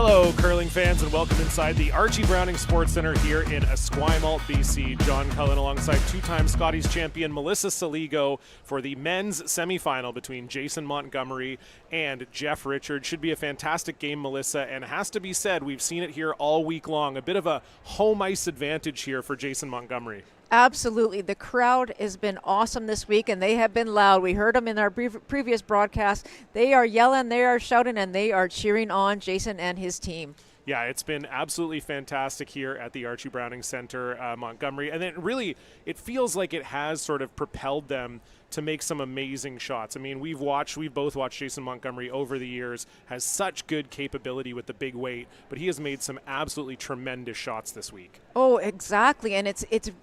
Hello, curling fans, and welcome inside the Archie Browning Sports Centre here in Esquimalt, BC. John Cullen alongside two-time Scotties champion Melissa Saligo for the men's semifinal between Jason Montgomery and Jeff Richard. Should be a fantastic game, Melissa, and has to be said, we've seen it here all week long. A bit of a home ice advantage here for Jason Montgomery. Absolutely. The crowd has been awesome this week, and they have been loud. We heard them in our previous broadcast. They are yelling, they are shouting, and they are cheering on Jason and his team. Yeah, it's been absolutely fantastic here at the Archie Browning Centre, Montgomery. And then really, it feels like it has sort of propelled them to make some amazing shots. I mean, we've both watched Jason Montgomery over the years, has such good capability with the big weight, but he has made some absolutely tremendous shots this week. Oh, exactly. And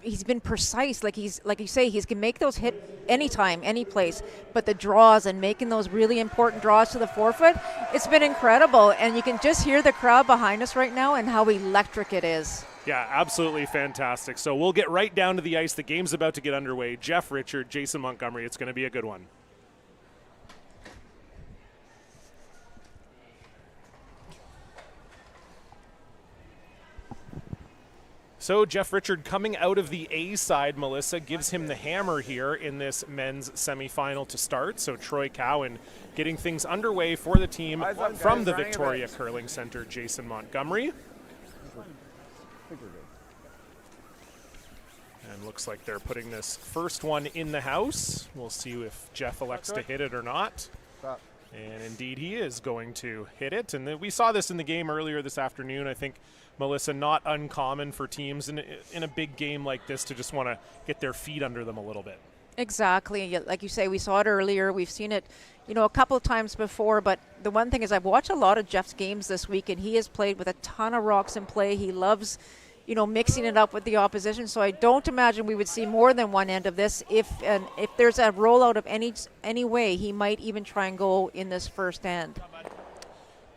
he's been precise. Like you say, he can make those hit anytime, any place. But the draws and making those really important draws to the forefoot, it's been incredible. And you can just hear the crowd behind us right now and how electric it is. Yeah, absolutely fantastic. So we'll get right down to the ice. The game's about to get underway. Jeff Richard, Jason Montgomery. It's going to be a good one. So Jeff Richard coming out of the A side, Melissa, gives him the hammer here in this men's semifinal to start. So Troy Cowan getting things underway for the team from the Victoria Curling Centre, Jason Montgomery. And looks like they're putting this first one in the house. We'll see if Jeff elects to hit it or not. And indeed he is going to hit it. And we saw this in the game earlier this afternoon. I think, Melissa, not uncommon for teams in a big game like this to just want to get their feet under them a little bit. Exactly. Like you say, we saw it earlier. We've seen it, a couple of times before. But the one thing is I've watched a lot of Jeff's games this week, and he has played with a ton of rocks in play. He loves mixing it up with the opposition. So I don't imagine we would see more than one end of this. If there's a rollout of any way, he might even try and go in this first end.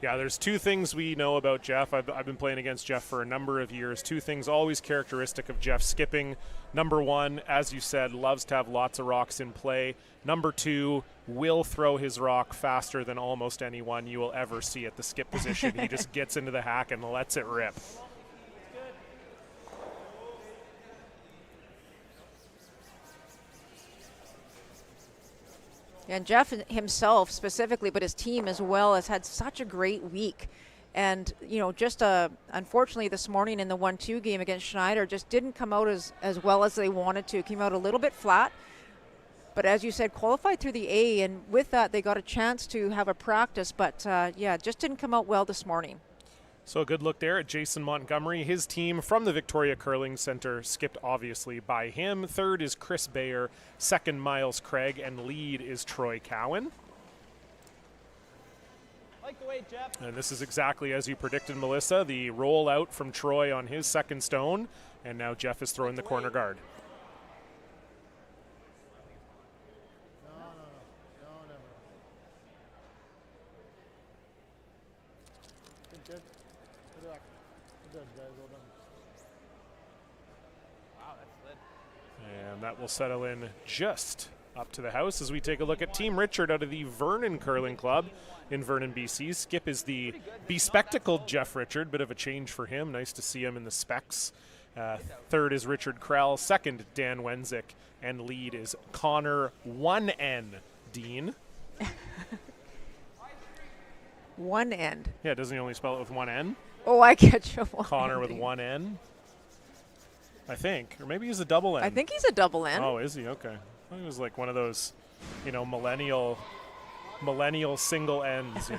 Yeah, there's two things we know about Jeff. I've been playing against Jeff for a number of years. Two things always characteristic of Jeff skipping. Number one, as you said, loves to have lots of rocks in play. Number two, will throw his rock faster than almost anyone you will ever see at the skip position. He just gets into the hack and lets it rip. And Jeff himself specifically, but his team as well, has had such a great week. And, unfortunately this morning in the 1-2 game against Schneider just didn't come out as well as they wanted to. Came out a little bit flat. But as you said, qualified through the A, and with that they got a chance to have a practice. But, just didn't come out well this morning. So a good look there at Jason Montgomery. His team from the Victoria Curling Centre skipped obviously by him. Third is Chris Bayer. Second, Miles Craig. And lead is Troy Cowan. Like the way Jeff. And this is exactly as you predicted, Melissa. The roll out from Troy on his second stone. And now Jeff is throwing the corner guard. And that will settle in just up to the house as we take a look at Team Richard out of the Vernon Curling Club in Vernon, BC. Skip is the bespectacled Jeff Richard, bit of a change for him. Nice to see him in the specs. Third is Richard Krell. Second, Dan Wenzik. And lead is Connor 1N Dean. 1N. Yeah, doesn't he only spell it with one N? Oh, I get you. Connor with one N. I think, or maybe he's a double N. I think he's a double N. Oh, is he? Okay. I thought he was like one of those, millennial single N's,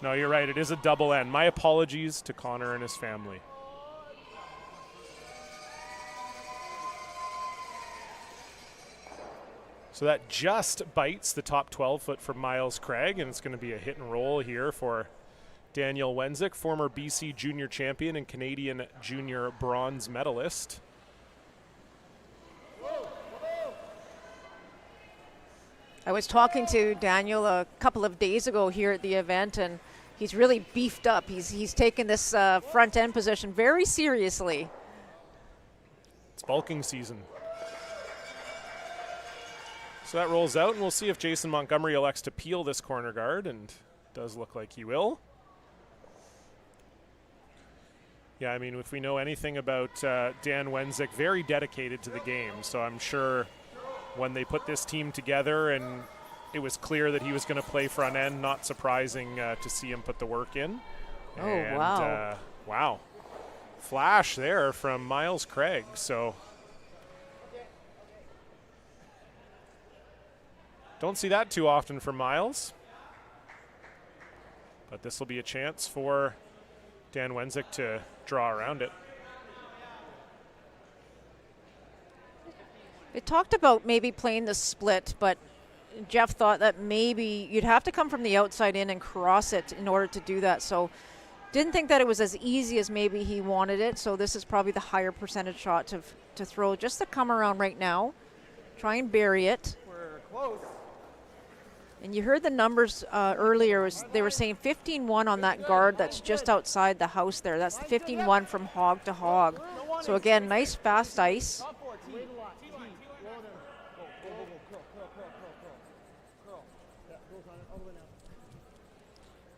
No, you're right. It is a double N. My apologies to Connor and his family. So that just bites the top 12 foot from Miles Craig, and it's going to be a hit and roll here for Daniel Wenzik, former BC junior champion and Canadian junior bronze medalist. I was talking to Daniel a couple of days ago here at the event, and he's really beefed up. He's taken this front end position very seriously. It's bulking season. So that rolls out, and we'll see if Jason Montgomery elects to peel this corner guard, and does look like he will. Yeah, I mean, if we know anything about Dan Wenzik, very dedicated to the game. So I'm sure when they put this team together and it was clear that he was going to play front end, not surprising to see him put the work in. Oh, and, wow. Wow. Flash there from Miles Craig. So don't see that too often from Miles. But this will be a chance for Dan Wenzik to draw around it. They talked about maybe playing the split, but Jeff thought that maybe you'd have to come from the outside in and cross it in order to do that. So didn't think that it was as easy as maybe he wanted it. So this is probably the higher percentage shot to throw, just to come around right now. Try and bury it. We're close. And you heard the numbers earlier. They were saying 15-1 on that guard that's just outside the house there. That's the 15-1 from hog to hog. So again, nice fast ice.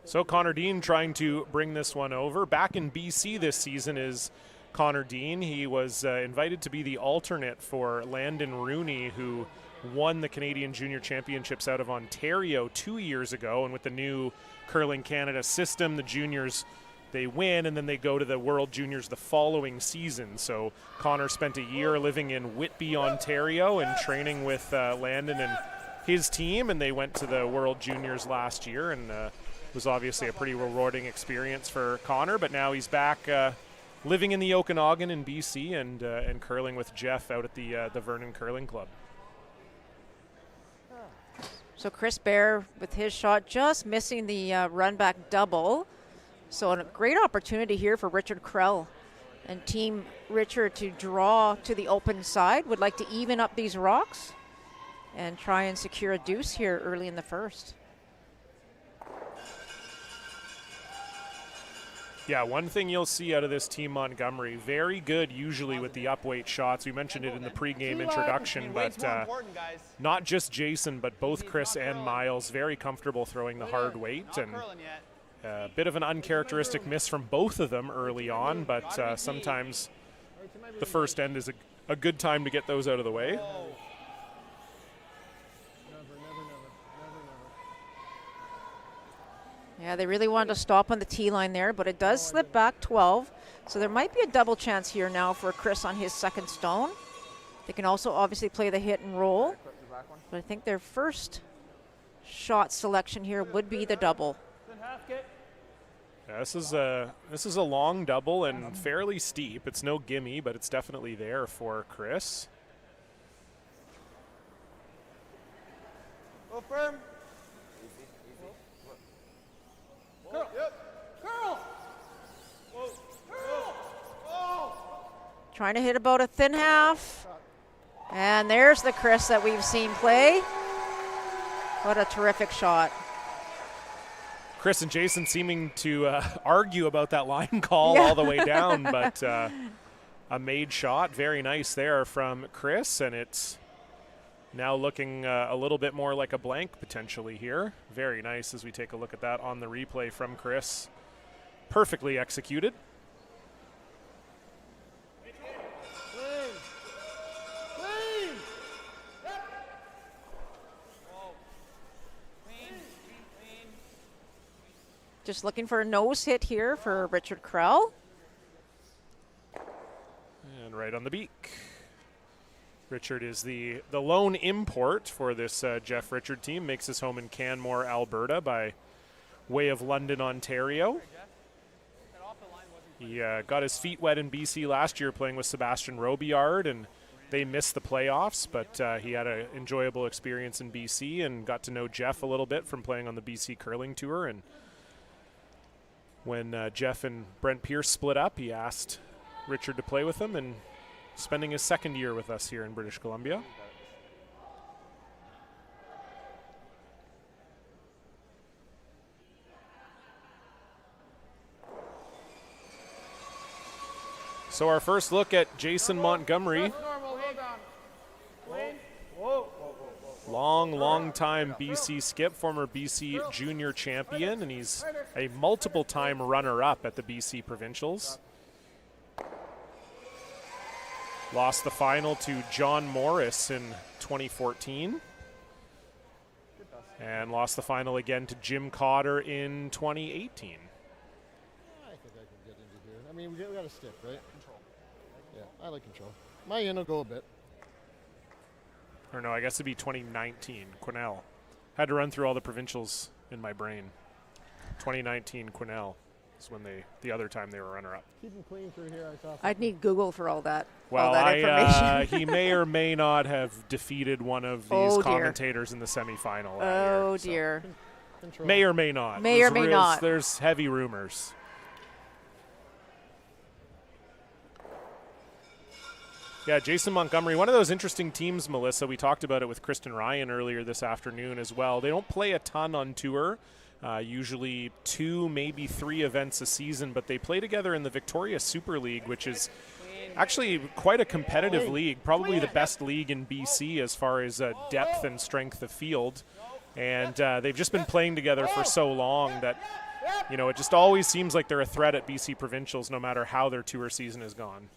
So Connor Dean trying to bring this one over. Back in BC this season is Connor Dean. He was invited to be the alternate for Landon Rooney, who won the Canadian Junior Championships out of Ontario 2 years ago. And with the new Curling Canada system, the juniors, they win and then they go to the World Juniors the following season. So Connor spent a year living in Whitby, Ontario and training with Landon and his team, and they went to the World Juniors last year, and was obviously a pretty rewarding experience for Connor. But now he's back living in the Okanagan in BC and curling with Jeff out at the Vernon Curling Club. So Chris Bear with his shot just missing the run back double. So a great opportunity here for Richard Krell and Team Richard to draw to the open side. Would like to even up these rocks and try and secure a deuce here early in the first. Yeah, one thing you'll see out of this Team Montgomery, very good usually with the upweight shots. We mentioned it in the pregame introduction, but not just Jason, but both Chris and Miles, very comfortable throwing the hard weight. And a bit of an uncharacteristic miss from both of them early on, but sometimes the first end is a good time to get those out of the way. Yeah, they really wanted to stop on the tee line there, but it does slip back 12. So there might be a double chance here now for Chris on his second stone. They can also obviously play the hit and roll, but I think their first shot selection here would be the double. Yeah, this is a long double and fairly steep. It's no gimme, but it's definitely there for Chris. Go firm. Curl. Yep. Curl. Whoa. Curl. Oh. Trying to hit about a thin half. And there's the Chris that we've seen play. What a terrific shot. Chris and Jason seeming to argue about that line call all the way down, but a made shot. Very nice there from Chris, and it's now looking a little bit more like a blank potentially here. Very nice as we take a look at that on the replay from Chris. Perfectly executed. Just looking for a nose hit here for Richard Krell. And right on the beak. Richard is the lone import for this Jeff Richard team. Makes his home in Canmore, Alberta by way of London, Ontario. He got his feet wet in BC last year playing with Sebastian Robillard, and they missed the playoffs, but he had an enjoyable experience in BC and got to know Jeff a little bit from playing on the BC Curling Tour. And when Jeff and Brent Pierce split up, he asked Richard to play with him, and spending his second year with us here in British Columbia. So our first look at Jason Montgomery. Long time BC skip, former BC junior champion, and he's a multiple-time runner-up at the BC Provincials. Lost the final to John Morris in 2014. And lost the final again to Jim Cotter in 2018. I think I can get into here. I mean, we got a stick, right? Control. Yeah, I like control. My in will go a bit. Or no, I guess it'd be 2019, Quesnel. Had to run through all the provincials in my brain. 2019 Quesnel is when the other time they were runner-up. Keep them clean through here. I saw. I'd need Google for all that. Well, all that information. He may or may not have defeated one of these commentators in the semifinal. Oh, so. dear. Control. May or may not. May or may not. There's heavy rumors. Yeah, Jason Montgomery, one of those interesting teams, Melissa. We talked about it with Kristen Ryan earlier this afternoon as well. They don't play a ton on tour, usually 2, maybe 3 events a season, but they play together in the Victoria Super League, which is actually quite a competitive league, probably the best league in BC as far as depth and strength of field. And they've just been playing together for so long that, you know, it just always seems like they're a threat at BC Provincials no matter how their tour season is gone.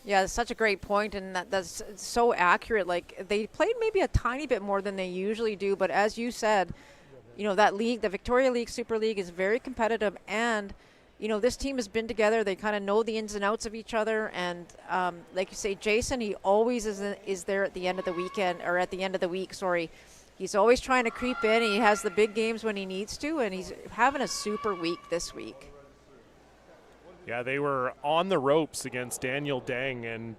Yeah, it's such a great point, and that's so accurate. Like, they played maybe a tiny bit more than they usually do, but as you said, you know, that league, the Victoria League Super League, is very competitive, and, you know, this team has been together. They kind of know the ins and outs of each other, and like you say, Jason, he always is there at the end of the weekend, or at the end of the week, sorry. He's always trying to creep in. He has the big games when he needs to, and he's having a super week this week. Yeah, they were on the ropes against Daniel Dang, and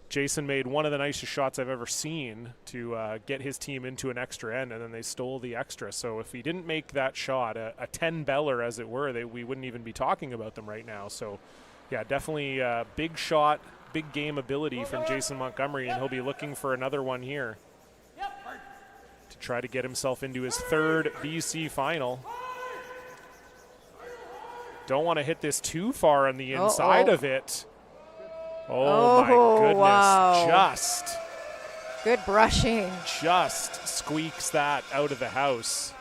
Jason made one of the nicest shots I've ever seen to get his team into an extra end, and then they stole the extra. So if he didn't make that shot, a 10-beller as it were, we wouldn't even be talking about them right now. So, yeah, definitely a big shot, big game ability from Jason Montgomery, and he'll be looking for another one here to try to get himself into his 3rd BC final. Don't want to hit this too far on the inside of it. Oh my goodness. Wow. Just good brushing. Just squeaks that out of the house.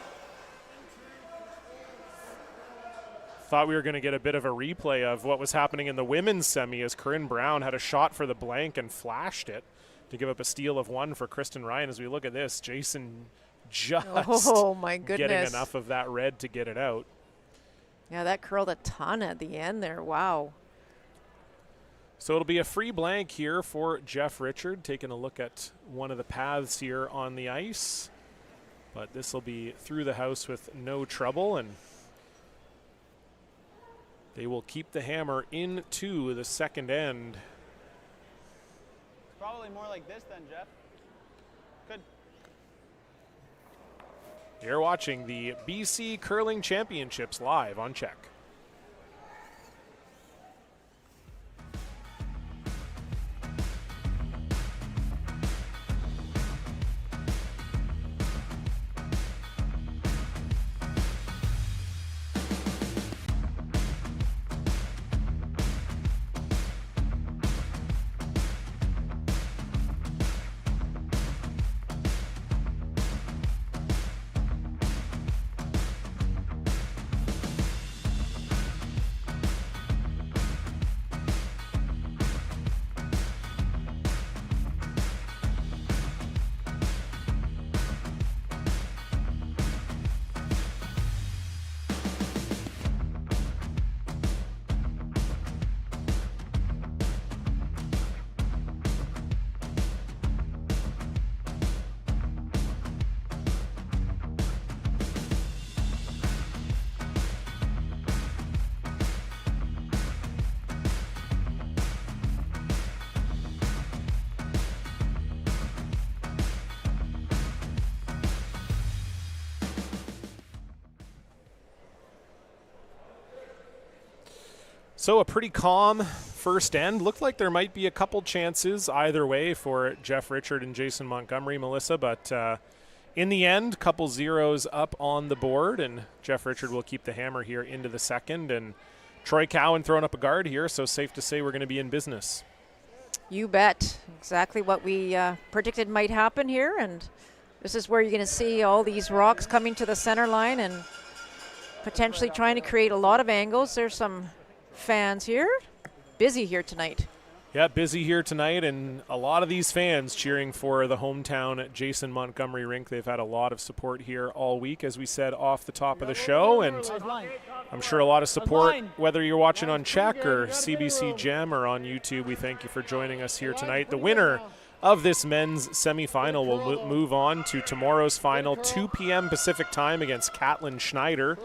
Thought we were going to get a bit of a replay of what was happening in the women's semi as Corinne Brown had a shot for the blank and flashed it to give up a steal of 1 for Kristen Ryan. As we look at this, Jason just my goodness, getting enough of that red to get it out. Yeah, that curled a ton at the end there. Wow. So it'll be a free blank here for Jeff Richard, taking a look at one of the paths here on the ice. But this will be through the house with no trouble, and they will keep the hammer into the second end. Probably more like this then, Jeff. Good. You're watching the BC Curling Championships live on Check. So a pretty calm first end. Looked like there might be a couple chances either way for Jeff Richard and Jason Montgomery, Melissa, but in the end, couple zeros up on the board, and Jeff Richard will keep the hammer here into the second, and Troy Cowan throwing up a guard here, so safe to say we're going to be in business. You bet. Exactly what we predicted might happen here, and this is where you're going to see all these rocks coming to the center line and potentially trying to create a lot of angles. There's some fans here. Busy here tonight. Yeah, busy here tonight, and a lot of these fans cheering for the hometown Jason Montgomery rink. They've had a lot of support here all week, as we said off the top of the show, and I'm sure a lot of support, whether you're watching on Czech or CBC Gem or on YouTube. We thank you for joining us here tonight. The winner of this men's semifinal will move on to tomorrow's final, 2 p.m. Pacific time against Catlin Schneider.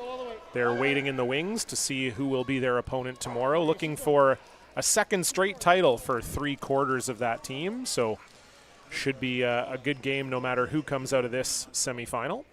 They're waiting in the wings to see who will be their opponent tomorrow, looking for a second straight title for 3/4 of that team. So should be a good game no matter who comes out of this semifinal.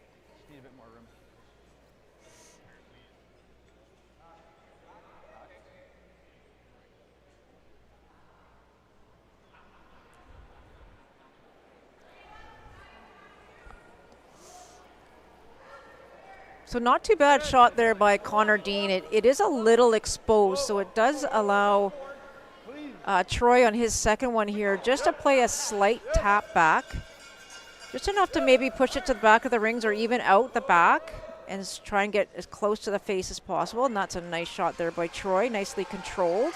So not too bad shot there by Connor Dean. It is a little exposed, so it does allow Troy on his second one here just to play a slight tap back. Just enough to maybe push it to the back of the rings or even out the back and try and get as close to the face as possible. And that's a nice shot there by Troy, nicely controlled.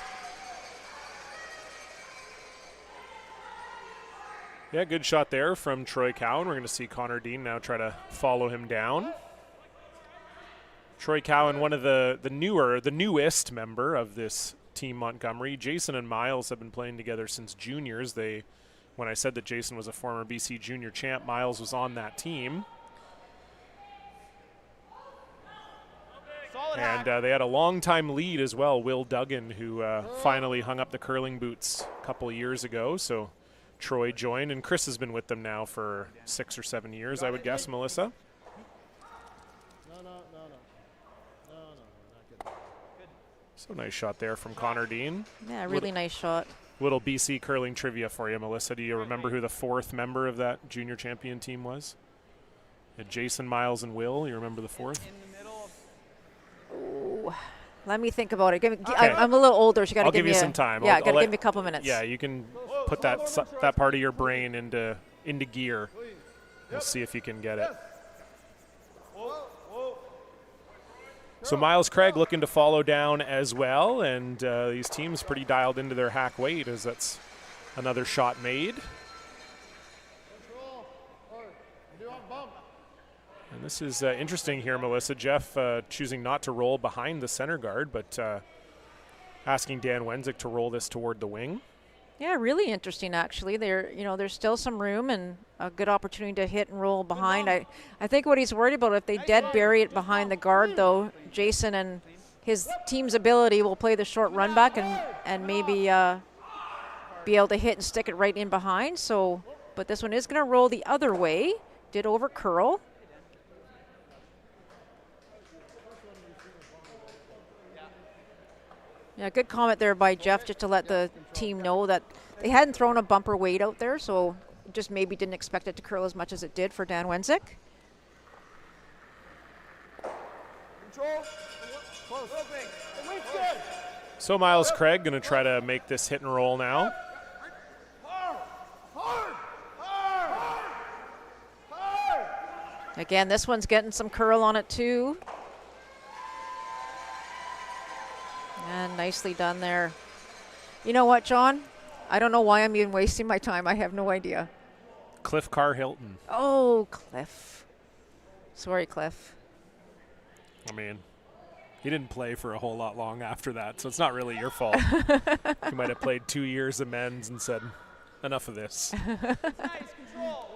Yeah, good shot there from Troy Cowan. We're going to see Connor Dean now try to follow him down. Troy Cowan, one of the newest member of this Team Montgomery. Jason and Miles have been playing together since juniors. When I said that Jason was a former BC junior champ, Miles was on that team. And they had a long-time lead as well, Will Duggan, who finally hung up the curling boots a couple of years ago. So Troy joined, and Chris has been with them now for 6 or 7 years, I would guess, Melissa. So nice shot there from Connor Dean. Yeah, really nice shot. Little BC curling trivia for you, Melissa. Do you remember who the fourth member of that junior champion team was? Jason, Miles, and Will. You remember the fourth? Ooh, let me think about it. I'm a little older, so you got to give me some time. Yeah, got to give me a couple minutes. Yeah, you can put that part of your brain into gear. We'll see if you can get it. So Miles Craig looking to follow down as well, and these teams pretty dialed into their hack weight as that's another shot made. And this is interesting here, Melissa. Jeff choosing not to roll behind the center guard, but asking Dan Wenzik to roll this toward the wing. Yeah, really interesting actually. There's still some room and a good opportunity to hit and roll behind. I think what he's worried about, if they dead bury it behind the guard though, Jason and his team's ability will play the short run back and maybe be able to hit and stick it right in behind. So, but this one is going to roll the other way. Did over curl. Yeah, good comment there by Jeff, just to let the team know that they hadn't thrown a bumper weight out there, so just maybe didn't expect it to curl as much as it did for Dan Wenzik. So Miles Craig going to try to make this hit and roll now. Again, this one's getting some curl on it too. And nicely done there. You know what, John? I don't know why I'm even wasting my time. I have no idea. Cliff Carr-Hilton. Oh, Cliff. Sorry, Cliff. I mean, he didn't play for a whole lot long after that, so it's not really your fault. You might have played 2 years of men's and said, enough of this. Nice control.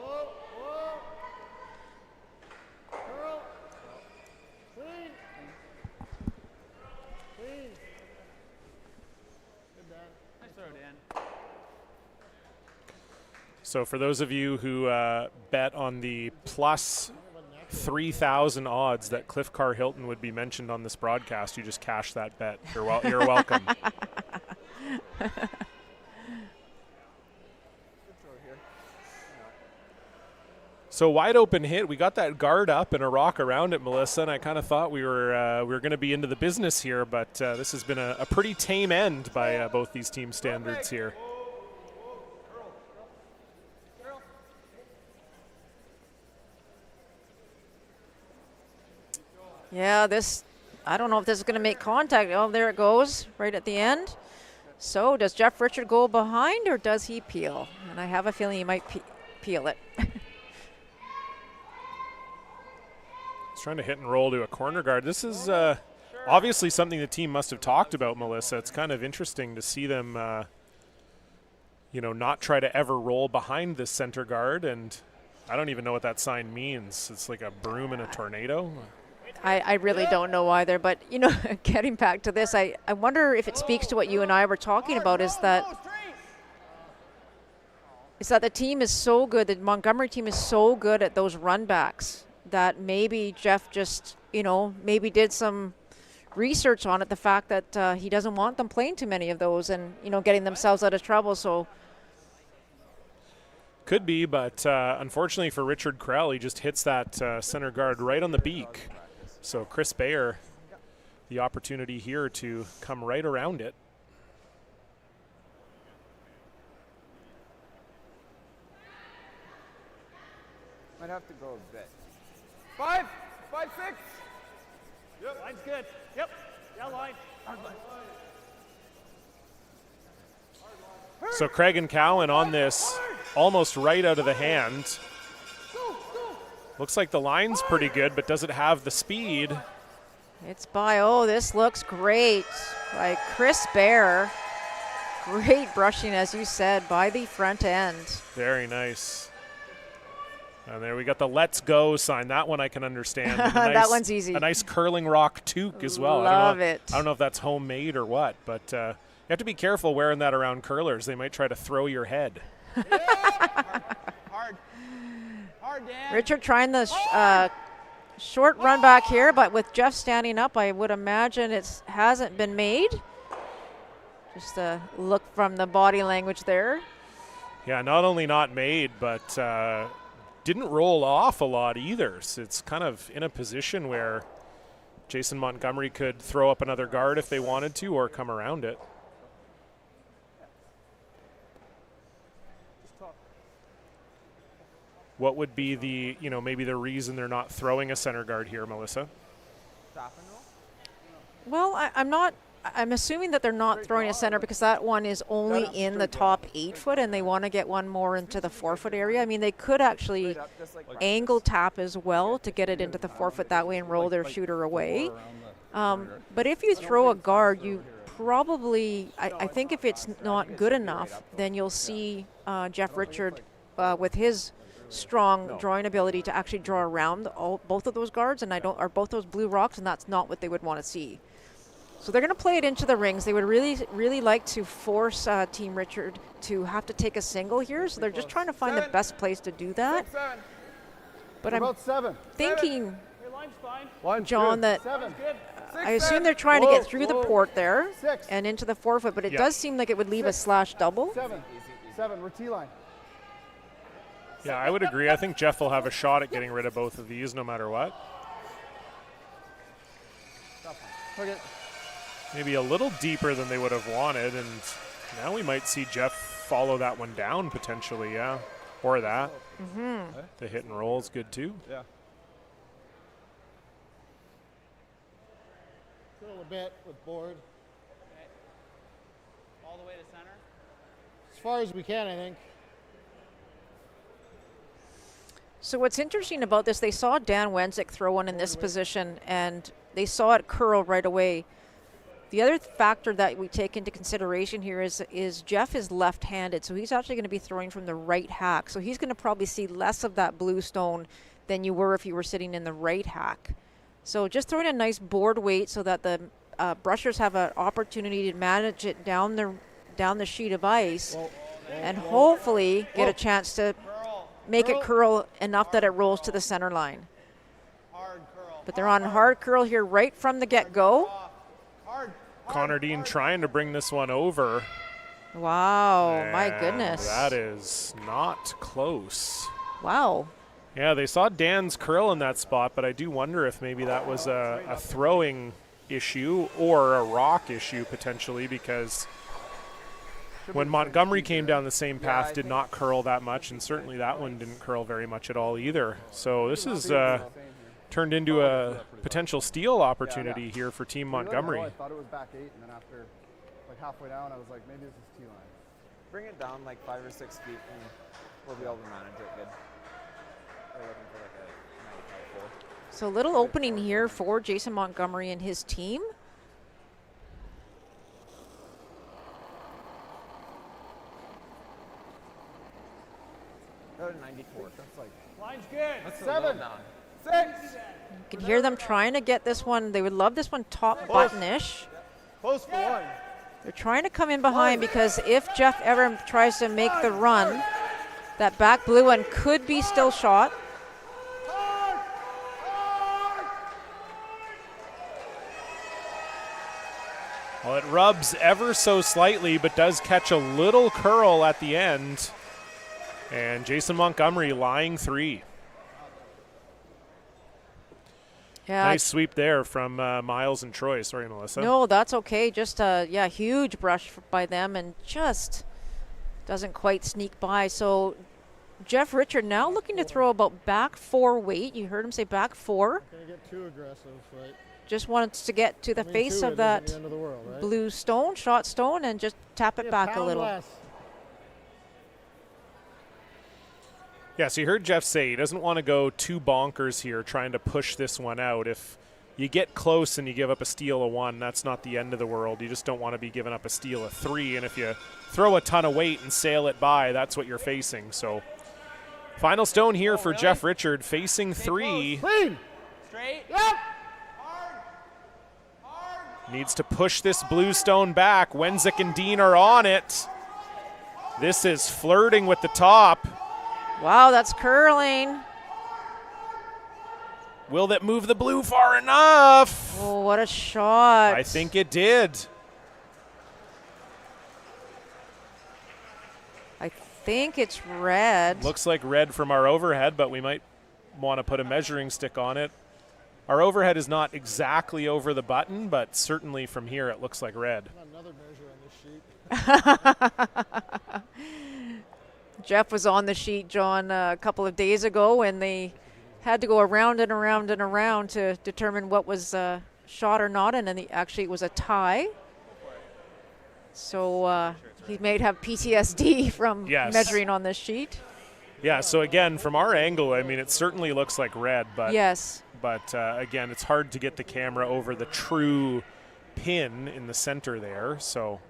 So for those of you who bet on the plus 3,000 odds that Cliff Carr-Hilton would be mentioned on this broadcast, you just cashed that bet. You're welcome. So wide open hit. We got that guard up and a rock around it, Melissa, and I kind of thought we were going to be into the business here, but this has been a pretty tame end by both these team standards here. Yeah, this I don't know if this is going to make contact. Oh, there it goes, right at the end. So does Jeff Richard go behind, or does he peel? And I have a feeling he might peel it. He's trying to hit and roll to a corner guard. This is obviously something the team must have talked about, Melissa. It's kind of interesting to see them, not try to ever roll behind this center guard. And I don't even know what that sign means. It's like a broom in a tornado. I really don't know either. But, getting back to this, I wonder if it speaks to what you and I were talking about, is that the team is so good, the Montgomery team is so good at those run backs that maybe Jeff just, maybe did some research on it, the fact that he doesn't want them playing too many of those and, getting themselves out of trouble. So could be, but unfortunately for Richard Krell, he just hits that center guard right on the beak. So Chris Bayer, the opportunity here to come right around it. Might have to go a bit. 5, 5, 6. Yep. Line's good. Yep. Yeah, line. Hard line. So Craig and Cowan on this almost right out of the hand. Looks like the line's pretty good, but does it have the speed? it's by, this looks great by Chris Baer. Great brushing, as you said, by the front end. Very nice. And there we got the let's go sign. That one I can understand. That one's easy. A nice curling rock toque as well. Love it. I don't know if that's homemade or what, but you have to be careful wearing that around curlers. They might try to throw your head. Hard, Dan. Richard trying the short run back here, but with Jeff standing up, I would imagine it hasn't been made. Just a look from the body language there. Yeah, not only not made, but didn't roll off a lot either. So it's kind of in a position where Jason Montgomery could throw up another guard if they wanted to, or come around it. What would be the, maybe the reason they're not throwing a center guard here, Melissa? Well, I'm assuming that they're not throwing a center because that one is only in the top 8 foot and they want to get one more into the 4 foot area. I mean, they could actually angle tap as well to get it into the 4 foot that way and roll their shooter away. But if you throw a guard, you probably, I think if it's not good enough, then you'll see Jeff Richard with his strong drawing ability to actually draw around both of those guards or both those blue rocks, and that's not what they would want to see. So they're going to play it into the rings. They would really, really like to force Team Richard to have to take a single here. So they're just trying to find the best place to do that. But I'm thinking, John, that I assume they're trying to get through the port there and into the 4 foot, but it does seem like it would leave a slash double. 7, we're T-line. Yeah, I would agree. I think Jeff will have a shot at getting rid of both of these no matter what. Okay. Maybe a little deeper than they would have wanted, and now we might see Jeff follow that one down potentially, yeah. Or that. Mm-hmm. The hit and roll is good too. Yeah. Curl a bit with board. Okay. All the way to center. As far as we can, I think. So what's interesting about this, they saw Dan Wenzik throw one in this position, and they saw it curl right away. The other factor that we take into consideration here is Jeff is left-handed, so he's actually going to be throwing from the right hack. So he's going to probably see less of that blue stone than you were if you were sitting in the right hack. So just throwing a nice board weight so that the brushers have an opportunity to manage it down the sheet of ice, and hopefully get a chance to make it curl enough that it rolls to the center line. But they're on hard curl here right from the get-go. Connor Dean trying to bring this one over. Wow, my And goodness. that is not close. Wow. Yeah, they saw Dan's curl in that spot, but I do wonder if maybe that was a throwing issue or a rock issue potentially, because when Montgomery came down the same path, did not curl that much, and certainly that one didn't curl very much at all either. So this is turned into a potential steal opportunity here for Team When you let it Montgomery. go, I thought it was back 8, and then after like halfway down, I was like, maybe this is T-line. Bring it down like 5 or 6 feet, and we'll be able to manage it good. We're looking for like a 95 hole. So a little opening here for Jason Montgomery and his team. Go to 94. That's like Line's good. That's Still 7. going down. 6. You can hear them trying to get this one. They would love this one top button-ish. Close for 1. They're trying to come in behind because if Jeff ever tries to make the run, that back blue one could be still shot. Well, it rubs ever so slightly, but does catch a little curl at the end. And Jason Montgomery lying 3. Yeah. Nice sweep there from Miles and Troy. Sorry, Melissa. No, that's okay. Just a huge brush by them and just doesn't quite sneak by. So Jeff Richard now looking to throw about back 4 weight. You heard him say back 4. Gonna get too aggressive, right? Just wants to get to the I mean, face 2 of isn't that the end of the world, right? blue stone, shot stone, and just tap it Yeah, back a pound little. less. Yeah, so you heard Jeff say he doesn't want to go too bonkers here trying to push this one out. If you get close and you give up a steal of 1, that's not the end of the world. You just don't want to be giving up a steal of 3. And if you throw a ton of weight and sail it by, that's what you're facing. So final stone here for Jeff Richard, facing 3. Clean. Straight. Yep. Needs to push this blue stone back. Wenzik and Dean are on it. This is flirting with the top. Wow, that's curling. Will that move the blue far enough? Oh, what a shot. I think it did. I think it's red. Looks like red from our overhead, but we might want to put a measuring stick on it. Our overhead is not exactly over the button, but certainly from here it looks like red. Another measure on this sheet. Jeff was on the sheet, John, a couple of days ago, and they had to go around and around and around to determine what was shot or not, and then actually it was a tie. So he may have PTSD from measuring on this sheet. Yeah, so again, from our angle, I mean, it certainly looks like red, but yes. But again, it's hard to get the camera over the true pin in the center there. So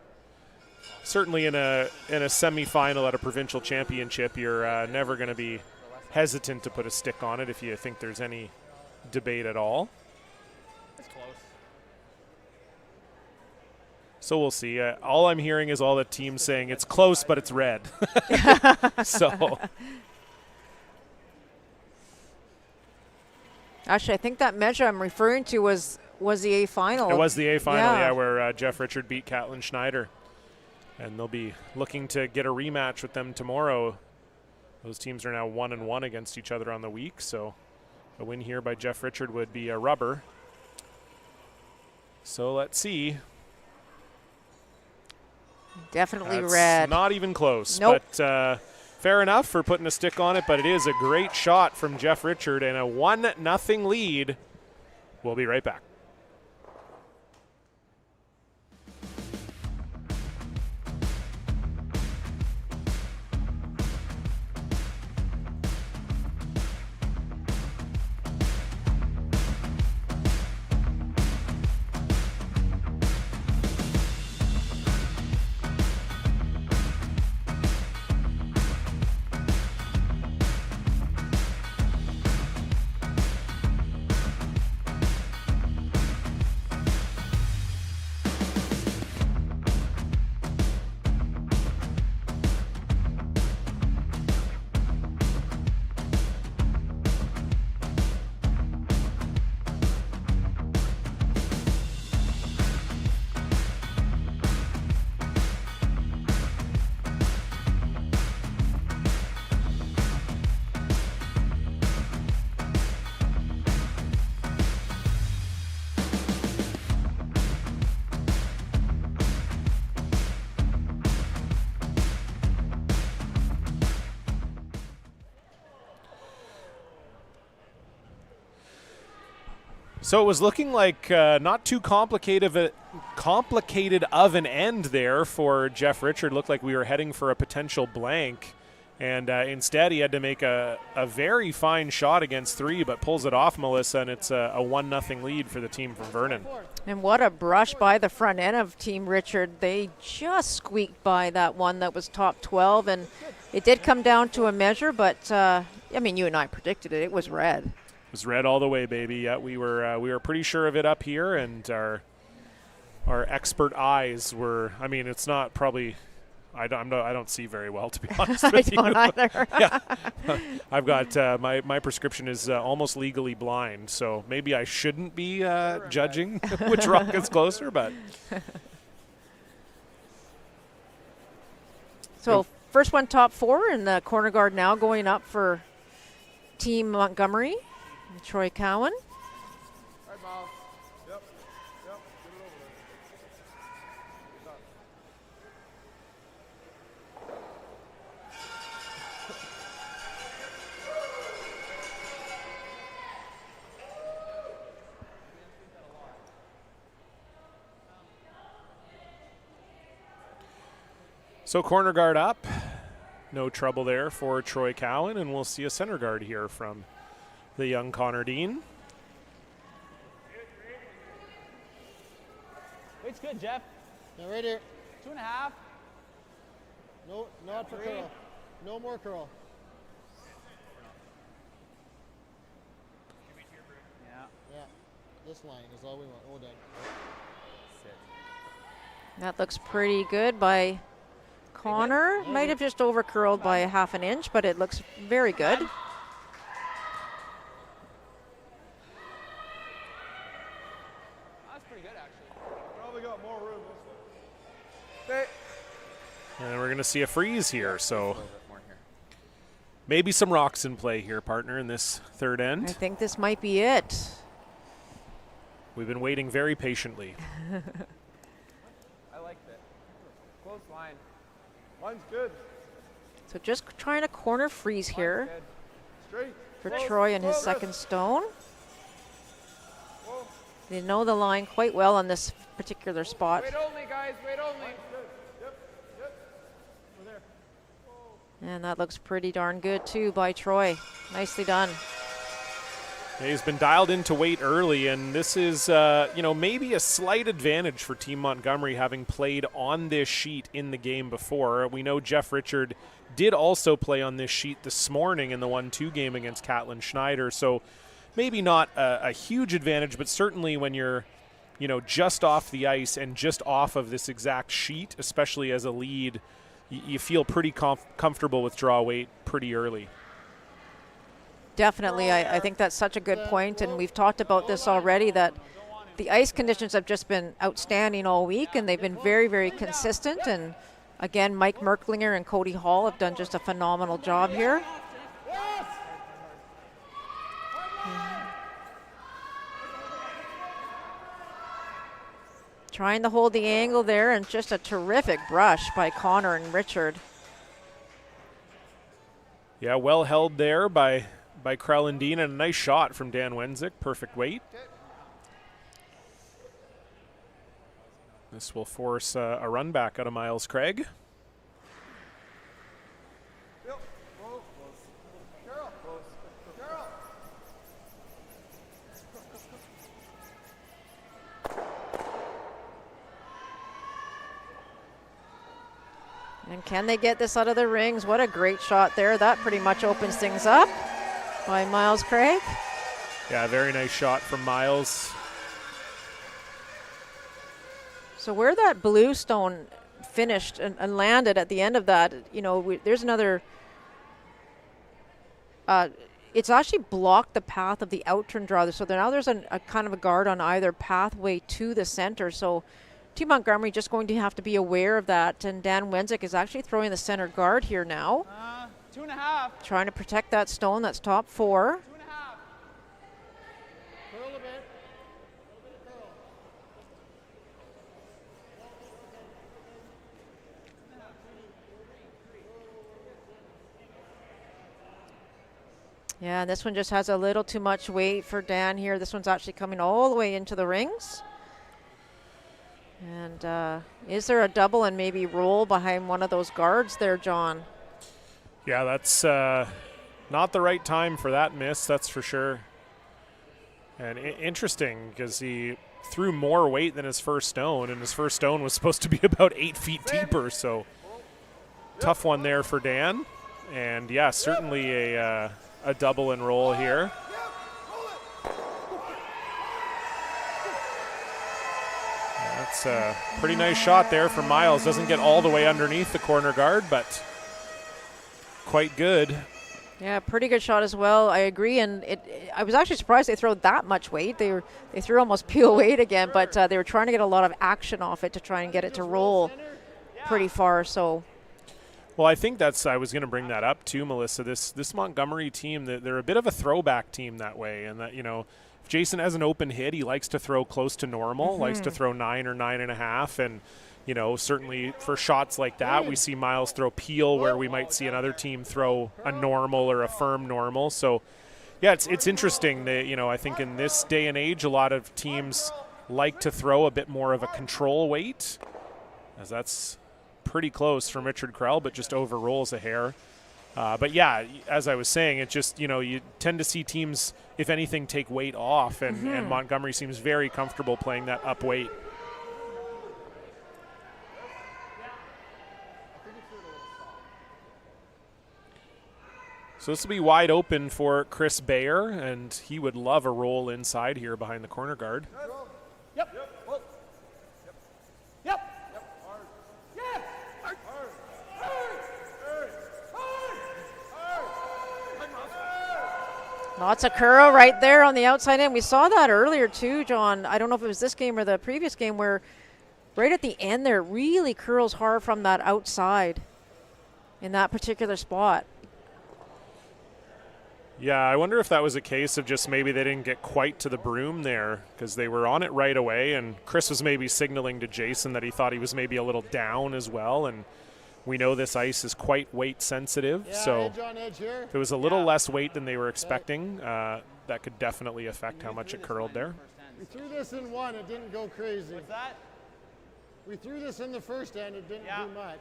certainly in a semifinal at a provincial championship, you're never going to be hesitant to put a stick on it if you think there's any debate at all. It's close. So we'll see. All I'm hearing is all the teams saying it's close, but it's red. So. Actually, I think that measure I'm referring to was the A final. It was the A final, yeah, where Jeff Richard beat Catlin Schneider. And they'll be looking to get a rematch with them tomorrow. Those teams are now 1-1 against each other on the week, so a win here by Jeff Richard would be a rubber. So let's see. Definitely That's red. Not even close. Nope. But fair enough for putting a stick on it, but it is a great shot from Jeff Richard and a 1-0 lead. We'll be right back. So it was looking like not too complicated of an end there for Jeff Richard. Looked like we were heading for a potential blank. And instead, he had to make a very fine shot against 3, but pulls it off, Melissa, and it's a 1-0 lead for the team from Vernon. And what a brush by the front end of Team Richard. They just squeaked by that one that was top 12, and it did come down to a measure, but, I mean, you and I predicted it. It was red. It was red all the way, baby. Yeah, we were pretty sure of it up here, and our expert eyes were, I mean, it's not probably... I don't see very well, to be honest with you. I don't either. Yeah. I've got my prescription is almost legally blind, so maybe I shouldn't be judging which rock is closer. But so first one, top 4, and the corner guard now going up for Team Montgomery, Troy Cowan. Right, Miles. Yep. Get it over there. so corner guard up, no trouble there for Troy Cowan, and we'll see a center guard here from the young Connor Dean. Weight's good, Jeff. Yeah, right here. 2.5. No, not for curl. No more curl. Yeah. Yeah, this line is all we want. Oh, done. That looks pretty good by Connor. Might have just over curled by a half an inch, but it looks very good. That's pretty good, actually. Probably got more room this way. And we're going to see a freeze here, so A little bit more here. maybe some rocks in play here, partner, in this third I end. think this might be it. We've been waiting very patiently. I like that. Close line. Line's good. So just trying to corner freeze here Good. Straight. for Close, Troy and his close. second stone. Whoa. They know the line quite well on this particular spot. Wait only, guys. Wait only. Yep. We're there. And that looks pretty darn good too by Troy. Nicely done. Yeah, he's been dialed into weight early, and this is, maybe a slight advantage for Team Montgomery having played on this sheet in the game before. We know Jeff Richard did also play on this sheet this morning in the 1-2 game against Catlin Schneider, so maybe not a huge advantage, but certainly when you're, just off the ice and just off of this exact sheet, especially as a lead, you feel pretty comfortable with draw weight pretty early. Definitely. I think that's such a good point, and we've talked about this already, that the ice conditions have just been outstanding all week, and they've been very, very consistent. And again, Mike Merklinger and Cody Hall have done just a phenomenal job here. Trying to hold the angle there, and just a terrific brush by Connor and Richard. Yeah, well held there by Krell and Dean, and a nice shot from Dan Wenzik. Perfect weight. This will force a run back out of Miles Craig. Yep. Close. Carol. Close. Carol. And can they get this out of the rings? What a great shot there. That pretty much opens things up by Miles Craig. Yeah, very nice shot from Miles. So where that blue stone finished and landed at the end of that, there's another, it's actually blocked the path of the out-turn draw. So now there's a kind of a guard on either pathway to the center. So Team Montgomery just going to have to be aware of that. And Dan Wenzik is actually throwing the center guard here now. 2.5. Trying to protect that stone. That's top 4. 2.5. Curl a bit. Yeah, and this one just has a little too much weight for Dan here. This one's actually coming all the way into the rings. And is there a double and maybe roll behind one of those guards there, John? Yeah, that's not the right time for that miss, that's for sure. And interesting because he threw more weight than his first stone, and his first stone was supposed to be about 8 feet deeper. So tough one there for Dan. And yeah, certainly a double and roll here. That's a pretty nice shot there for Miles. Doesn't get all the way underneath the corner guard, but quite good. Yeah, pretty good shot as well. I agree, and I was actually surprised they threw that much weight. They threw almost pure weight again, but they were trying to get a lot of action off it to try and get it to roll pretty far. So, well, I think I was going to bring that up too, Melissa. This Montgomery team, they're a bit of a throwback team that way, and that, you know, if Jason has an open hit, he likes to throw close to normal, likes to throw 9 or 9.5, and you know, certainly for shots like that, we see Miles throw peel where we might see another team throw a normal or a firm normal. So, yeah, it's interesting that, you know, I think in this day and age, a lot of teams like to throw a bit more of a control weight, as that's pretty close from Richard Krell, but just overrolls a hair. But yeah, as I was saying, it just, you know, you tend to see teams, if anything, take weight off, and Montgomery seems very comfortable playing that up weight. So this will be wide open for Chris Bayer, and he would love a roll inside here behind the corner guard. Yep. Yep. lots of curl right there on the outside end. We saw that earlier too, John. I don't know if it was this game or the previous game where right at the end there, it really curls hard from that outside in that particular spot. Yeah, I wonder if that was a case of just maybe they didn't get quite to the broom there because they were on it right away, and Chris was maybe signaling to Jason that he thought he was maybe a little down as well, and we know this ice is quite weight sensitive, so edge on edge here. if it was a little less weight than they were expecting, that could definitely affect how much it curled there. We threw this in one, it didn't go crazy. What's that? We threw this in the first end, it didn't do much.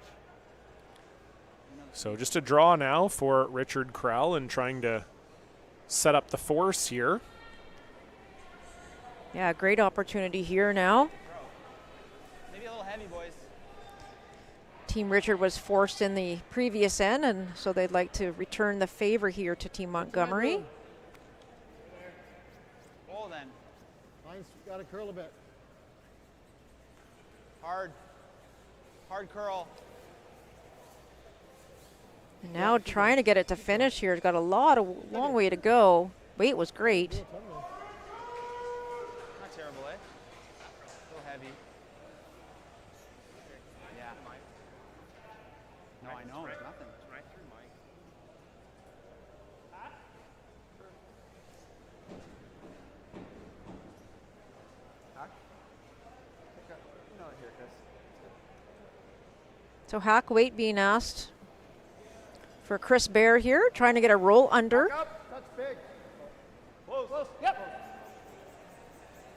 So just a draw now for Richard Krell and trying to set up the force here. Yeah, great opportunity here now. Maybe a little heavy, boys. Team Richard was forced in the previous end, and so they'd like to return the favor here to Team Montgomery. Roll then. Mine's got to curl a bit. Hard curl. And now trying to get it to finish here. It's got a long way to go. Weight was great. Not terrible, eh? A little heavy. Yeah. No, I know. It's nothing. Right through Mike. So hack weight being asked for Chris Baer here, trying to get a roll under. Up, that's big. Close. Yep.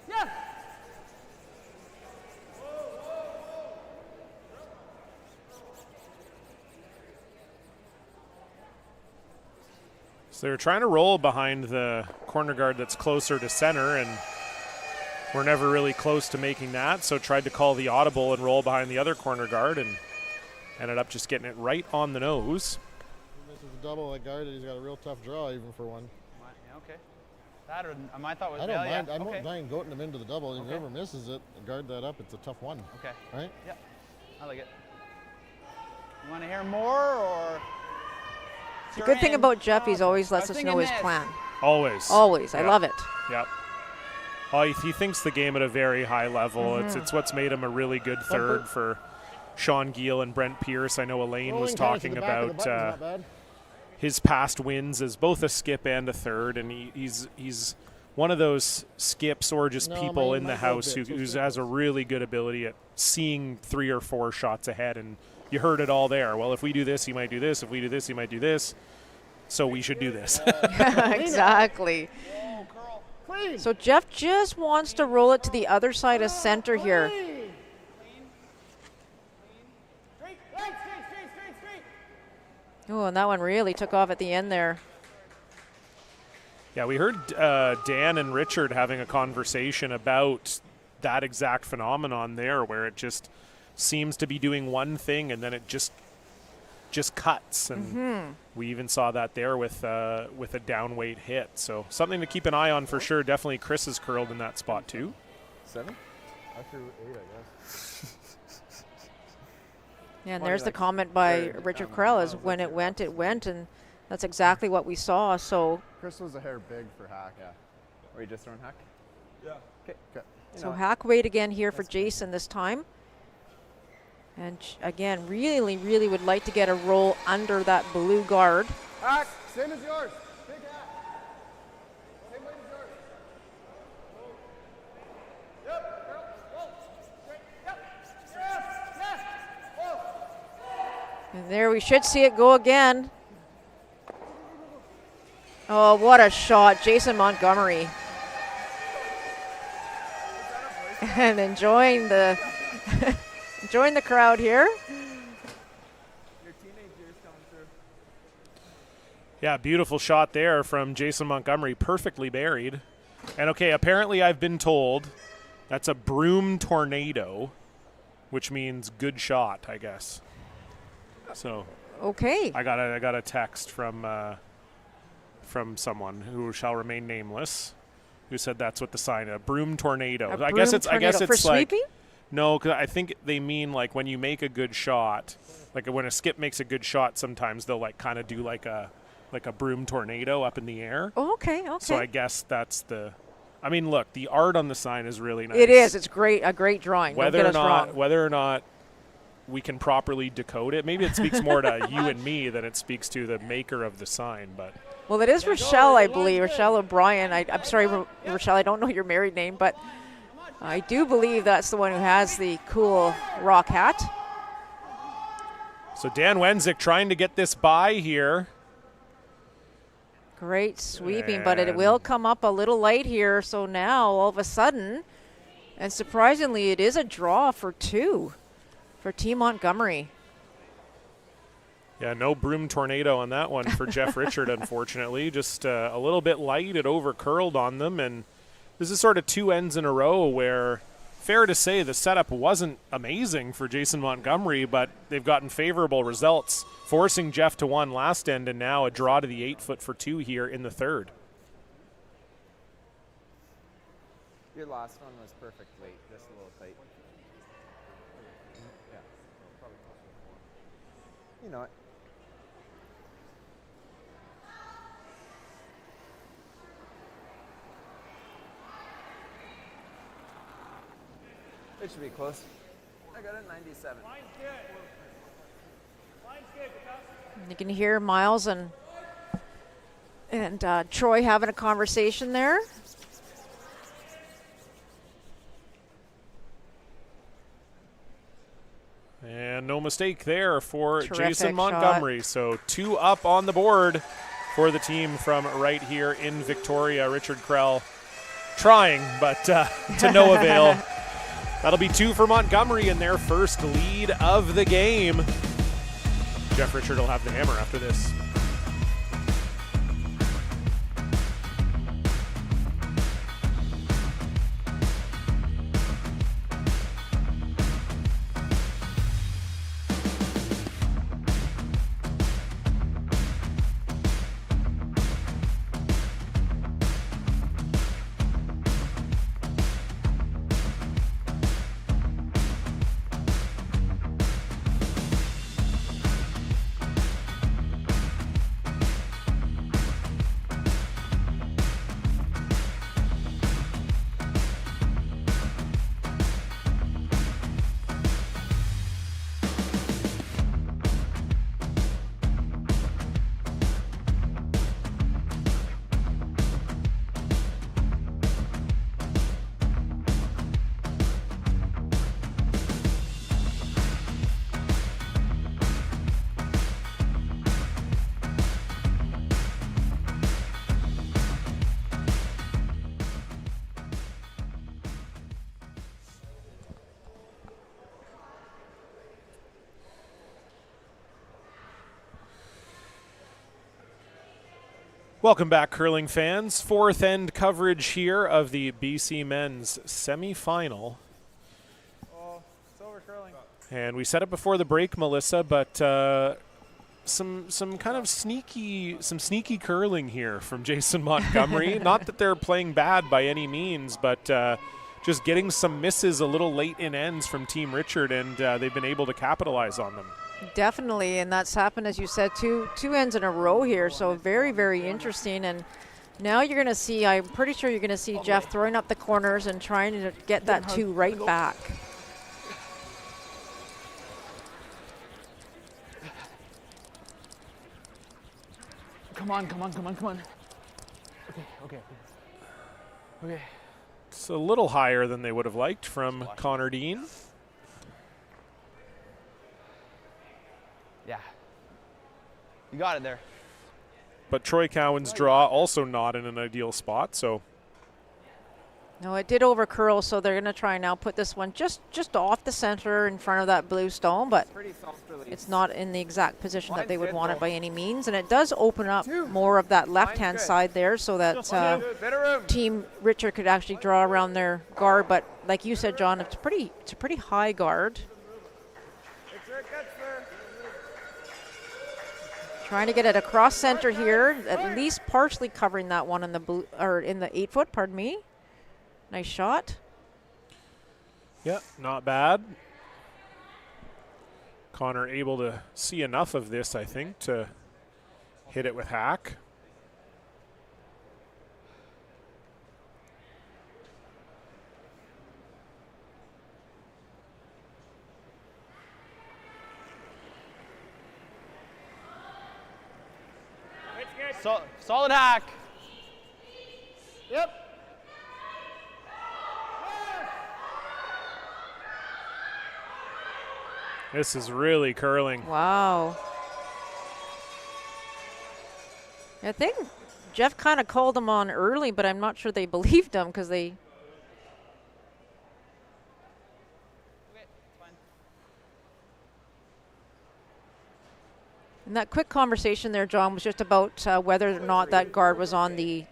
Yeah. So they're trying to roll behind the corner guard that's closer to center, and we're never really close to making that, so tried to call the audible and roll behind the other corner guard and ended up just getting it right on the nose. This is a double that guard, he's got a real tough draw even for one. Yeah, okay. That or my thought was I don't mind. Yeah. I don't Okay. mind goating him into the double. If Okay. whoever misses it, guard that up. It's a tough one. Okay. Right? Yep. I like it. You want to hear more or? The good thing about Jeff, he's always lets us know his plan. Always. Always. I Yep. love it. Yep. Oh, he thinks the game at a very high level. It's what's made him a really good third for Sean Giel and Brent Pierce. I know Elaine was talking about his past wins as both a skip and a third, and he's one of those skips or just people in the house who has a really good ability at seeing 3 or 4 shots ahead, and you heard it all there. Well, if we do this, he might do this. If we do this, he might do this. so we should do this. Exactly. So Jeff just wants to roll it to the other side of center here. Oh, and that one really took off at the end there. Yeah, we heard Dan and Richard having a conversation about that exact phenomenon there, where it just seems to be doing one thing and then it just cuts. And we even saw that there with a downweight hit. So something to keep an eye on for sure. Definitely Chris is curled in that spot too. 7? I threw 8, I guess. Yeah, and there's the comment by Richard Krell is when it went, and that's exactly what we saw. So Chris was a hair big for Hack. Yeah. Or you just throwing hack? Yeah. Okay. So hack weight again here for Jason this time. And again, really, really would like to get a roll under that blue guard. Hack, same as yours. Big hack. Same weight as yours. Yep. Girl. Whoa. Great. Yep. Yes. Whoa. And there we should see it go again. Oh, what a shot. Jason Montgomery. And enjoying the enjoying the crowd here. Your teenage years coming through. Yeah, beautiful shot there from Jason Montgomery, perfectly buried. And okay, apparently I've been told that's a broom tornado, which means good shot, I guess. So Okay. I got a text from someone who shall remain nameless, who said that's what the sign, a broom tornado. A I guess broom it's I guess tornado. it's For like sweeping? no, 'cause I think they mean like when you make a good shot, like when a skip makes a good shot, sometimes they'll like kind of do like a broom tornado up in the air. Oh, okay. So I guess that's the. I mean, look, the art on the sign is really nice. It is. It's great. A great drawing. Whether Don't or get us not wrong. whether or not we can properly decode it, maybe it speaks more to you and me than it speaks to the maker of the sign. But Well, it is Rochelle, I believe. Rochelle O'Brien. I'm sorry, Rochelle, I don't know your married name, but I do believe that's the one who has the cool rock hat. so Dan Wenzik trying to get this by here. Great sweeping, but it will come up a little late here. So now, all of a sudden, and surprisingly, it is a draw for 2 for Team Montgomery. Yeah, no broom tornado on that one for Jeff Richard, unfortunately. Just a little bit light. It over-curled on them, and this is sort of 2 ends in a row where, fair to say, the setup wasn't amazing for Jason Montgomery, but they've gotten favorable results, forcing Jeff to 1 last end, and now a draw to the 8-foot for 2 here in the third. Your last one was perfect weight, just a little tight. Yeah. Probably closer to 4. You know it. It should be close. I got a 97. You can hear Miles and Troy having a conversation there. And no mistake there for Terrific Jason shot. Montgomery. So 2 up on the board for the team from right here in Victoria. Richard Krell trying, but to no avail. That'll be 2 for Montgomery in their first lead of the game. Jeff Richard will have the hammer after this. Welcome back, curling fans. Fourth end coverage here of the BC men's semifinal. Oh, it's over curling. And we said it before the break, Melissa, but some kind of sneaky curling here from Jason Montgomery. Not that they're playing bad by any means, but just getting some misses a little late in ends from Team Richard, and they've been able to capitalize on them. Definitely, and that's happened, as you said, two ends in a row here, so very, very interesting. And now you're going to see, I'm pretty sure you're going to see Jeff throwing up the corners and trying to get that two right back. Come on. Okay. It's a little higher than they would have liked from Connor Dean. Yeah. You got it there. But Troy Cowan's draw also not in an ideal spot, so. No, it did over curl, so they're going to try now put this one just off the center in front of that blue stone, but it's not in the exact position that they would want it by any means. And it does open up more of that left-hand side there so that Team Richard could actually draw around their guard. But like you said, John, it's a pretty high guard. Trying to get it across center here, at least partially covering that one in the blue, or in the 8 foot, pardon me. Nice shot. Yeah, not bad. Connor able to see enough of this, I think, to hit it with hack. Solid hack. Yep. This is really curling. Wow. I think Jeff kind of called him on early, but I'm not sure they believed him because they. And that quick conversation there, John, was just about whether or not that guard was on the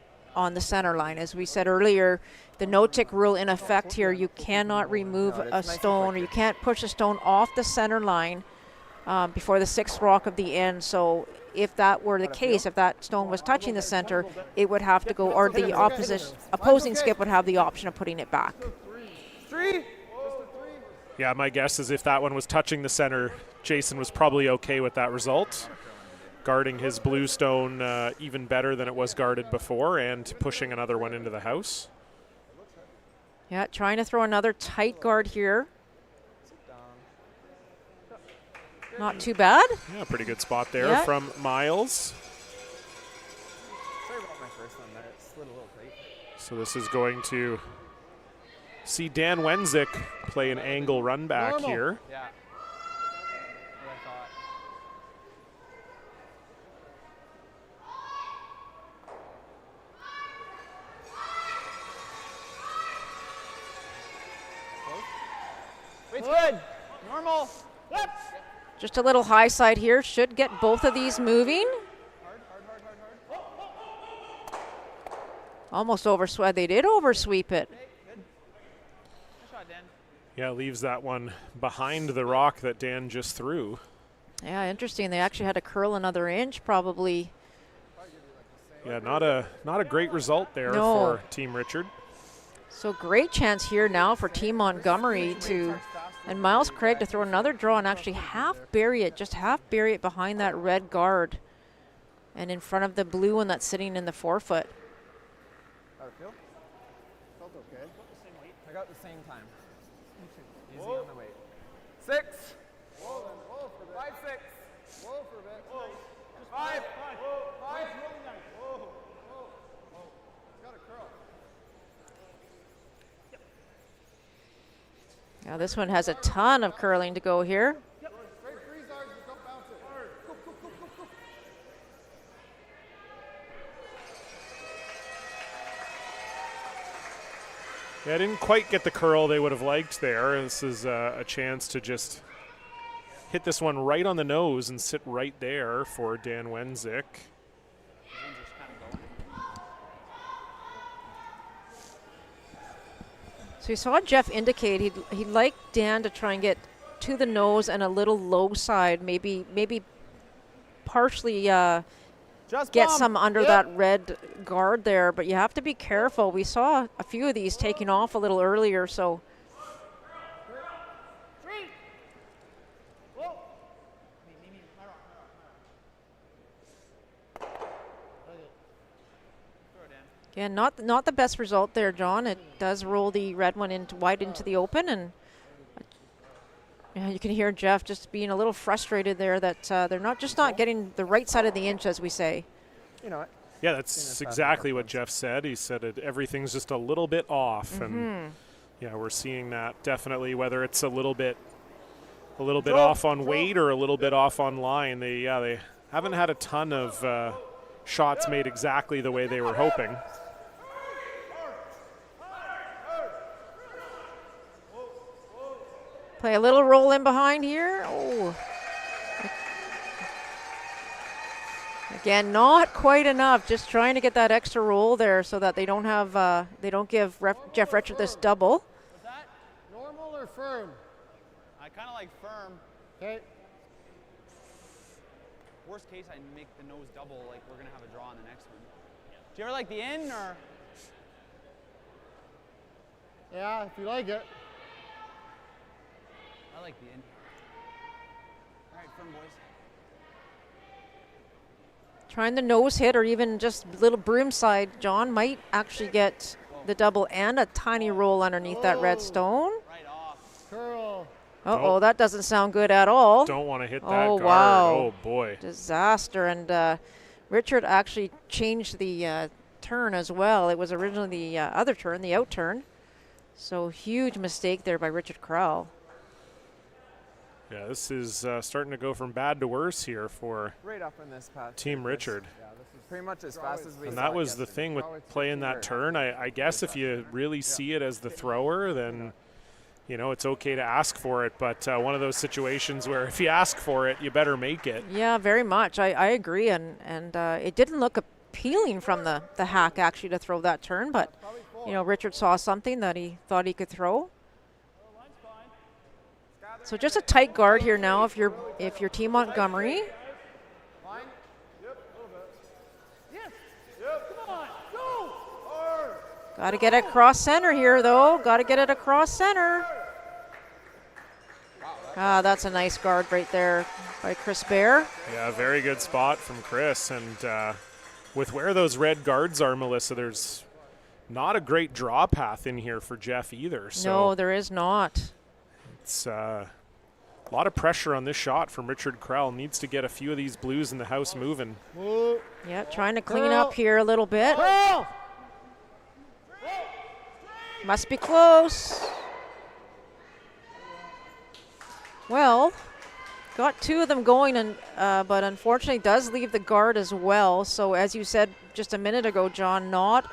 center line. As we said earlier, the no-tick rule in effect here. You cannot remove a stone, or you can't push a stone off the center line before the 6th rock of the end. So if that were the case, if that stone was touching the center, it would have to go, or the opposing skip would have the option of putting it back. Yeah, my guess is if that one was touching the center, Jason was probably okay with that result. Guarding his blue stone even better than it was guarded before, and pushing another one into the house. Yeah, trying to throw another tight guard here. Not too bad. Yeah, pretty good spot there from Miles. Sorry about my first one there. It slid a little tight. So this is going to see Dan Wenzik play an angle run back here. Yeah. What I thought. Wait's good. Normal. Yep. Just a little high side here. Should get both of these moving. Almost overswept. They did oversweep it. Yeah, leaves that one behind the rock that Dan just threw. Yeah, interesting. They actually had to curl another inch probably. Yeah, not a great result there for Team Richard. So great chance here now for Team Montgomery and Miles Craig to throw another draw and actually half bury it behind that red guard and in front of the blue one that's sitting in the 4 foot. How'd it feel? Felt okay. I got the same time. Easy on the weight. 6. Whoa, then. Whoa, for a bit. 5, 6. Whoa, for a bit. Whoa. 5. 5. Whoa. Whoa. It's got a curl. Now this one has a ton of curling to go here. Straight freeze arms, just don't bounce it. Go, go, go, go, go. Yeah, didn't quite get the curl they would have liked there. This is a chance to just hit this one right on the nose and sit right there for Dan Wenzik. So you saw Jeff indicate he'd like Dan to try and get to the nose and a little low side, maybe partially Just get bump. some under that red guard there, but you have to be careful. We saw a few of these taking off a little earlier, so. Again, not the best result there, John. It does roll the red one wide into the open, and you can hear Jeff just being a little frustrated there that they're not getting the right side of the inch, as we say. You know what? Yeah, that's exactly what Jeff said. He said everything's just a little bit off, and yeah, we're seeing that definitely. Whether it's a little bit off on weight or a little bit off on line, they haven't had a ton of shots made exactly the way they were hoping. Play a little roll in behind here. Oh. Again, not quite enough. Just trying to get that extra roll there so that they don't give Jeff Richard this double. Was that normal or firm? I kind of like firm. Okay. Worst case, I make the nose double, like we're going to have a draw on the next one. Do you ever like the in, or? Yeah, if you like it. I like the in. All right, firm, boys. Trying the nose hit or even just little broom side, John, might actually get the double and a tiny roll underneath that red stone. Right off. Curl. Uh-oh, that doesn't sound good at all. Don't want to hit that Oh, guard. wow. Oh, boy. Disaster. And Richard actually changed the turn as well. It was originally the other turn, the out turn. So huge mistake there by Richard Crowell. Yeah, this is starting to go from bad to worse here for Right up in this path. Team Richard. Yeah, this is pretty much as fast as we And saw that it was the yesterday. thing with playing that turn. I guess if you really see it as the thrower, then, you know, it's okay to ask for it. But one of those situations where if you ask for it, you better make it. Yeah, very much. I agree. And it didn't look appealing from the hack, actually, to throw that turn. But, you know, Richard saw something that he thought he could throw. So just a tight guard here now if you're Team Montgomery. Got to get it across center here, though. Got to get it across center. Ah, that's a nice guard right there by Chris Bear. Yeah, very good spot from Chris. And with where those red guards are, Melissa, there's not a great draw path in here for Jeff either. So No, there is not. it's a lot of pressure on this shot from Richard Crowell. Needs to get a few of these blues in the house moving. Whoa. Yeah, trying to clean up here a little bit. Curl. Must be close. Well, got two of them going, and but unfortunately does leave the guard as well. So as you said just a minute ago, John, not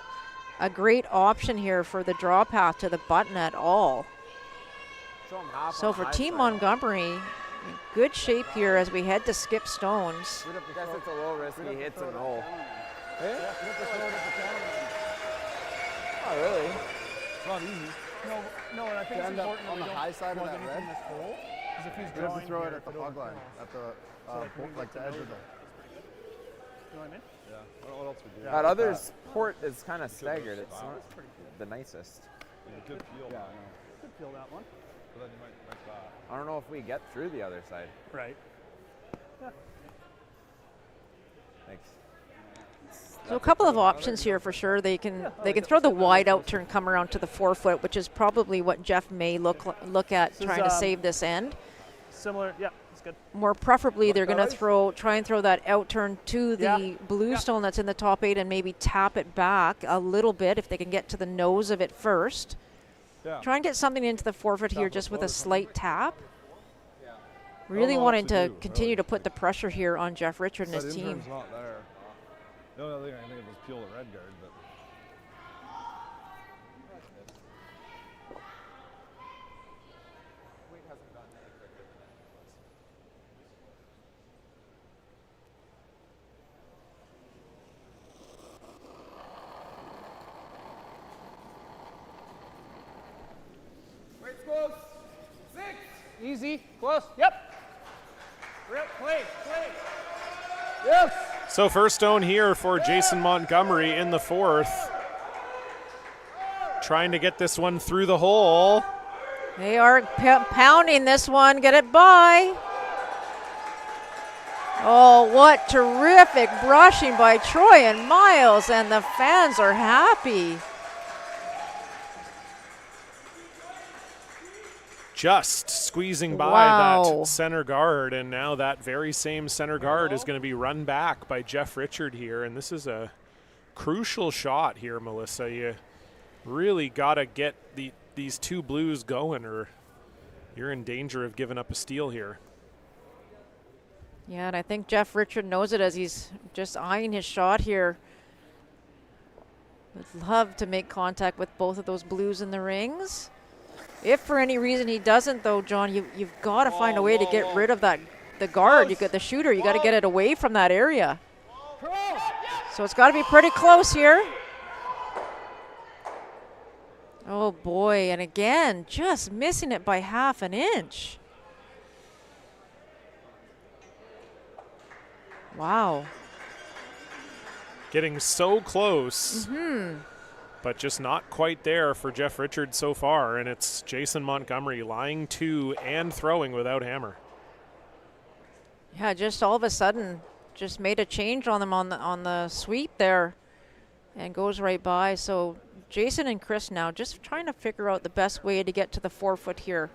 a great option here for the draw path to the button at all. So for Team Montgomery, in good shape here as we head to skip stones. I guess it's a little risky. He hits a no. Oh, really? It's not easy. No, and I think it's End up important that on we the don't high side go of that anything red. in this hole. Because if he's You have drawing to throw it here, at the if it plug don't line, go, at the like the edge of the. you know what I mean? Yeah. I don't know what else we do. That other port is kind of staggered. It's not the nicest. Could feel that one. I don't know if we get through the other side. Right. Thanks. So a couple of options here for sure. They can throw the wide out turn, come around to the 4 foot, which is probably what Jeff may look at This is, trying to save this end. Similar, yeah, it's good. More preferably, they're going to try and throw that out turn to the blue stone that's in the top 8 and maybe tap it back a little bit if they can get to the nose of it first. Try and get something into the 4 foot here just with a slight tap. Really wanting to continue to put the pressure here on Jeff Richard and his team. Not there. The only other thing I think of is peel the red guard, but Easy. Close. Yep. Rip. Play. Yes. So first stone here for Jason Montgomery in the fourth. Trying to get this one through the hole. They are pounding this one. Get it by. Oh, what terrific brushing by Troy and Miles, and the fans are happy. Just squeezing by Wow. that center guard, and now that very same center guard is going to be run back by Jeff Richard here, and this is a crucial shot here, Melissa. You really got to get these two blues going, or you're in danger of giving up a steal here. Yeah, and I think Jeff Richard knows it as he's just eyeing his shot here. Would love to make contact with both of those blues in the rings. If for any reason he doesn't, though, John, you've got to find a way to get rid of the guard. You got the shooter. You got to get it away from that area. So it's got to be pretty close here. Oh boy! And again, just missing it by half an inch. Wow. Getting so close. But just not quite there for Jeff Richard so far, and it's Jason Montgomery lying to and throwing without hammer. Yeah, just all of a sudden, just made a change on them on the sweep there, and goes right by. So Jason and Chris now just trying to figure out the best way to get to the 4 foot here.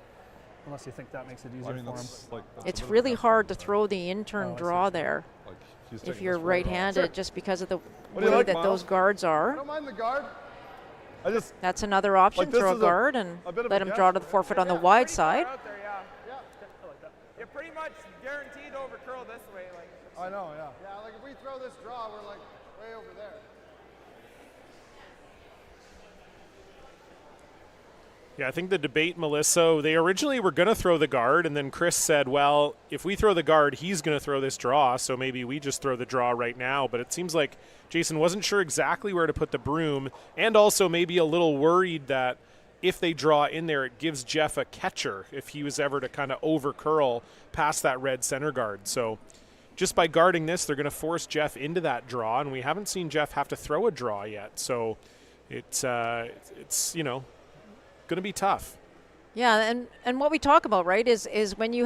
Unless you think that makes it easier I mean, for him. that's like that's It's a bit of really effort. hard to throw the in-turn Oh, I see. draw there Like, he's if taking you're this further off. right-handed, just because of the What do you way like, that Miles? those guards I are. don't mind the guard. I just That's another option. Like, this Throw a is guard and a bit of let a him guess. draw to the 4 foot on the wide Pretty far side. out there, yeah. You're pretty much guaranteed to overcurl this way. Like, I know, yeah. Yeah, like if we throw this draw, we're like way over there. Yeah, I think the debate, Melissa, they originally were going to throw the guard, and then Chris said, well, if we throw the guard, he's going to throw this draw, so maybe we just throw the draw right now. But it seems like Jason wasn't sure exactly where to put the broom, and also maybe a little worried that if they draw in there, it gives Jeff a catcher if he was ever to kind of over curl past that red center guard. So just by guarding this, they're going to force Jeff into that draw, and we haven't seen Jeff have to throw a draw yet. So it's you know, going to be tough. Yeah, and what we talk about, right, is when you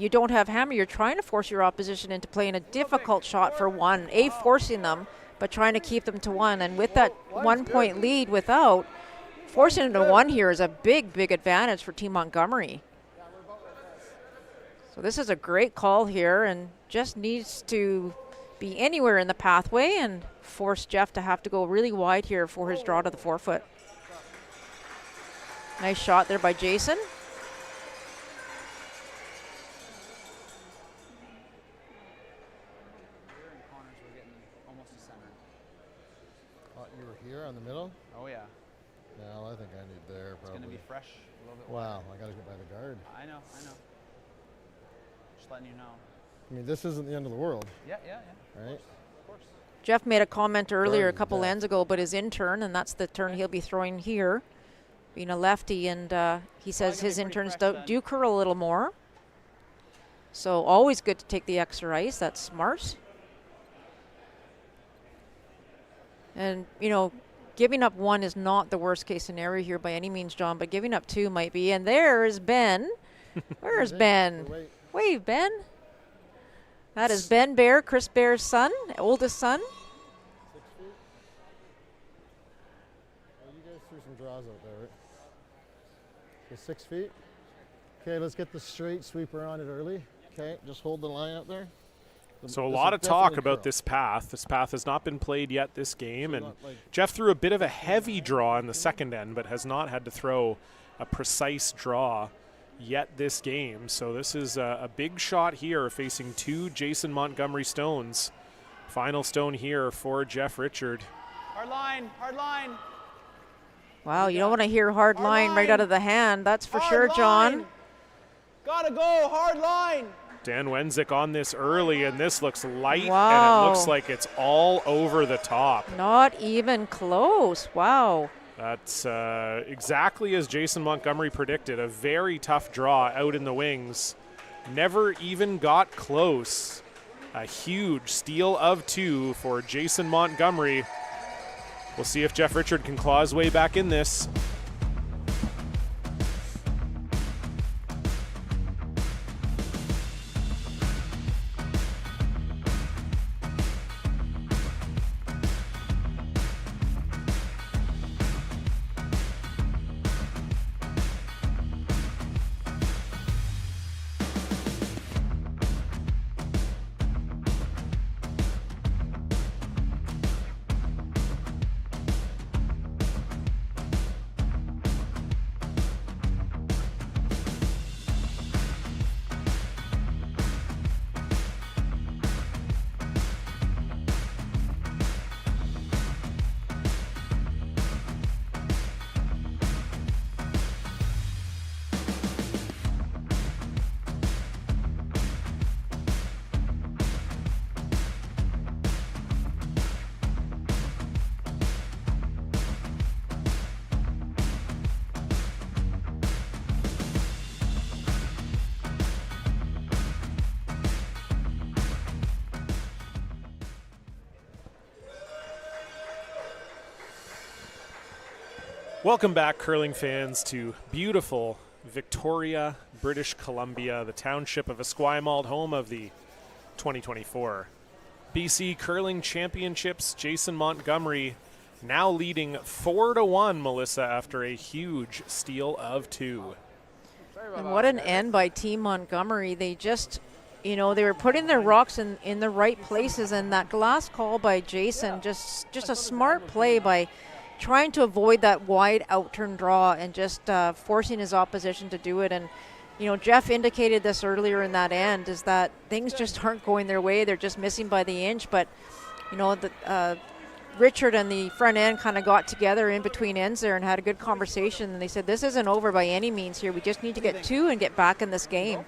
don't have hammer, you're trying to force your opposition into playing a difficult shot for one, forcing them, but trying to keep them to one. And with that 1 point lead without, forcing them to one here is a big, big advantage for Team Montgomery. So this is a great call here, and just needs to be anywhere in the pathway and force Jeff to have to go really wide here for his draw to the 4 foot. Nice shot there by Jason. Corners were getting almost to center. Oh, you were here on the middle? Oh yeah. No, I think I need there It's probably. gonna be fresh a little bit. Wow, I gotta get by the guard. I know. Just letting you know. I mean, this isn't the end of the world, Yeah. right? Of course. Jeff made a comment earlier, a Guard is couple death. ends ago, but his intern, and that's the turn he'll be throwing here, being a lefty, and he says gonna his be pretty interns fresh then. do curl a little more. So always good to take the extra ice. That's smart. And, you know, giving up one is not the worst case scenario here by any means, John, but giving up two might be. And there is Ben. Where's Ben? Wait, Wave, Ben. That is Ben Bear, Chris Bear's son, oldest son. 6 feet? Well, you guys threw some draws out there, right? Okay, 6 feet. Okay, let's get the straight sweeper on it early. Okay, just hold the line out there. So a This lot is of talk definitely about curl. this path. This path has not been played yet this game, So and not like- Jeff threw a bit of a heavy draw in the second end, but has not had to throw a precise draw yet this game. So this is a big shot here facing two Jason Montgomery stones. Final stone here for Jeff Richard. Hard line. Hard line. Wow, you don't want to hear hard line right line. out of the hand, that's for Hard sure, John. line. Gotta go. Hard line. Dan Wenzik on this early, and this looks light, and Wow. it looks like it's all over the top. Not even close. Wow. That's exactly as Jason Montgomery predicted. A very tough draw out in the wings. Never even got close. A huge steal of 2 for Jason Montgomery. We'll see if Jeff Richard can claw his way back in this. Welcome back, curling fans, to beautiful Victoria, British Columbia, the township of Esquimalt, home of the 2024 BC Curling Championships. Jason Montgomery now leading 4-1, Melissa, after a huge steal of 2. And what an end by Team Montgomery. They just, they were putting their rocks in the right places, and that glass call by Jason, just a smart play by trying to avoid that wide outturn draw and just forcing his opposition to do it. And, Jeff indicated this earlier in that end, is that things just aren't going their way. They're just missing by the inch. But, Richard and the front end kind of got together in between ends there and had a good conversation. And they said, this isn't over by any means here. We just need to get 2 and get back in this game.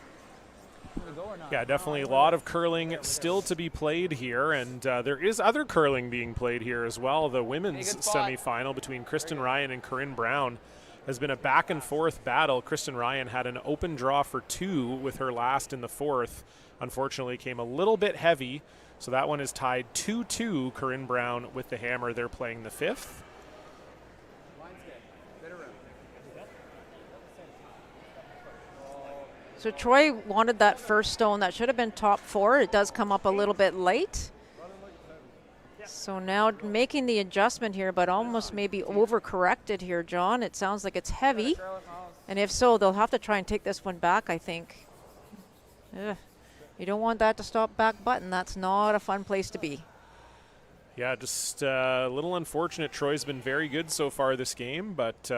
Yeah, definitely a lot of curling still to be played here, and there is other curling being played here as well. The women's semifinal between Kristen Ryan and Corinne Brown has been a back-and-forth battle. Kristen Ryan had an open draw for 2 with her last in the 4th. Unfortunately, came a little bit heavy, so that one is tied 2-2. Corinne Brown with the hammer. They're playing the 5th. So Troy wanted that first stone. That should have been top 4. It does come up a little bit late. So now making the adjustment here, but almost maybe overcorrected here, John. It sounds like it's heavy. And if so, they'll have to try and take this one back, I think. Ugh. You don't want that to stop back button. That's not a fun place to be. Yeah, just a little unfortunate. Troy's been very good so far this game, but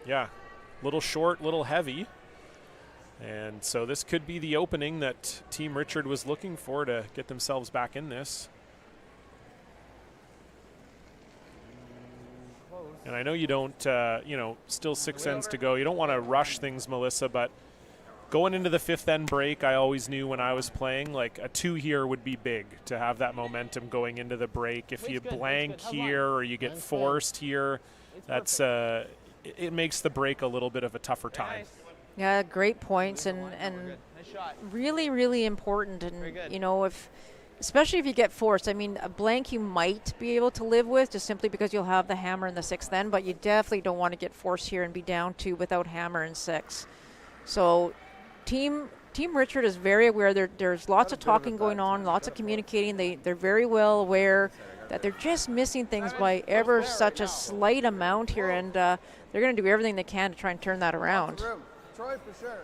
yeah, little short, little heavy. And so this could be the opening that Team Richard was looking for to get themselves back in this. And I know you don't, still 6 ends to go. You don't want to rush things, Melissa, but going into the 5th end break, I always knew when I was playing, like a 2 here would be big to have that momentum going into the break. If you blank here or you get forced here, that's it makes the break a little bit of a tougher time. Yeah, great points, and really, really important. And, especially if you get forced. I mean, a blank you might be able to live with just simply because you'll have the hammer in the 6th end, but you definitely don't want to get forced here and be down 2 without hammer in 6. So Team Richard is very aware. There's lots of talking going on, lots of communicating. They're very well aware that they're just missing things by ever such a slight amount here, and they're going to do everything they can to try and turn that around. Troy, for sure.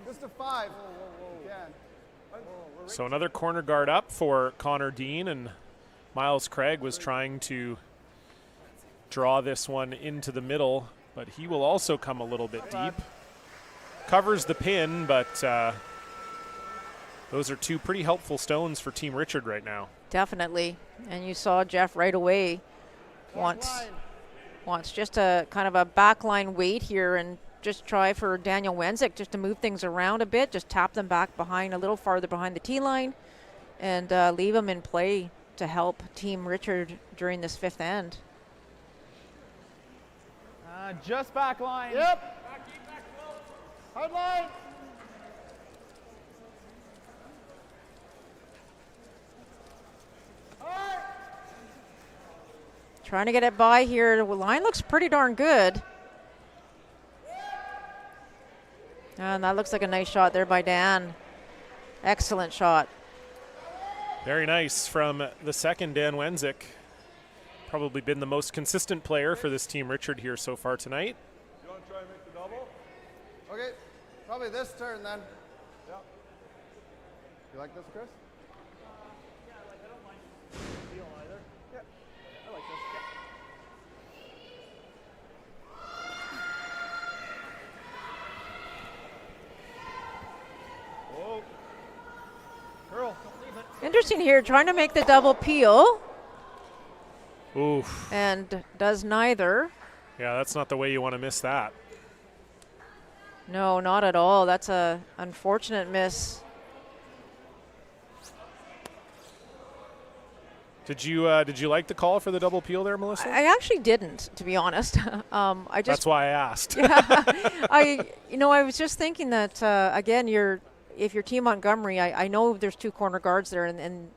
Just a 5. So another corner guard up for Connor Dean, and Miles Craig was trying to draw this one into the middle, but he will also come a little bit deep. Covers the pin, but those are 2 pretty helpful stones for Team Richard right now. Definitely. And you saw Jeff right away wants just a kind of a backline wait here and just try for Daniel Wenzik just to move things around a bit, just tap them back behind, a little farther behind the tee line, and leave them in play to help Team Richard during this 5th end. Just back line. Yep. Hard line. Trying to get it by here. The line looks pretty darn good. And that looks like a nice shot there by Dan. Excellent shot. Very nice from the second, Dan Wenzik. Probably been the most consistent player for this team, Richard, here so far tonight. You want to try and make the double? Okay, probably this turn then. Yeah. You like this, Chris? Whoa. Curl. Interesting here, trying to make the double peel Oof. and does neither. Yeah, that's not the way you want to miss that. No, not at all. That's a unfortunate miss. Did you like the call for the double peel there, Melissa? I actually didn't, to be honest. I just That's why I asked. I was just thinking that again, if you're Team Montgomery, I know there's 2 corner guards there, and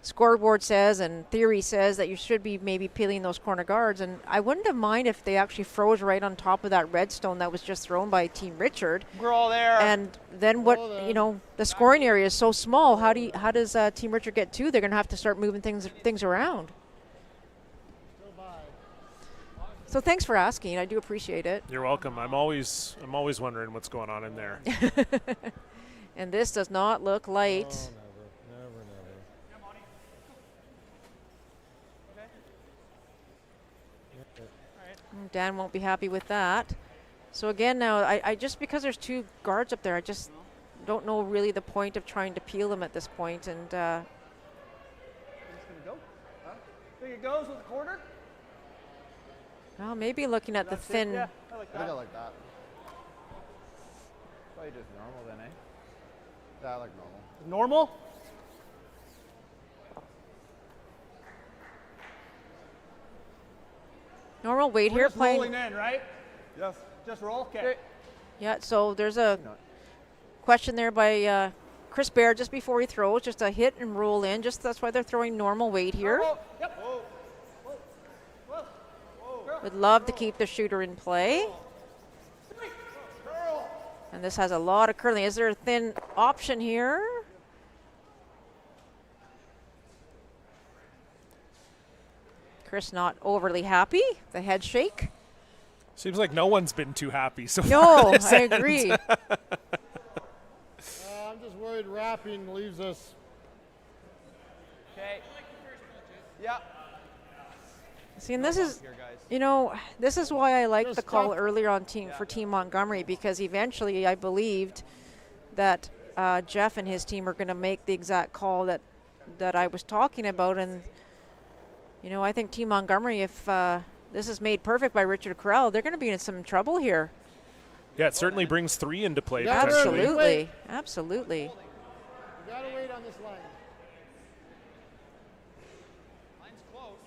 scoreboard says and theory says that you should be maybe peeling those corner guards, and I wouldn't have mind if they actually froze right on top of that redstone that was just thrown by Team Richard. We're all there. And then the scoring area is so small. How does Team Richard get 2? They're going to have to start moving things around. So thanks for asking. I do appreciate it. You're welcome. I'm always wondering what's going on in there. And this does not look light. Oh, never. Dan won't be happy with that. So again, now I just, because there's 2 guards up there, I just don't know really the point of trying to peel them at this point. And It's gonna go. Huh? Think it goes with the quarter? well, maybe looking at the That's it. thin. Yeah, I like I think I that. like that. Probably just normal then, eh? Yeah, I like normal. Normal? Normal weight We're here just playing. rolling in, right? Yes. Just roll? Okay. Yeah, so there's a question there by Chris Baer just before he throws, just a hit and roll in. Just that's why they're throwing normal weight here. Whoa, yep. Whoa. Would love to keep the shooter in play. And this has a lot of curling. Is there a thin option here? Chris not overly happy. The head shake. Seems like no one's been too happy so far. No, this I end. agree. I'm just worried wrapping leaves us. Okay. Yeah. See, and this is, Here, guys. this is why I liked Just the call stop. earlier on for Team Montgomery, because eventually I believed that Jeff and his team are going to make the exact call that I was talking about. And, I think Team Montgomery, if this is made perfect by Richard Corral, they're going to be in some trouble here. Yeah, it certainly brings 3 into play Yeah, potentially. Absolutely. Absolutely. You gotta wait on this line. Line's close.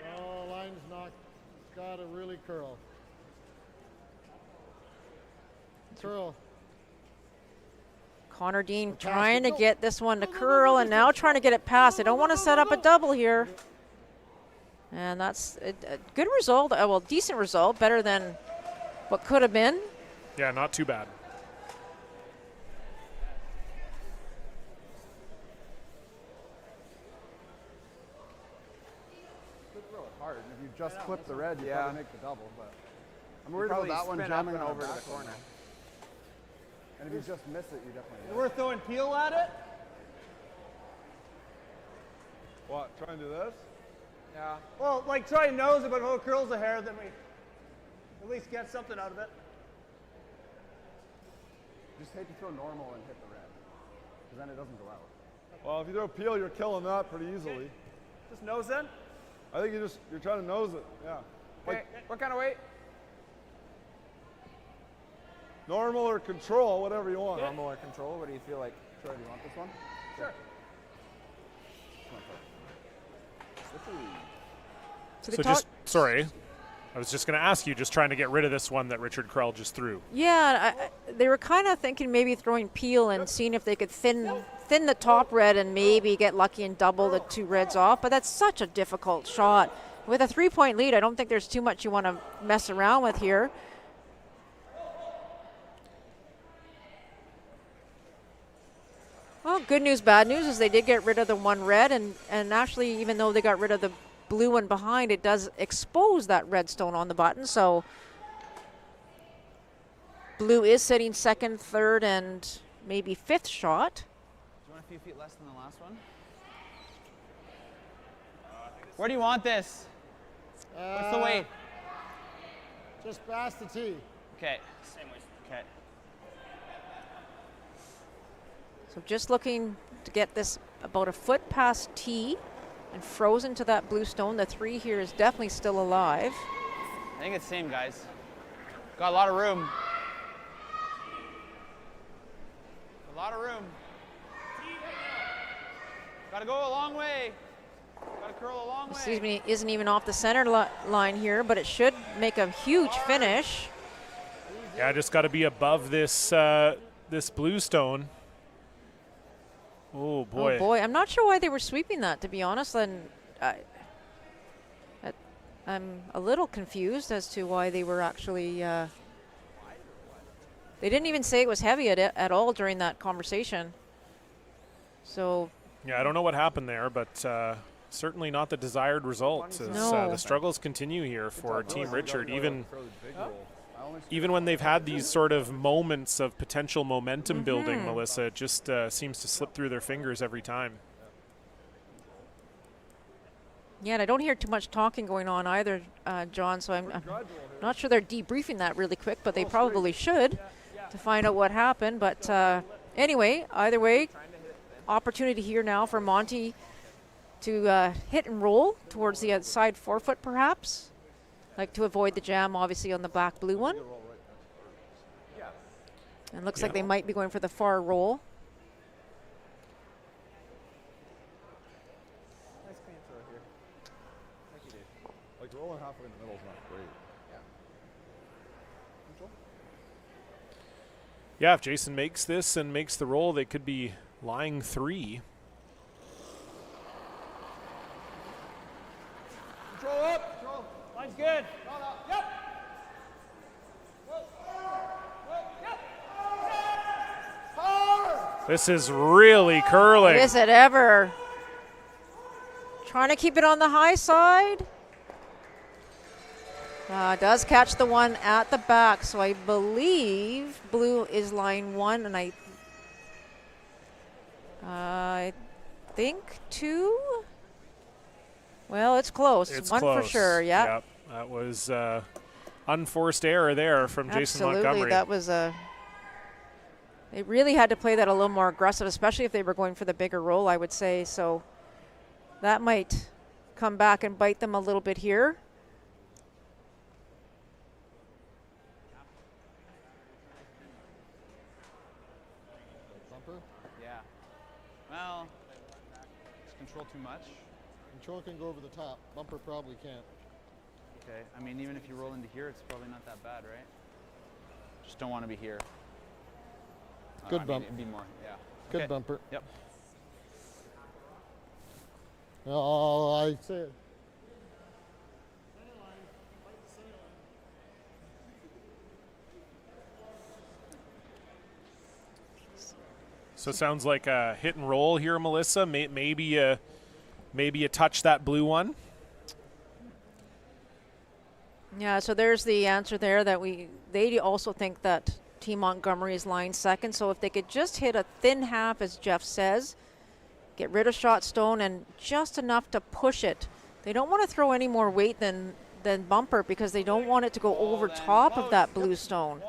No, line's not. It's gotta really curl. Curl. Connor Dean pass trying it. to get this one to curl, and now trying to get it past. They don't want to set up a double here. And that's a good result. Well, decent result. Better than what could have been. Yeah, not too bad. Could throw it hard. If you just clip the red, you Yeah. probably make the double. But I'm You worried about probably that one spin up jamming and on over to back the one. corner. And if you just miss it, you definitely. We're throwing peel at it? What? Try and do this? Yeah. Well, like try and nose it, but if it curls the hair, then we at least get something out of it. Just hate to throw normal and hit the red, because then it doesn't go out. Well, if you throw peel, you're killing that pretty easily. Just nose in. I think you're trying to nose it. Yeah. Okay. What kind of weight? Normal or control, whatever you want. Normal or control? What do you feel like? Troy, do you want this one? Sure. So So just, sorry, I was just going to ask you, just trying to get rid of this one that Richard Krell just threw. Yeah, they were kind of thinking maybe throwing peel and seeing if they could thin the top red and maybe get lucky and double the 2 reds off. But that's such a difficult shot. With a 3-point lead, I don't think there's too much you want to mess around with here. Well, good news, bad news is they did get rid of the 1 red, and actually, even though they got rid of the blue one behind, it does expose that red stone on the button. So blue is sitting 2nd, 3rd, and maybe 5th shot. Do you want a few feet less than the last one? Where do you want this? What's the weight? Just past the tee. Okay. Same way. Okay. So just looking to get this about a foot past tee and frozen to that blue stone. The 3 here is definitely still alive. I think it's same, guys. Got a lot of room. A lot of room. Got to go a long way. Got to curl a long way. Excuse me, isn't even off the center line here, but it should make a huge finish. Yeah, just got to be above this this blue stone. Oh boy. Oh boy, I'm not sure why they were sweeping that, to be honest. And I'm a little confused as to why they were actually. They didn't even say it was heavy at all during that conversation. So. Yeah, I don't know what happened there, but certainly not the desired result. No. The struggles continue here for Team Richard, even when they've had these sort of moments of potential momentum building, Melissa, it just seems to slip through their fingers every time. Yeah, and I don't hear too much talking going on either, John, so I'm not sure they're debriefing that really quick, but they probably should to find out what happened. But anyway, either way, opportunity here now for Monty to hit and roll towards the outside 4-foot perhaps. Like to avoid the jam, obviously, on the black blue one. And looks like they might be going for the far roll. Nice clean throw here. Thank you, Dave. Like rolling halfway in the middle is not great. Yeah, if Jason makes this and makes the roll, they could be lying 3. Control up. Control. Line's good. Yep. This is really curling. Is it ever? Trying to keep it on the high side. Does catch the one at the back, so I believe blue is line 1, and I think 2. Well, it's close. It's 1 close. for sure. Yeah. Yep. That was unforced error there from Jason Absolutely. Montgomery. That was a. They really had to play that a little more aggressive, especially if they were going for the bigger roll, I would say. So that might come back and bite them a little bit here. Bumper. Yeah. Well, just control too much. Control can go over the top. Bumper probably can't. Okay. I mean, even if you roll into here, it's probably not that bad, right? Just don't want to be here. Good I mean, bump. it'd be more, yeah. Good Okay. bumper. Yep. Oh, I said. So it sounds like a hit and roll here, Melissa. Maybe you touch that blue one. Yeah, so there's the answer there that they also think that Team Montgomery is lying 2nd. So if they could just hit a thin half, as Jeff says, get rid of shot stone and just enough to push it. They don't want to throw any more weight than bumper because they don't want it to go over top of that blue stone.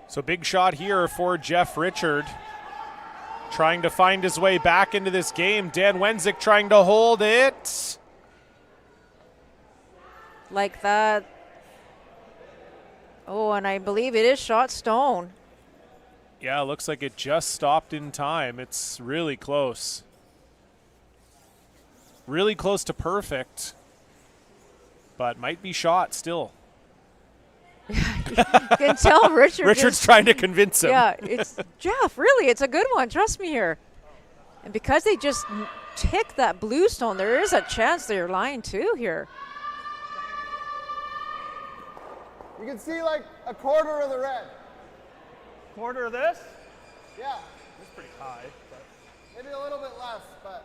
So big shot here for Jeff Richard. Trying to find his way back into this game. Dan Wenzik trying to hold it. Like that. Oh, and I believe it is shot stone. Yeah, looks like it just stopped in time. It's really close. really close to perfect, but might be shot still. You can tell Richard's trying to convince him. Yeah, it's Jeff, really, it's a good one. Trust me here. And because they just tick that blue stone, there is a chance they're lying too here. You can see like a quarter of the red. Quarter of this? Yeah, That's pretty high. But maybe a little bit less, but.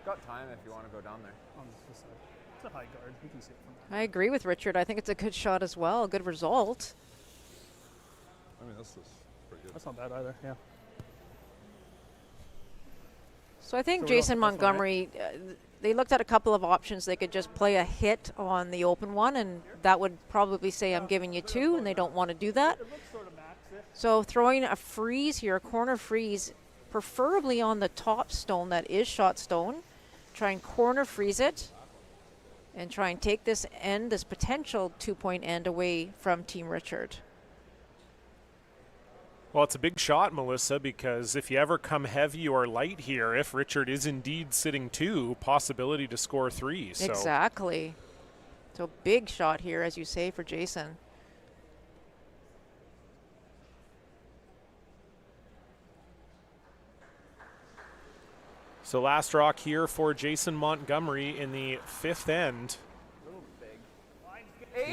Got time if you want to go down there. on this side. It's a high guard. You can see it from there. I agree with Richard. I think it's a good shot as well, a good result. I mean, this is pretty good. That's not bad either. Yeah. So I think So we don't- Jason that's all right. Montgomery, they looked at a couple of options. They could just play a hit on the open one, and that would probably say, I'm giving you 2, and they don't want to do that. It looks sort of max-ish. So throwing a freeze here, a corner freeze, preferably on the top stone that is shot stone. Try and corner freeze it, and try and take this end, this potential 2-point end away from Team Richard. Well, it's a big shot, Melissa, because if you ever come heavy or light here, if Richard is indeed sitting 2, possibility to score 3. So Exactly. So big shot here, as you say, for Jason. So last rock here for Jason Montgomery in the 5th end,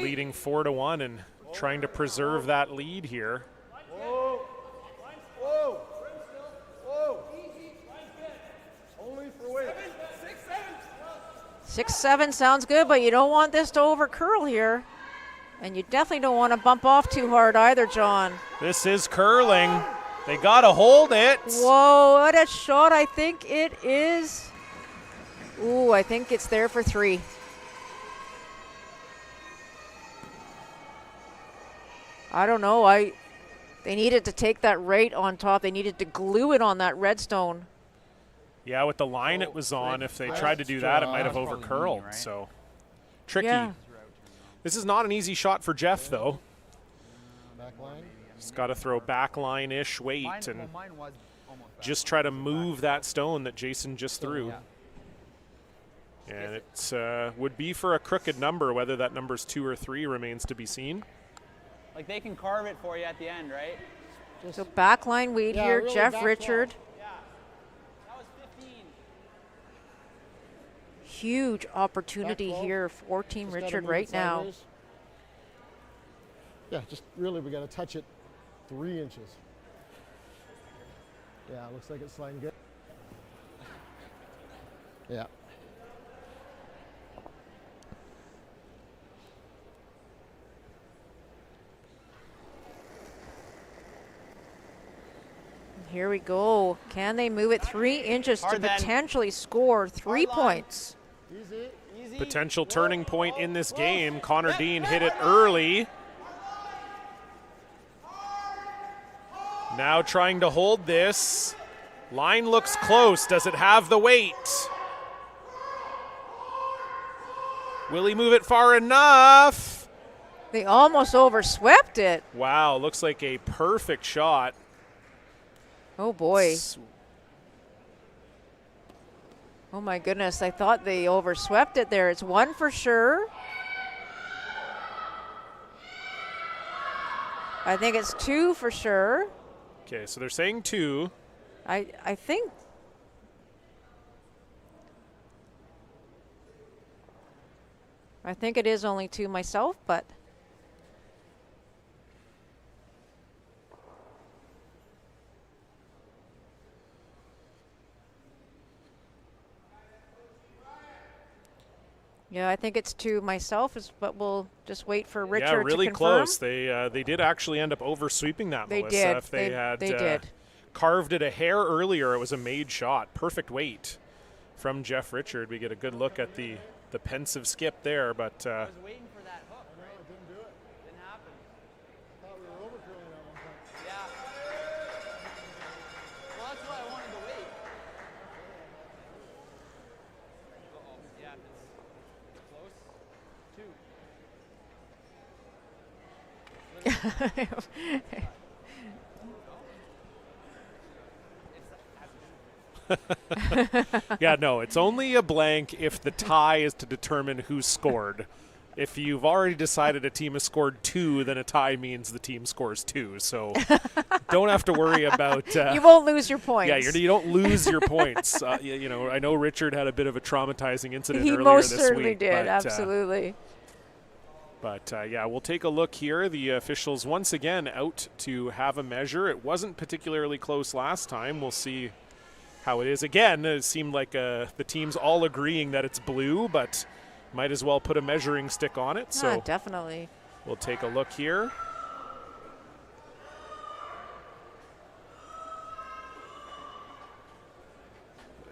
leading 4-1 and trying to preserve that lead here. Whoa! Whoa! Whoa! Only for weight. 6-7 sounds good, but you don't want this to over curl here. And you definitely don't want to bump off too hard either, John. This is curling. They got to hold it. Whoa, what a shot. I think it is. Ooh, I think it's there for 3. I don't know. They needed to take that right on top. They needed to glue it on that redstone. Yeah, with the line it was on, if they tried to do that, it might have over curled. right? So tricky. Yeah. This is not an easy shot for Jeff, though. Back line. He's got to throw backline-ish weight Mine, and well, mine was almost back. just try to move that stone that Jason just threw. Yeah. And it would be for a crooked number. Whether that number's 2 or 3 remains to be seen. Like they can carve it for you at the end, right? So backline weight Yeah, here, really Jeff back Richard. Yeah. That was 15. Huge opportunity Back 12. here for Team Just gotta Richard move it right now. sideways. Yeah, just really we got to touch it 3 inches. Yeah, looks like it's sliding good. Yeah. Here we go. Can they move it 3 inches to Hard then. potentially score 3 Hard line. points? Easy. Easy. Potential turning point in this game. Connor Dean hit it early. Now trying to hold this. Line looks close. Does it have the weight? Will he move it far enough? They almost overswept it. Wow, looks like a perfect shot. Oh boy. S- Oh my goodness. I thought they overswept it there. It's 1 for sure. I think it's 2 for sure. Okay, so they're saying 2. I think. I think it is only 2 myself, but. Yeah, I think it's 2 myself, but we'll just wait for Richard Yeah, really to confirm. close. They did actually end up oversweeping that, They Melissa. did. If they had They did. carved it a hair earlier, it was a made shot. Perfect weight from Jeff Richard. We get a good look at the pensive skip there, but I was waiting for that hook, right? I didn't do it. Didn't happen. Thought we were overcurling at one point. Yeah. Well, that's why I wanted to wait. Uh-oh. Yeah, it's close. 2. Yeah, no, it's only a blank if the tie is to determine who scored. If you've already decided a team has scored 2, then a tie means the team scores 2. So don't have to worry about. You won't lose your points. Yeah, you don't lose your points. You know, I know Richard had a bit of a traumatizing incident He earlier most this certainly week. did, But, absolutely. Yeah, we'll take a look here. The officials once again out to have a measure. It wasn't particularly close last time. We'll see how it is. Again, it seemed like the teams all agreeing that it's blue, but might as well put a measuring stick on it. So Definitely. we'll take a look here.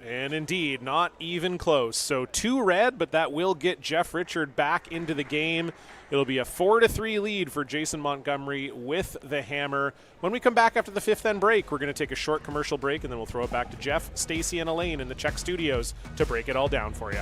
And indeed, not even close. So 2 red, but that will get Jeff Richard back into the game. It'll be a 4-3 lead for Jason Montgomery with the hammer. When we come back after the 5th end break, we're going to take a short commercial break, and then we'll throw it back to Jeff, Stacy, and Elaine in the Czech Studios to break it all down for you.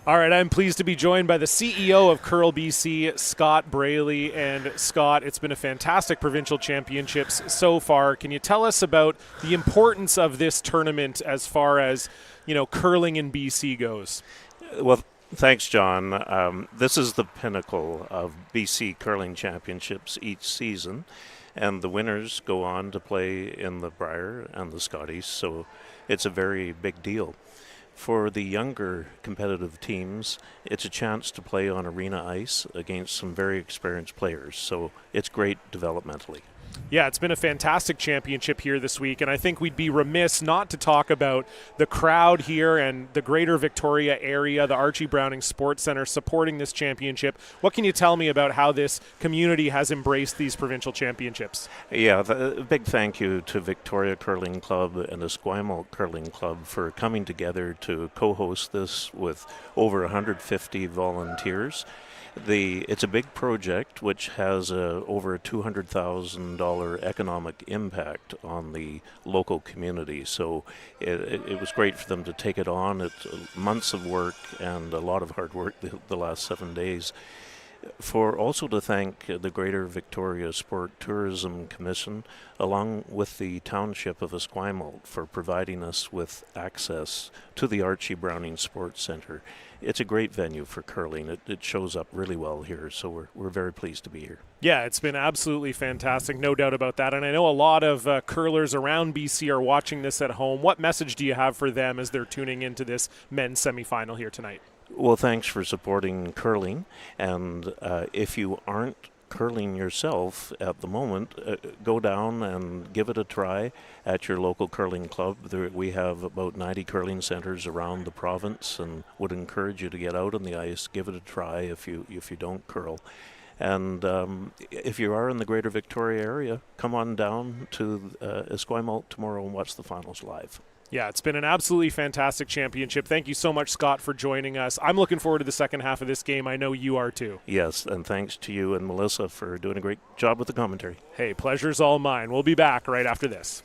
All right, I'm pleased to be joined by the CEO of Curl BC, Scott Braley. And Scott, it's been a fantastic provincial championships so far. Can you tell us about the importance of this tournament as far as, curling in BC goes? Well, thanks, John. This is the pinnacle of BC curling championships each season, and the winners go on to play in the Brier and the Scotties, so it's a very big deal. For the younger competitive teams, it's a chance to play on arena ice against some very experienced players, so it's great developmentally. Yeah, it's been a fantastic championship here this week, and I think we'd be remiss not to talk about the crowd here and the greater Victoria area, the Archie Browning Sports Centre supporting this championship. What can you tell me about how this community has embraced these provincial championships? Yeah, a big thank you to Victoria Curling Club and Esquimalt Curling Club for coming together to co-host this with over 150 volunteers. It's a big project which has over a $200,000 economic impact on the local community. So it was great for them to take it on. It's months of work and a lot of hard work the last 7 days. Also to thank the Greater Victoria Sport Tourism Commission along with the Township of Esquimalt for providing us with access to the Archie Browning Sports Centre. It's a great venue for curling. It shows up really well here, so we're very pleased to be here. Yeah, it's been absolutely fantastic, no doubt about that. And I know a lot of curlers around BC are watching this at home. What message do you have for them as they're tuning into this men's semifinal here tonight? Well, thanks for supporting curling. And if you aren't curling yourself at the moment, go down and give it a try at your local curling club. We have about 90 curling centers around the province and would encourage you to get out on the ice, give it a try if you don't curl. And if you are in the Greater Victoria area, come on down to Esquimalt tomorrow and watch the finals live. Yeah, it's been an absolutely fantastic championship. Thank you so much, Scott, for joining us. I'm looking forward to the second half of this game. I know you are too. Yes, and thanks to you and Melissa for doing a great job with the commentary. Hey, pleasure's all mine. We'll be back right after this.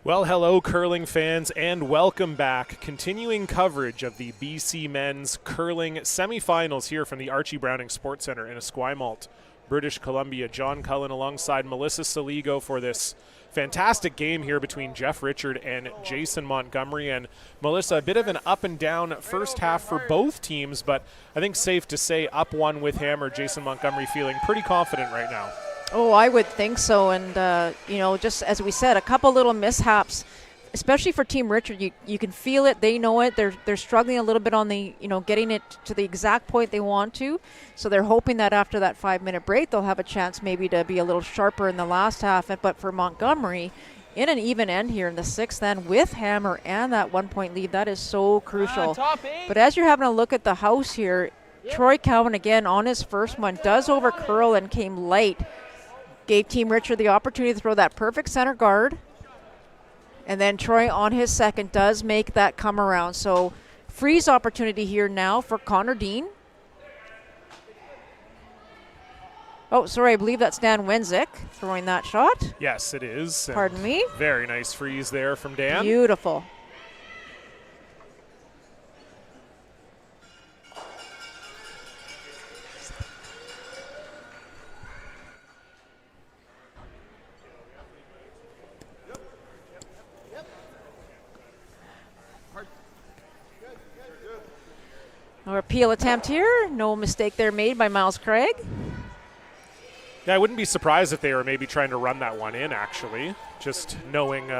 Well, hello, curling fans, and welcome back. Continuing coverage of the BC men's curling semifinals here from the Archie Browning Sports Centre in Esquimalt, British Columbia. John Cullen alongside Melissa Saligo for this fantastic game here between Jeff Richard and Jason Montgomery. And Melissa, a bit of an up and down first half for both teams, but I think safe to say up one with Hammer. Jason Montgomery feeling pretty confident right now. Oh, I would think so. And, just as we said, a couple little mishaps, especially for Team Richard. You can feel it. They know it. They're struggling a little bit on the, getting it to the exact point they want to. So they're hoping that after that 5-minute break, they'll have a chance maybe to be a little sharper in the last half. But for Montgomery, in an even end here in the sixth end with Hammer and that 1-point lead, that is so crucial. But as you're having a look at the house here, Troy Cowan again on his first one does over curl and came light. Gave Team Richard the opportunity to throw that perfect center guard. And then Troy on his second does make that come around. So freeze opportunity here now for Connor Dean. Oh, sorry, I believe that's Dan Wenzik throwing that shot. Yes, it is. Pardon me. Very nice freeze there from Dan. Beautiful. Our appeal attempt here. No mistake there made by Miles Craig. Yeah, I wouldn't be surprised if they were maybe trying to run that one in, actually. Just knowing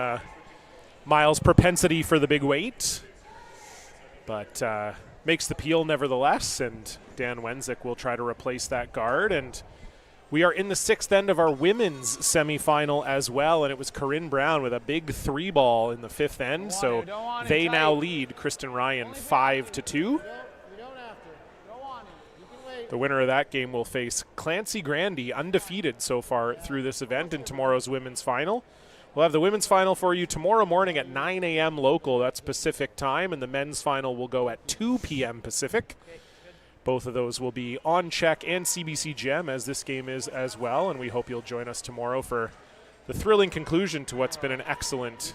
Miles' propensity for the big weight. But makes the peel nevertheless, and Dan Wenzik will try to replace that guard. And we are in the 6th end of our women's semifinal as well, and it was Corinne Brown with a big 3-ball in the 5th end. So they now lead Kristen Ryan 5-2. The winner of that game will face Clancy Grandy, undefeated so far through this event in tomorrow's women's final. We'll have the women's final for you tomorrow morning at 9 a.m. local, that's Pacific time, and the men's final will go at 2 p.m. Pacific. Both of those will be on Check and CBC Gem, as this game is as well, and we hope you'll join us tomorrow for the thrilling conclusion to what's been an excellent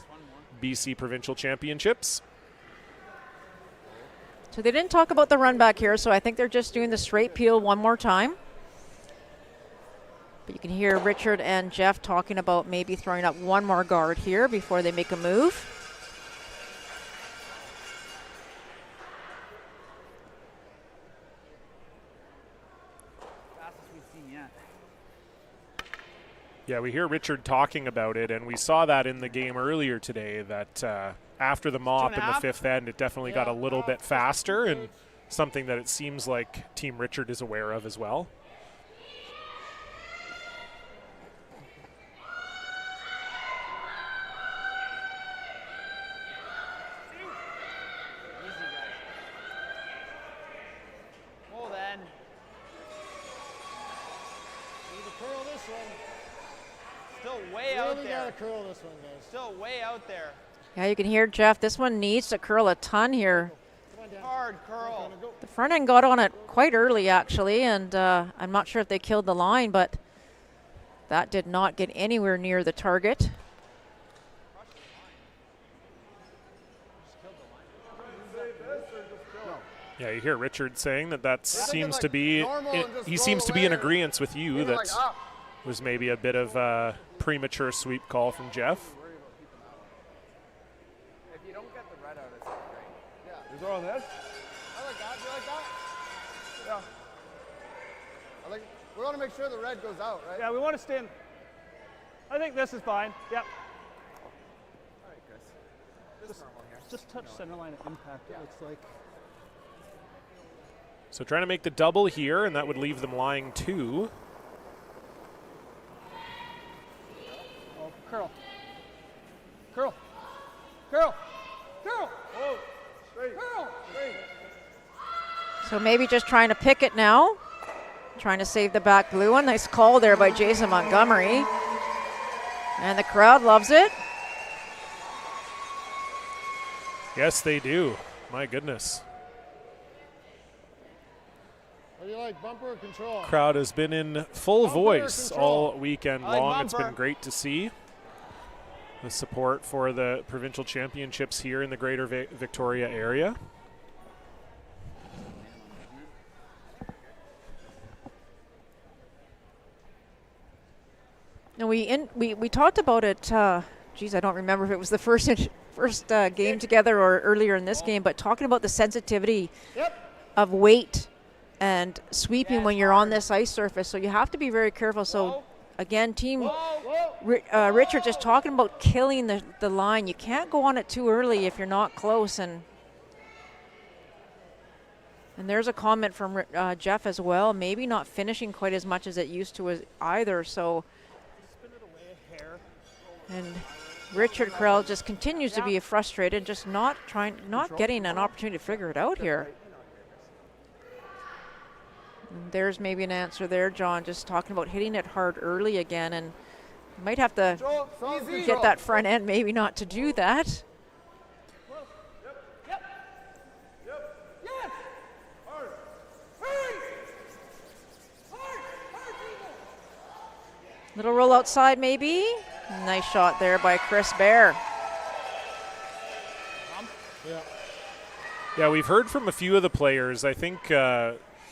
BC Provincial Championships. So they didn't talk about the run back here, so I think they're just doing the straight peel one more time. But you can hear Richard and Jeff talking about maybe throwing up one more guard here before they make a move. Fastest we've seen yet. Yeah, we hear Richard talking about it, and we saw that in the game earlier today, that after the mop in the 5th end, it definitely got a little bit faster, and something that it seems like Team Richard is aware of as well. Hold on. Need to curl this one. Still way out Really there. gotta curl this one, guys. Still way out there. Yeah, you can hear Jeff. This one needs to curl a ton here. Hard curl. The front end got on it quite early, actually, and I'm not sure if they killed the line, but that did not get anywhere near the target. Yeah, you hear Richard saying that seems to be, he seems to be in agreement with you that was maybe a bit of a premature sweep call from Jeff. If you don't get the red out, it's not great. Is there on this? I like that. You like that? Yeah. We want to make sure the red goes out, right? Yeah, we want to stand. I think this is fine. Yep. All right, Chris. This is normal here. Just touch center line of impact, it looks like. So trying to make the double here, and that would leave them lying 2. Oh, curl. Curl. Curl. Curl. Oh, straight. Curl. Straight. So maybe just trying to pick it now. Trying to save the back blue one. Nice call there by Jason Montgomery. And the crowd loves it. Yes, they do. My goodness. What do you like, bumper or control? Crowd has been in full Bumper or voice control? all weekend I like long. It's bumper. been great to see the support for the provincial championships here in the greater Victoria area. Now we talked about it. Geez, I don't remember if it was the first game together or earlier in this game, but talking about the sensitivity of weight and sweeping when you're on this ice surface. So you have to be very careful. So again, team Richard just talking about killing the line. You can't go on it too early if you're not close. And there's a comment from Jeff as well. Maybe not finishing quite as much as it used to either. So. And Richard Krell just continues to be frustrated, just not getting an opportunity to figure it out here. And there's maybe an answer there, John, just talking about hitting it hard early again, and might have to get that front end maybe not to do that. Little roll outside maybe. Nice shot there by Chris Bear. Yeah, we've heard from a few of the players. I think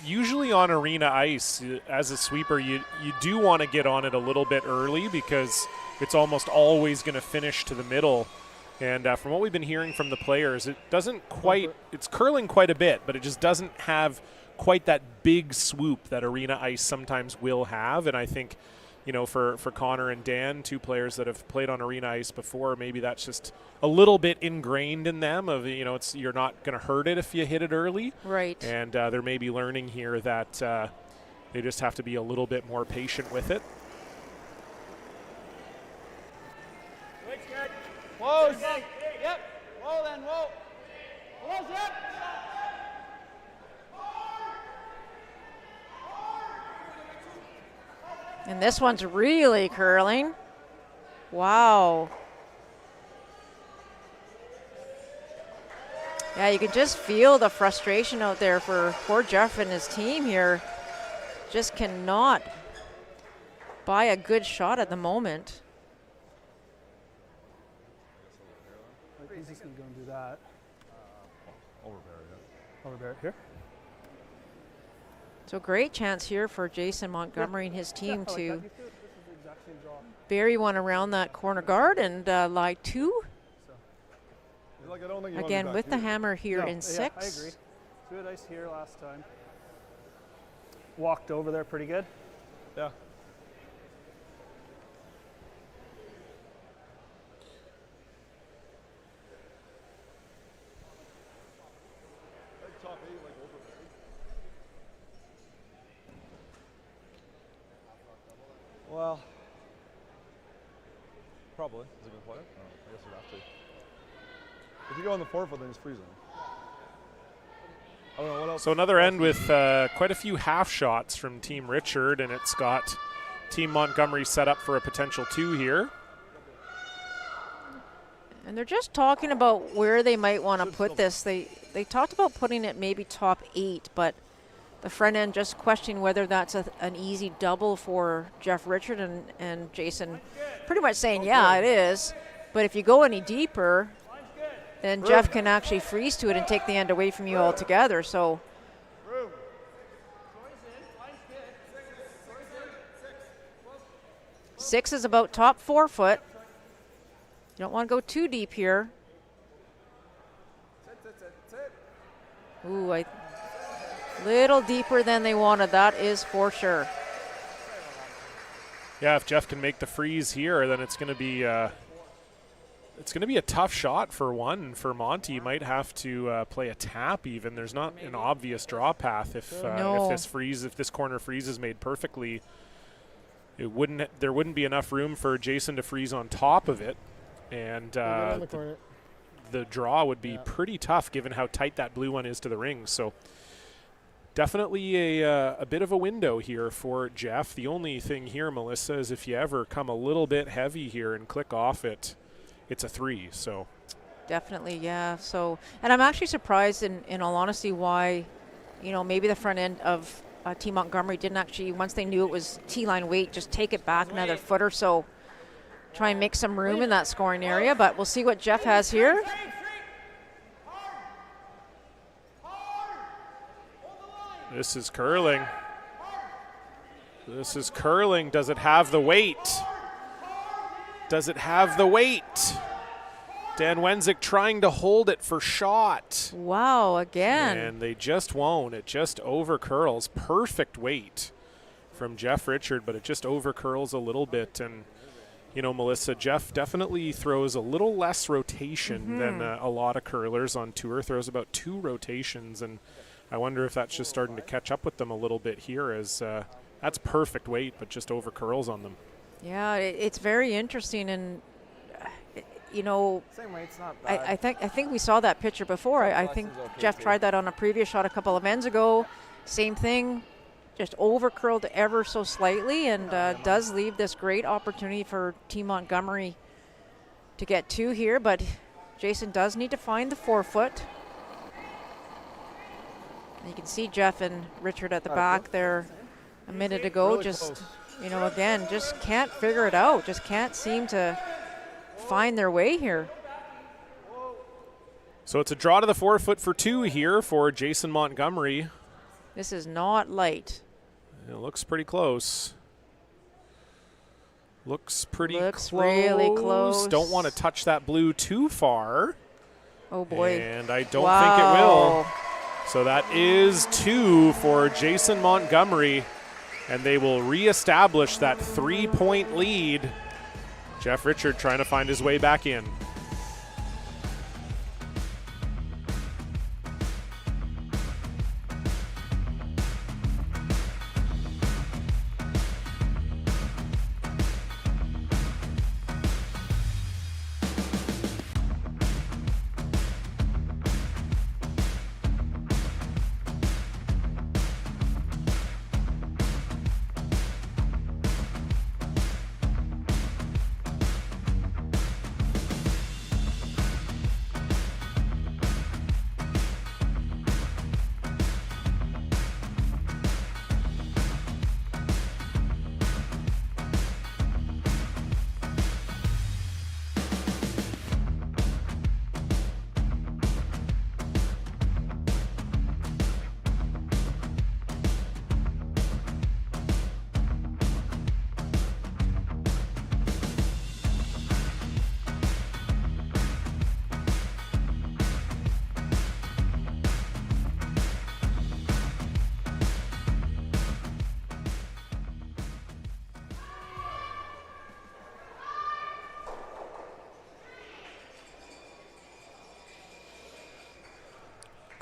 usually on arena ice, as a sweeper, you do want to get on it a little bit early because it's almost always going to finish to the middle And from what we've been hearing from the players, it doesn't quite, it's curling quite a bit, but it just doesn't have quite that big swoop that arena ice sometimes will have. And I think, you know, for Connor and Dan, two players that have played on arena ice before, maybe that's just a little bit ingrained in them of, you know, it's, you're not going to hurt it if you hit it early. Right. And they're maybe learning here that they just have to be a little bit more patient with it. Close. Yep. Whoa then, whoa. Close, yep. And this one's really curling. Wow. Yeah, you can just feel the frustration out there for poor Jeff and his team here. Just cannot buy a good shot at the moment. He's just going to go and do that. Over Barry, yeah. Over there. Here. So great chance here for Jason Montgomery and his team Like that. to You feel this is the exact same draw. bury one around that corner guard and lie two. Like, I don't think you Again, want with to the be back hammer here No, in yeah, 6. I agree. Good ice here last time. Walked over there pretty good. here. Yeah. Like top 8, like over Barry. Well, probably. Is he going to play it? I guess he'd have to. If you go on the 4 foot, then he's freezing. I don't know what else. So another end with quite a few half shots from Team Richard, and it's got Team Montgomery set up for a potential 2 here. And they're just talking about where they might want to put this. They talked about putting it maybe top 8, but the front end just questioning whether that's an easy double for Jeff Richard and Jason pretty much saying, yeah, it is. But if you go any deeper, then Jeff can actually freeze to it and take the end away from you altogether. So six is about top 4 foot. You don't want to go too deep here. Ooh, little deeper than they wanted, that is for sure. Yeah, if Jeff can make the freeze here, then it's going to be a tough shot for one. For Monty, might have to play a tap even. There's not an obvious draw path if this corner freeze is made perfectly. There wouldn't be enough room for Jason to freeze on top of it, and the draw would be pretty tough given how tight that blue one is to the ring. So definitely a bit of a window here for Jeff. The only thing here, Melissa, is if you ever come a little bit heavy here and click off it, it's a 3. So definitely, yeah. So, and I'm actually surprised, in all honesty, why, maybe the front end of Team Montgomery didn't actually, once they knew it was T-line weight, just take it back another foot or so, try and make some room in that scoring area. But we'll see what Jeff has here. this is curling. This is curling. Does it have the weight? Does it have the weight? Dan Wenzik trying to hold it for shot. Wow, again. And they just won't. It just over curls. Perfect weight from Jeff Richard, but it just over curls a little bit. And, Melissa, Jeff definitely throws a little less rotation than a lot of curlers on tour. Throws about 2 rotations, and I wonder if that's just starting to catch up with them a little bit here, as that's perfect weight, but just over curls on them. Yeah, it's very interesting, and Same way, it's not bad. I think we saw that picture before. I think Jeff tried that on a previous shot a couple of ends ago. Same thing, just over curled ever so slightly, and does leave this great opportunity for Team Montgomery to get 2 here. But Jason does need to find the 4 foot. And you can see Jeff and Richard at the back there a minute ago. Really just close. Again, just can't figure it out. Just can't seem to find their way here. So it's a draw to the 4 foot for 2 here for Jason Montgomery. This is not light. It looks pretty close. Looks pretty Looks close. really close. Don't want to touch that blue too far. Oh, boy. And I don't think it will. So that is 2 for Jason Montgomery, and they will reestablish that 3-point lead. Jeff Richard trying to find his way back in.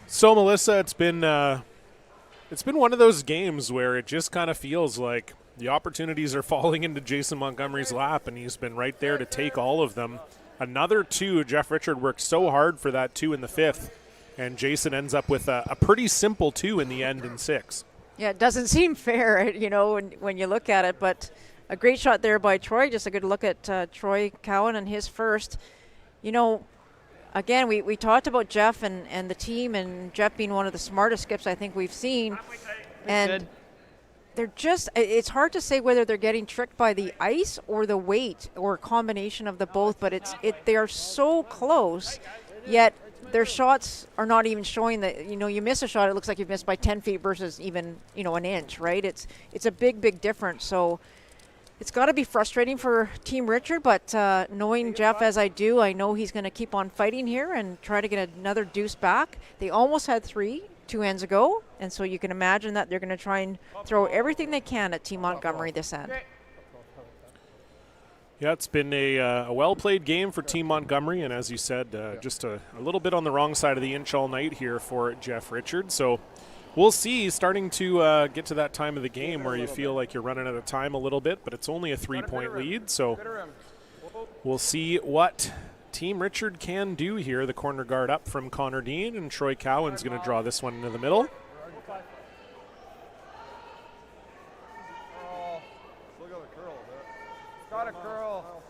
So, Melissa, it's been one of those games where it just kind of feels like the opportunities are falling into Jason Montgomery's lap, and he's been right there to take all of them. Another 2. Jeff Richard worked so hard for that 2 in the 5th, and Jason ends up with a pretty simple 2 in the end in 6. Yeah, it doesn't seem fair, when you look at it, but a great shot there by Troy. Just a good look at Troy Cowan and his first. Again, we talked about Jeff and the team, and Jeff being one of the smartest skips I think we've seen. And they're just, it's hard to say whether they're getting tricked by the ice or the weight or a combination of the both, but they are so close, yet their shots are not even showing that, you miss a shot, it looks like you've missed by 10 feet versus even, an inch, right? It's a big difference. So it's got to be frustrating for Team Richard, but knowing Jeff as I do, I know he's going to keep on fighting here and try to get another deuce back. They almost had 3 2 ends ago, and so you can imagine that they're going to try and throw everything they can at Team Montgomery this end. Yeah, it's been a well-played game for Team Montgomery, and as you said, just a little bit on the wrong side of the inch all night here for Jeff Richard. So we'll see, starting to get to that time of the game where you feel like you're running out of time a little bit, but it's only a 3-point lead, so we'll see what Team Richard can do here. The corner guard up from Connor Dean, and Troy Cowan's going to draw this one into the middle. Got a curl.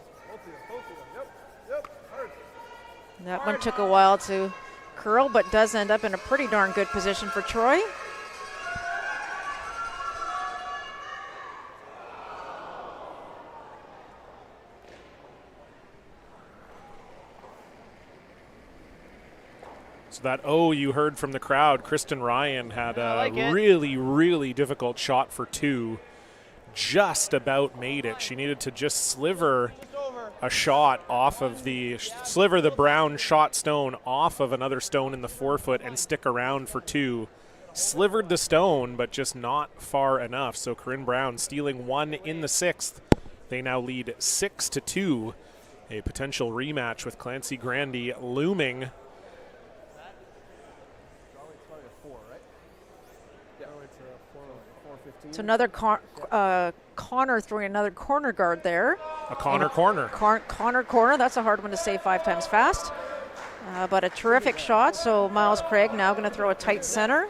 That one took a while to curl, but does end up in a pretty darn good position for Troy. So that you heard from the crowd, Kristen Ryan had a really difficult shot for 2. Just about made it. She needed to just sliver a shot off of the brown shot stone off of another stone in the 4-foot and stick around for 2. Slivered the stone, but just not far enough. So Corinne Brown stealing 1 in the 6th. They now lead 6-2. A potential rematch with Clancy Grandy looming. So another Connor throwing another corner guard there. A Connor corner. Connor corner. That's a hard one to say 5 times fast. But a terrific shot. So Miles Craig now going to throw a tight center.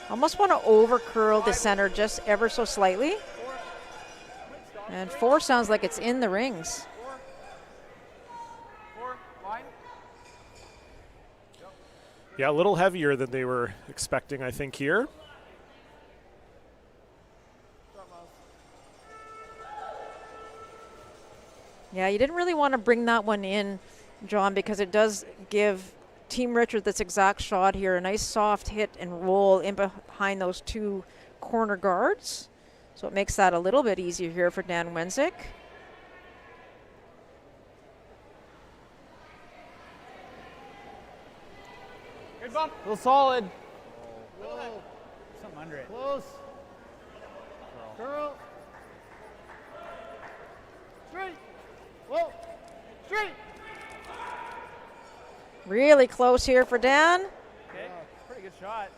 Almost want to over curl the center just ever so slightly. And 4 sounds like it's in the rings. Yeah, a little heavier than they were expecting, I think, here. Yeah, you didn't really want to bring that one in, John, because it does give Team Richard this exact shot here. A nice soft hit and roll in behind those 2 corner guards. So it makes that a little bit easier here for Dan Wenzik. Good bump. A little solid. Whoa. Something under it. Close. Curl. Straight. Whoa. Straight. Really close here for Dan. Okay. Pretty good shot.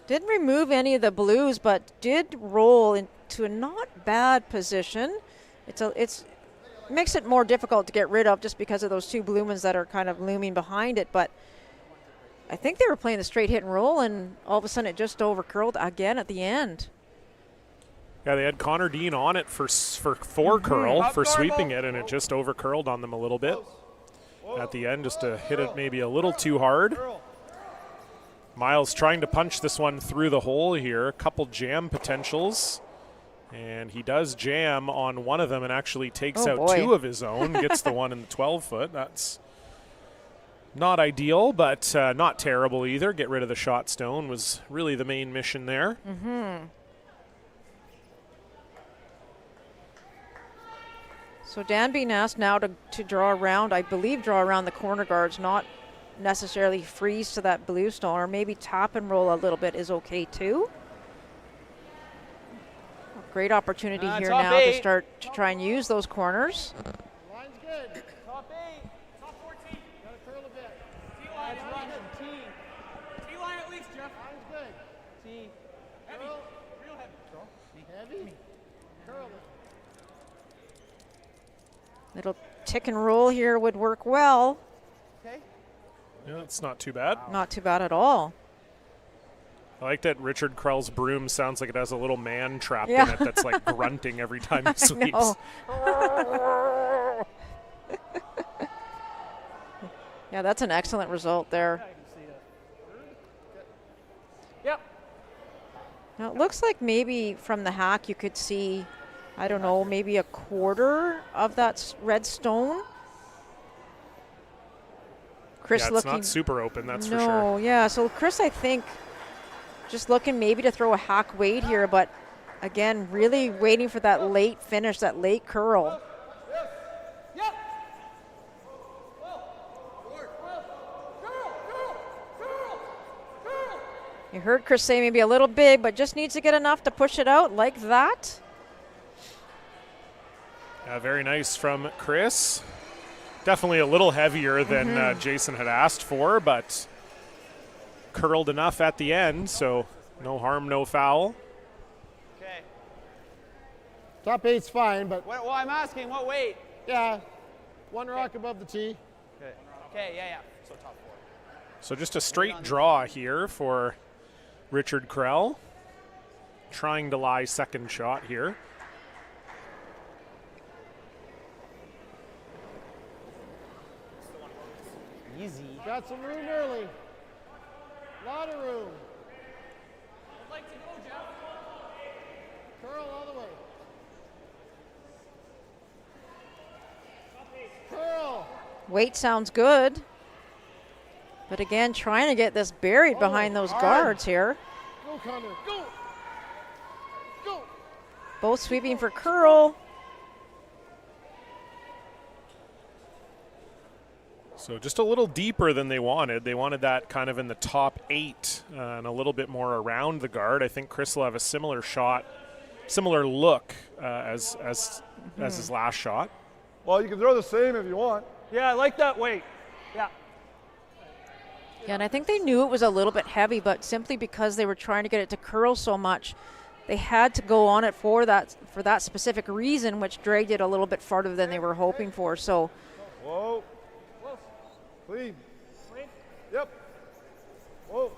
Didn't remove any of the blues, but did roll into a not bad position. It's makes it more difficult to get rid of just because of those two blue ones that are kind of looming behind it. But I think they were playing the straight hit and roll, and all of a sudden it just overcurled again at the end. Yeah, they had Connor Dean on it for curl, for sweeping it, and it just overcurled on them a little bit at the end, just to hit it maybe a little too hard. Miles trying to punch this one through the hole here. A couple jam potentials. And he does jam on one of them and actually takes out two of his own. Gets the one in the 12-foot. That's not ideal, but not terrible either. Get rid of the shot stone was really the main mission there. So Dan being asked now to draw around, I believe draw around the corner guards, not necessarily freeze to that blue stone, or maybe tap and roll a little bit is okay too. Great opportunity here now to start to try and use those corners. Line's good. Top 8. Top 14. Gotta curl a bit. T-line. T. T-line at least, Jeff. Line's good. T. Heavy. Curl. Real heavy. Heavy. Curl it. Little tick and roll here would work well. Okay. Yeah, it's not too bad. Not too bad at all. I like that Richard Krell's broom sounds like it has a little man trapped in Yeah. it that's like grunting every time he sweeps. No. Yeah, that's an excellent result there. Yep. Now it looks like maybe from the hack you could see, I don't know, maybe a quarter of that red stone. Chris Yeah, it's looking not super open, that's for sure. No, yeah. So Chris, I think, just looking maybe to throw a hack weight here, but again, really waiting for that late finish, that late curl. You heard Chris say maybe a little big, but just needs to get enough to push it out like that. Very nice from Chris. Definitely a little heavier than Jason had asked for, but curled enough at the end, so no harm, no foul. Okay. Top 8's fine, but Well, I'm asking what weight? yeah, one rock above the tee. Okay. Okay, yeah. So top 4. So just a straight draw here for Richard Krell. Trying to lie second shot here. Easy. Got some room early. Lot of room. I'd like to go, Jeff. Curl all the way. Curl. Weight sounds good. But again, trying to get this buried behind those hard. guards here. Go, Connor. Go. Go. Both sweeping for curl. So just a little deeper than they wanted. They wanted that kind of in the top 8 and a little bit more around the guard. I think Chris will have a similar shot, similar look as his last shot. Well, you can throw the same if you want. Yeah, I like that weight. Yeah. Yeah, and I think they knew it was a little bit heavy, but simply because they were trying to get it to curl so much, they had to go on it for that specific reason, which dragged it a little bit farther than they were hoping for. So, Whoa. Clean. Yep. Whoa.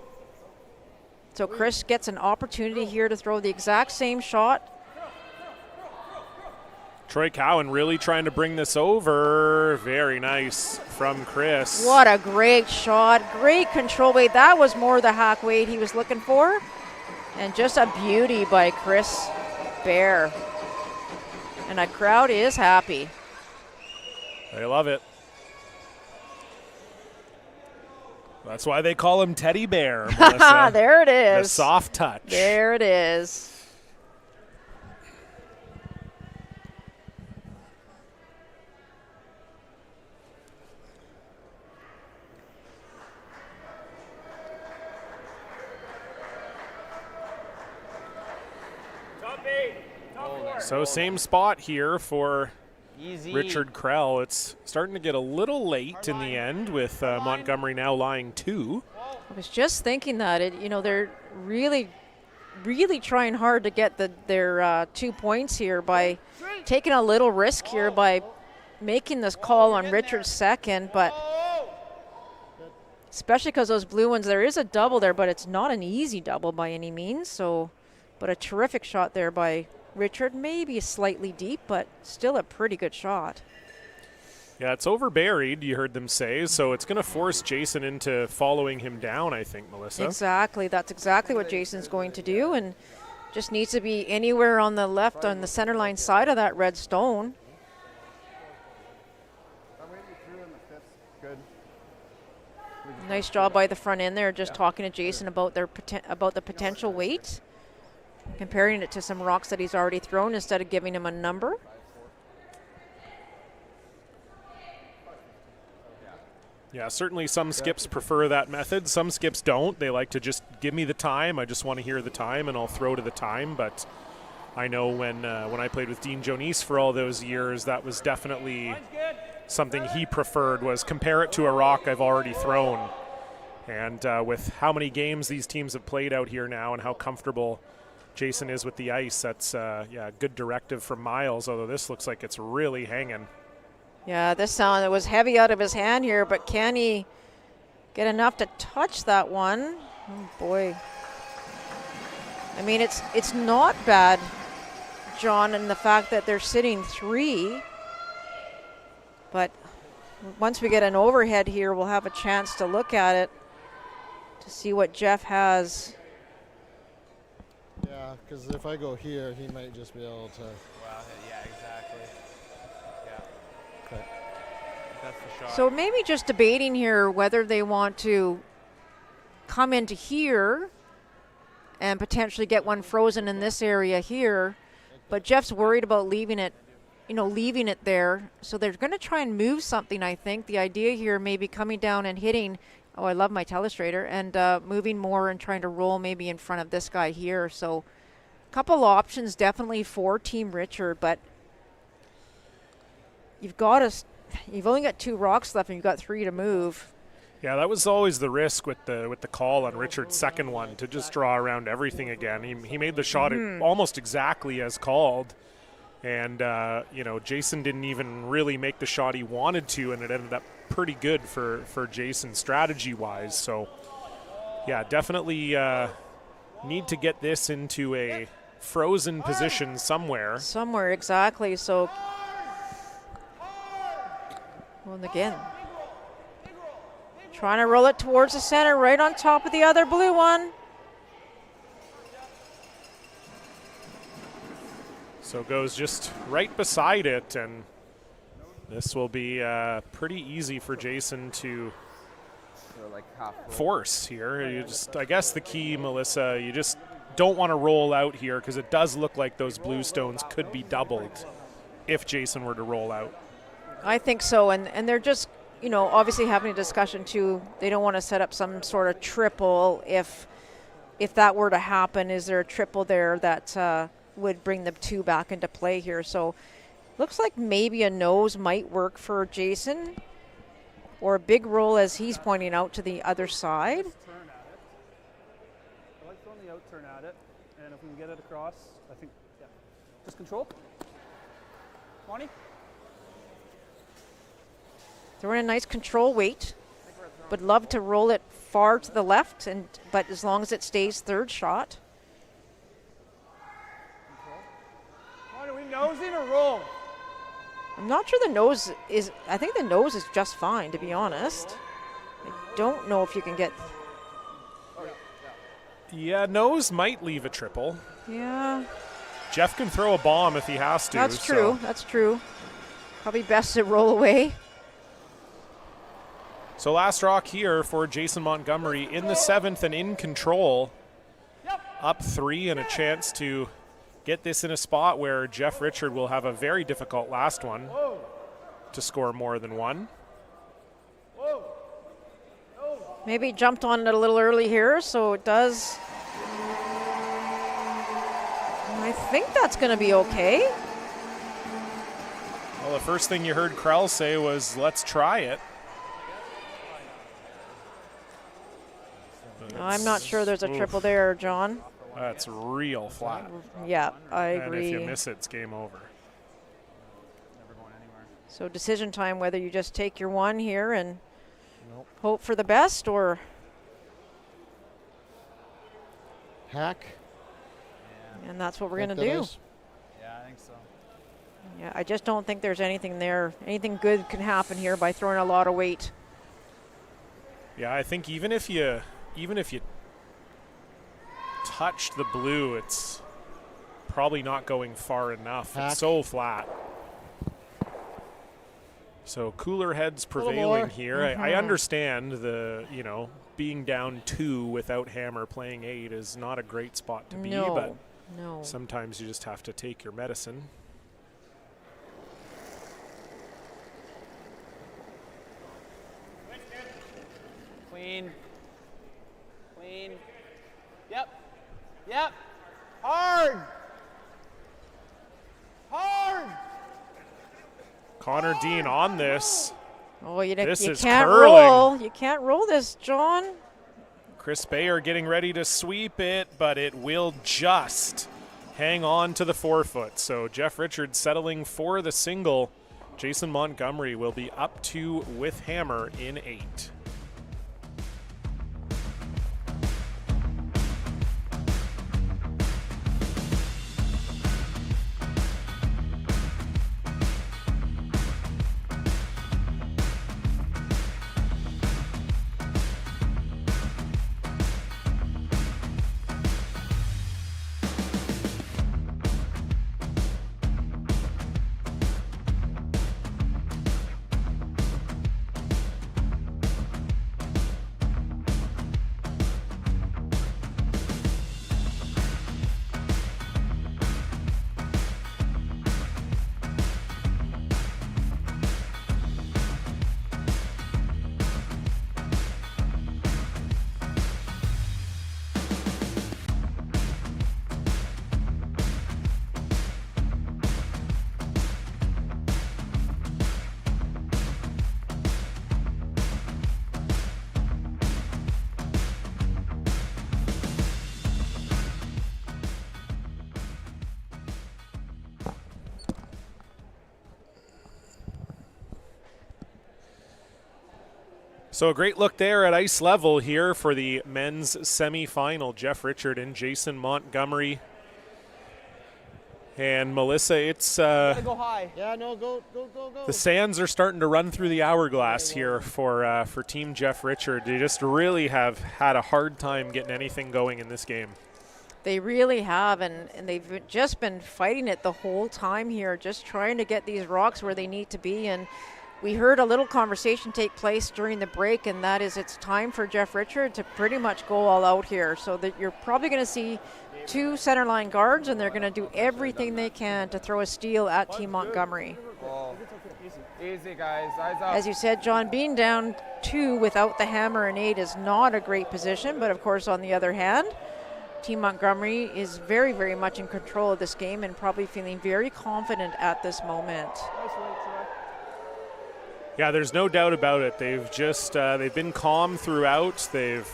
so Chris gets an opportunity here to throw the exact same shot. Troy Cowan really trying to bring this over. Very nice from Chris. What a great shot. Great control weight. That was more the hack weight he was looking for. And just a beauty by Chris Bear. And the crowd is happy. They love it. That's why they call him Teddy Bear, Melissa. There it The is. soft touch. There it is. So same spot here for Easy. Richard Krell. It's starting to get a little late in the end with Montgomery now lying 2. I was just thinking that they're really trying hard to get their 2 points here by taking a little risk here by making this call on Richard's second, but especially because those blue ones, there is a double there, but it's not an easy double by any means. So, but a terrific shot there by Richard, maybe slightly deep, but still a pretty good shot. Yeah, it's overburied, you heard them say, so it's going to force Jason into following him down, I think, Melissa. Exactly. That's exactly what Jason's going to do, and just needs to be anywhere on the left, on the center line side of that red stone. Nice job by the front end there, just talking to Jason about the potential weight, comparing it to some rocks that he's already thrown instead of giving him a number. Yeah, certainly some skips prefer that method. Some skips don't. They like to just give me the time. I just want to hear the time, and I'll throw to the time. But I know when I played with Dean Jonice for all those years, that was definitely something he preferred, was compare it to a rock I've already thrown. And with how many games these teams have played out here now and how comfortable Jason is with the ice, that's a good directive from Miles, although this looks like it's really hanging. Yeah, this sound, it was heavy out of his hand here, but can he get enough to touch that one? Oh, boy. I mean, it's not bad, John, in the fact that they're sitting 3. But once we get an overhead here, we'll have a chance to look at it to see what Jeff has. Yeah, because if I go here, he might just be able to. Wow, yeah, exactly. Yeah. Okay. That's the shot. So maybe just debating here whether they want to come into here and potentially get one frozen in this area here. But Jeff's worried about leaving it there. So they're going to try and move something, I think. The idea here may be coming down and hitting, oh, I love my telestrator, and moving more and trying to roll maybe in front of this guy here. So a couple options definitely for Team Richard, but you've only got 2 rocks left and you've got 3 to move. Yeah, that was always the risk with the call on Richard's second one, to just draw around everything again. He made the shot almost exactly as called. And, Jason didn't even really make the shot he wanted to, and it ended up pretty good for Jason strategy-wise. So, yeah, definitely need to get this into a frozen position somewhere. Somewhere, exactly. So, and again, trying to roll it towards the center, right on top of the other blue one. So goes just right beside it, and this will be pretty easy for Jason to force here. I guess the key, Melissa, you just don't want to roll out here, because it does look like those blue stones could be doubled if Jason were to roll out. I think so, and they're just, obviously having a discussion too. They don't want to set up some sort of triple if that were to happen. Is there a triple there that would bring the 2 back into play here? So looks like maybe a nose might work for Jason, or a big roll, as he's pointing out, to the other side. I like throwing the out turn at it, and if we can get it across, I think, yeah. Just control. 20. Throwing a nice control weight. Would love to roll it far to the left, but as long as it stays third shot. Are we nosing or roll? I'm not sure the nose is, I think the nose is just fine, to be honest. I don't know if you can get. Yeah, nose might leave a triple. Yeah. Jeff can throw a bomb if he has to. That's true. That's true. Probably best to roll away. So last rock here for Jason Montgomery in the 7th and in control. Up 3 and a chance to get this in a spot where Jeff Richard will have a very difficult last one to score more than 1. Maybe jumped on it a little early here, so it does. I think that's going to be okay. Well, the first thing you heard Krell say was, let's try it. I'm not sure there's a triple there, John. That's real flat. Yeah, I agree. And if you miss it, it's game over. So decision time, whether you just take your 1 here and hope for the best, or Hack. and that's what we're going to Think that do. is. Yeah, I think so. Yeah, I just don't think there's anything there. Anything good can happen here by throwing a lot of weight. Yeah, I think even if you touched the blue, it's probably not going far enough. Hack. It's so flat. So cooler heads prevailing more. here. I understand the, being down 2 without hammer playing 8 is not a great spot to be, but No. sometimes you just have to take your medicine. Clean. Clean. Yep. Yep. Hard. Hard. Connor Dean on this. Oh, you This is can't curling. roll. You can't roll this, John. Chris Bayer getting ready to sweep it, but it will just hang on to the 4-foot. So Jeff Richards settling for the single. Jason Montgomery will be up 2 with hammer in 8. So a great look there at ice level here for the men's semifinal. Jeff Richard and Jason Montgomery. And Melissa, it's Gotta go high. Yeah, no, go. the sands are starting to run through the hourglass here for Team Jeff Richard. They just really have had a hard time getting anything going in this game. They really have, and they've just been fighting it the whole time here, just trying to get these rocks where they need to be. And we heard a little conversation take place during the break, and that is it's time for Jeff Richard to pretty much go all out here. So that you're probably going to see 2 centerline guards, and they're going to do everything they can to throw a steal at Team Montgomery. Oh. Easy, guys. Eyes up. As you said, John, being down 2 without the hammer and 8 is not a great position, but of course, on the other hand, Team Montgomery is very, very much in control of this game and probably feeling very confident at this moment. Yeah, there's no doubt about it. They've just they've been calm throughout. They've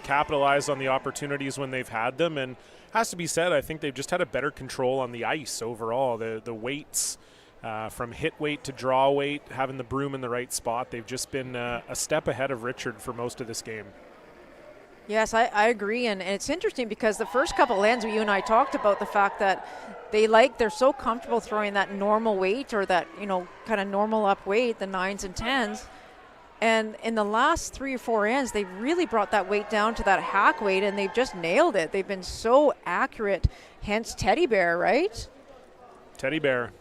capitalized on the opportunities when they've had them, and has to be said, I think they've just had a better control on the ice overall. The weights, from hit weight to draw weight, having the broom in the right spot, they've just been a step ahead of Richard for most of this game. Yes, I agree, and it's interesting because the first couple lands you and I talked about the fact that they're so comfortable throwing that normal weight or that, kind of normal up weight, the 9s and 10s. And in the last 3 or 4 ends, they really brought that weight down to that hack weight, and they've just nailed it. They've been so accurate, hence Teddy Bear, right? Teddy Bear.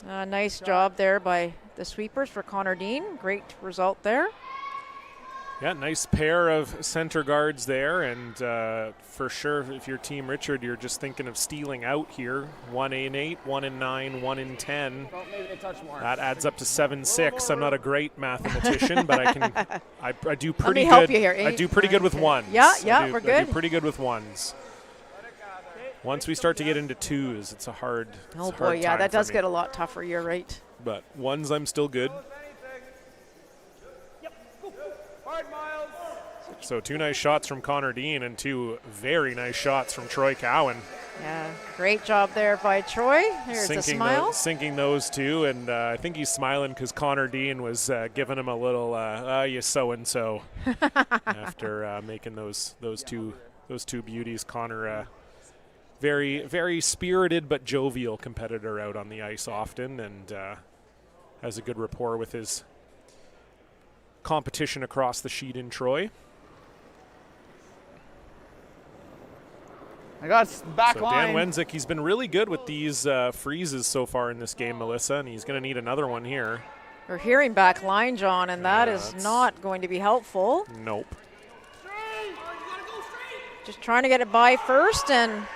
Nice job there by the sweepers for Connor Dean. Great result there. Yeah, nice pair of center guards there, and for sure, if you're Team Richard, you're just thinking of stealing out here. 1 in 8, 1 in 9, 1 in 10. Well, maybe they touch more. That adds up to 7-6. I'm not a great mathematician, but I do pretty me good. help you here. I do pretty good with ones. Yeah, I we're good. do pretty good with ones. Once we start to get into twos, it's a hard. Oh it's a boy, hard yeah, time that for does me. get a lot tougher. You're right. But ones, I'm still good. Hard, Miles. So 2 nice shots from Connor Dean and 2 very nice shots from Troy Cowan. Yeah, great job there by Troy. Here's a smile. Sinking those 2, and I think he's smiling because Connor Dean was giving him a little you so-and-so after making those two beauties. Connor, very, very spirited but jovial competitor out on the ice often, and has a good rapport with his competition across the sheet in Troy. I got back So line. Dan Wenzik, he's been really good with these freezes so far in this game, Melissa, and he's going to need another one here. We're hearing back line, John, and that Yeah, is that's- not going to be helpful. Nope. Just trying to get it by first, and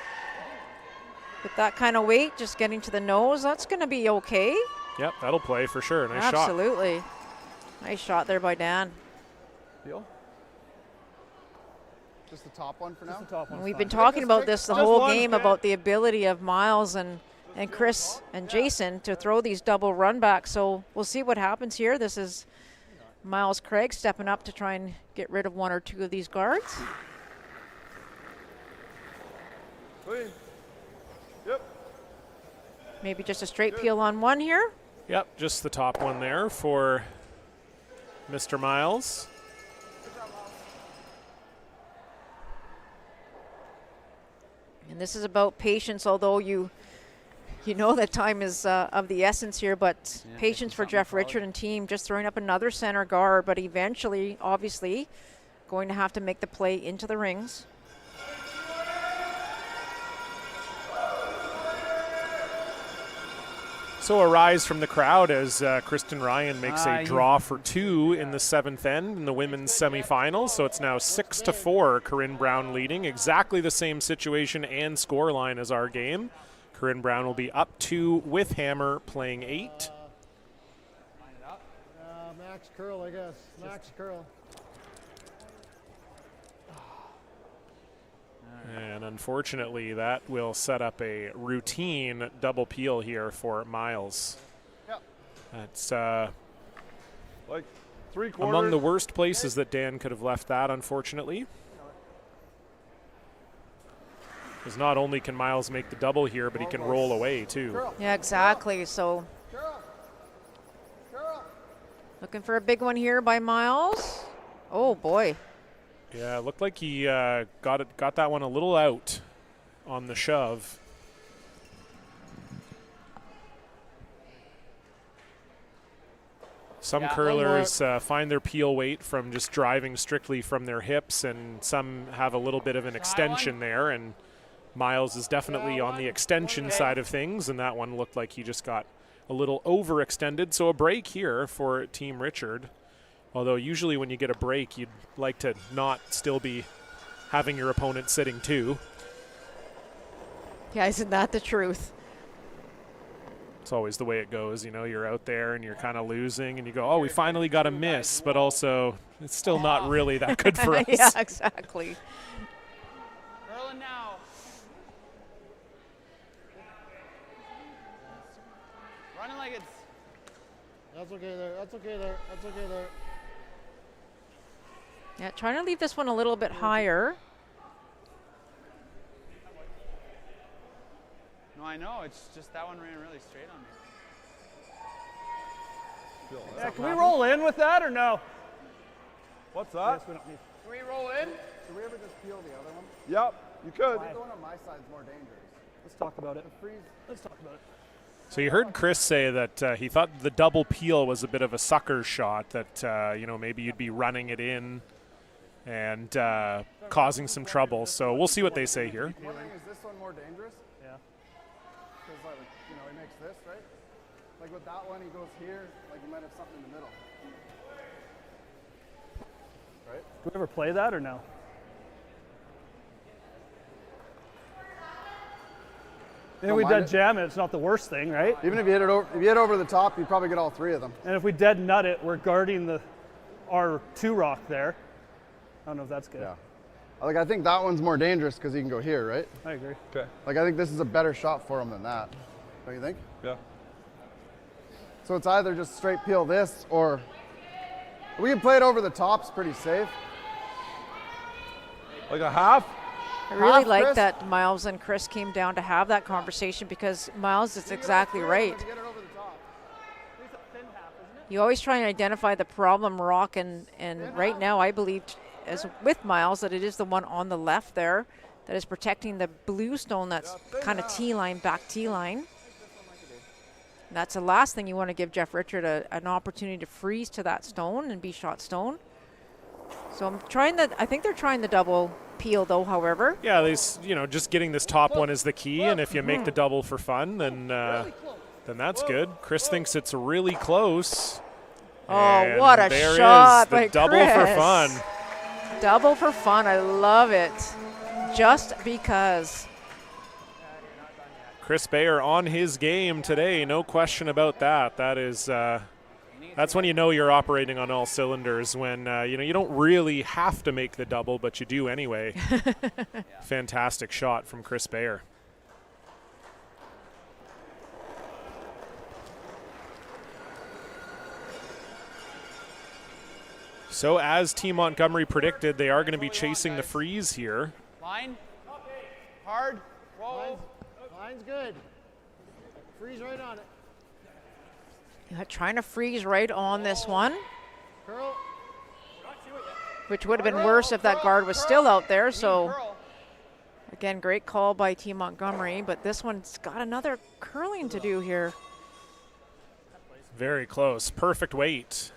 with that kind of weight, just getting to the nose, that's going to be okay. Yep, that'll play for sure. Nice shot. Absolutely. Nice shot there by Dan. Deal? Just the top one for now? Just the top And one's we've fine. been talking about this the Just whole one, game okay. about the ability of Miles and Chris and Jason to throw these double run backs. So we'll see what happens here. This is Miles Craig stepping up to try and get rid of 1 or 2 of these guards. Clean. Yep. Maybe just a straight peel on 1 here. Yep, just the top one there for Mr. Miles. And this is about patience, although you know that time is of the essence here, but patience for Jeff Richard and team, just throwing up another center guard, but eventually, obviously, going to have to make the play into the rings. So a rise from the crowd as Kristen Ryan makes a you- draw for 2 in the 7th end in the women's semifinals. So it's now 6-4, Corinne Brown leading. Exactly the same situation and scoreline as our game. Corinne Brown will be up 2 with Hammer playing 8. Max curl, I guess. Max curl. And unfortunately, that will set up a routine double peel here for Miles. Yep. That's Like 3/4. among the worst places that Dan could have left that, unfortunately. Because not only can Miles make the double here, but he can roll away too. Yeah, exactly. So looking for a big one here by Miles. Oh, boy. Yeah, it looked like he got that one a little out on the shove. Some Yeah, curlers find their peel weight from just driving strictly from their hips, and some have a little bit of an extension there, and Miles is definitely on the extension side of things, and that one looked like he just got a little overextended. So a break here for Team Richard. Although usually when you get a break, you'd like to not still be having your opponent sitting too. Yeah, isn't that the truth? It's always the way it goes. You know, you're out there and you're kind of losing and you go, oh, we finally got a miss, but also it's still not really that good for us. Yeah, exactly. Curling now. Running like it's. That's okay there. That's okay there. That's okay there. Yeah, trying to leave this one a little bit higher. No, I know. It's just that one ran really straight on me. Yeah, can we roll in with that or no? What's that? Yes, we don't need. Can we roll in? Should we ever just peel the other one? Yep, you could. Why? The one on my side is more dangerous. Let's talk about it. Freeze. Let's talk about it. So you heard Chris say that he thought the double peel was a bit of a sucker shot, that, maybe you'd be running it in and causing some trouble. So we'll see what they say here. I'm wondering, is this one more dangerous? Yeah. Because, he makes this, right? Like with that one, he goes here, like you might have something in the middle. Right? Do we ever play that or no? And if we dead jam it, it's not the worst thing, right? Even if you hit it over, if you hit over the top, you probably get all 3 of them. And if we dead nut it, we're guarding our 2 rock there. I don't know if that's good. Yeah. Like I think that one's more dangerous because he can go here, right? I agree. Okay. Like I think this is a better shot for him than that. Don't you think? Yeah. So it's either just straight peel this, or we can play it over the top's pretty safe. Like a half? I really like Chris? that Miles and Chris came down to have that conversation, because Miles is exactly right. Get it over the top. You always try and identify the problem rock, and right now I believe, as with Miles, that it is the one on the left there that is protecting the blue stone that's kind of T-line, back T-line. That's the last thing you want to give Jeff Richard an opportunity to freeze to that stone and be shot stone. So I'm trying that. I think they're trying the double peel though, however. Yeah, just getting this top one is the key, and if you make the double for fun, then that's good. Chris thinks it's really close. Oh, And what a there shot is the by double for Chris. fun. Double for fun. I love it. Just because. Chris Bayer on his game today, no question about that. That is, that's when you know you're operating on all cylinders. When you don't really have to make the double, but you do anyway. Fantastic shot from Chris Bayer. So as Team Montgomery predicted, they are going to be chasing the freeze here. Line. Hard. Roll. Line's good. Freeze right on it. Trying to freeze right on this one, Curl. which would have been worse if that guard was still out there. So again, great call by Team Montgomery, but this one's got another curling to do here. Very close. Perfect weight.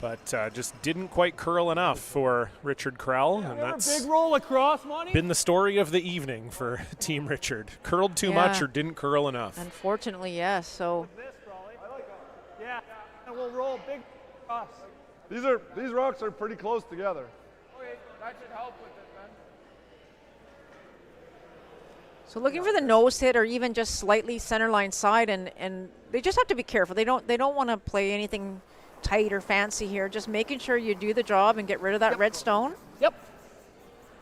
But just didn't quite curl enough for Richard Krell. And that's Big roll across, Monty. been the story of the evening for Team Richard. Curled too much or didn't curl enough. Unfortunately, yes. So Yeah, and we'll roll big across. These rocks are pretty close together. Okay, that should help with it then. So looking for the nose hit or even just slightly center line side, and they just have to be careful. They don't want to play anything tight or fancy here. Just making sure you do the job and get rid of that red stone. Yep.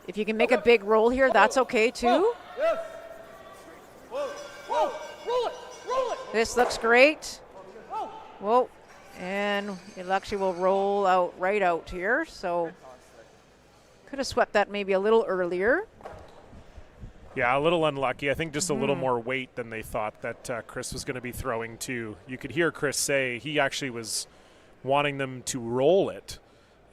If you can make a big roll here, that's okay too. Yes. Whoa, whoa, roll it, roll it. This looks great. Whoa, and it actually will roll out right out here. So could have swept that maybe a little earlier. Yeah, a little unlucky. I think just a little more weight than they thought that Chris was going to be throwing to. You could hear Chris say he actually was wanting them to roll it.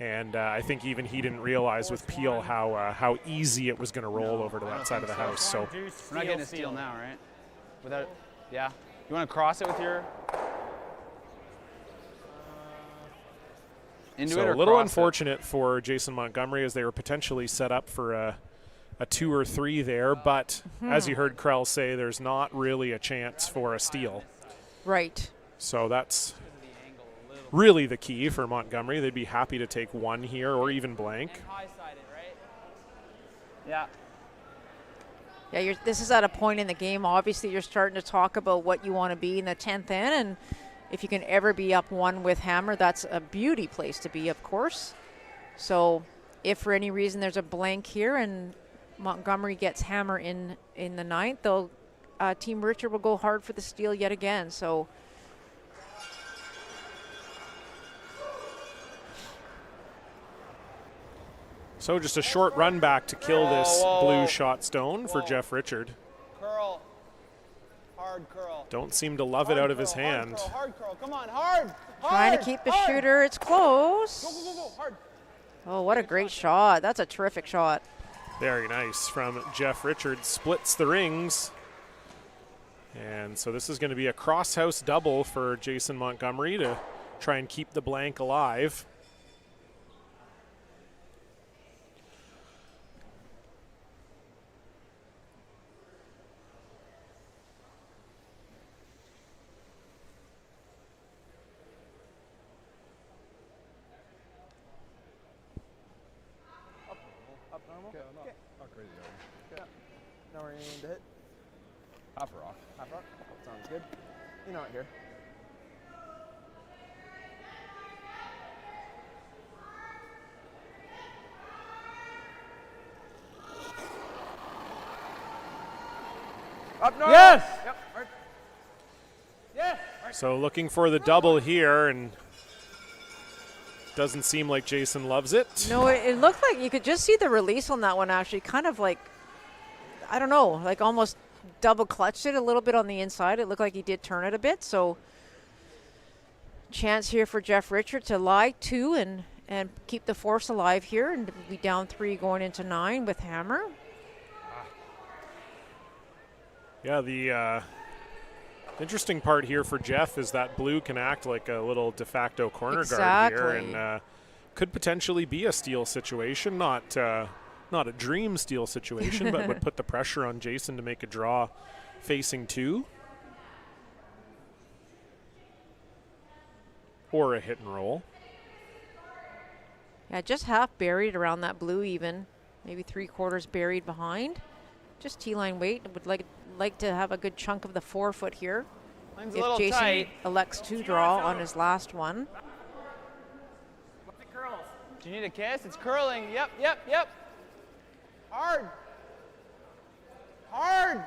And I think even he didn't realize with Peel how easy it was going to roll over to that side of the house. So We're not getting a steal now, right? Without, yeah. You want to cross it with your into So it or a little cross unfortunate for Jason Montgomery, as they were potentially set up for a 2 or 3 there. But as you heard Krell say, there's not really a chance for a steal. Right. So that's really the key for Montgomery. They'd be happy to take 1 here or even blank. And high side it, right? Yeah. Yeah, this is at a point in the game. Obviously, you're starting to talk about what you want to be in the 10th in, and if you can ever be up 1 with hammer, that's a beauty place to be, of course. So if for any reason there's a blank here and Montgomery gets hammer in the 9th, they'll Team Richard will go hard for the steal yet again. So just a short run back to kill this Whoa. blue shot stone for Whoa. Jeff Richard. Curl. Hard curl. Don't seem to love it out of his Hard hand. curl, hard curl. Come on, hard. trying to keep the shooter. It's close. Go, go, go, go. Hard. Oh, what a great shot. That's a terrific shot. Very nice from Jeff Richard. Splits the rings. And so this is going to be a cross-house double for Jason Montgomery to try and keep the blank alive. Now we're aiming to hit. Half rock. Half rock. Sounds good. You know it here. Up north. Yes! Yep. Mark. Yes! So looking for the double here, and doesn't seem like Jason loves it. No, it looked like you could just see the release on that one actually, kind of like, I don't know, like almost double clutched it a little bit on the inside. It looked like he did turn it a bit. So chance here for Jeff Richard to lie 2 and keep the force alive here and be down 3 going into 9 with hammer. Yeah, the interesting part here for Jeff is that blue can act like a little de facto corner guard here, and could potentially be a steal situation. Not a dream steal situation, but would put the pressure on Jason to make a draw facing 2. Or a hit and roll. Yeah, just half buried around that blue even. Maybe 3/4 buried behind. Just T-line weight. Would like to have a good chunk of the 4-foot here. Mine's a If little Jason tight. elects to draw on his last one. Do you need a kiss? It's curling. Yep, yep, yep. Hard. Hard.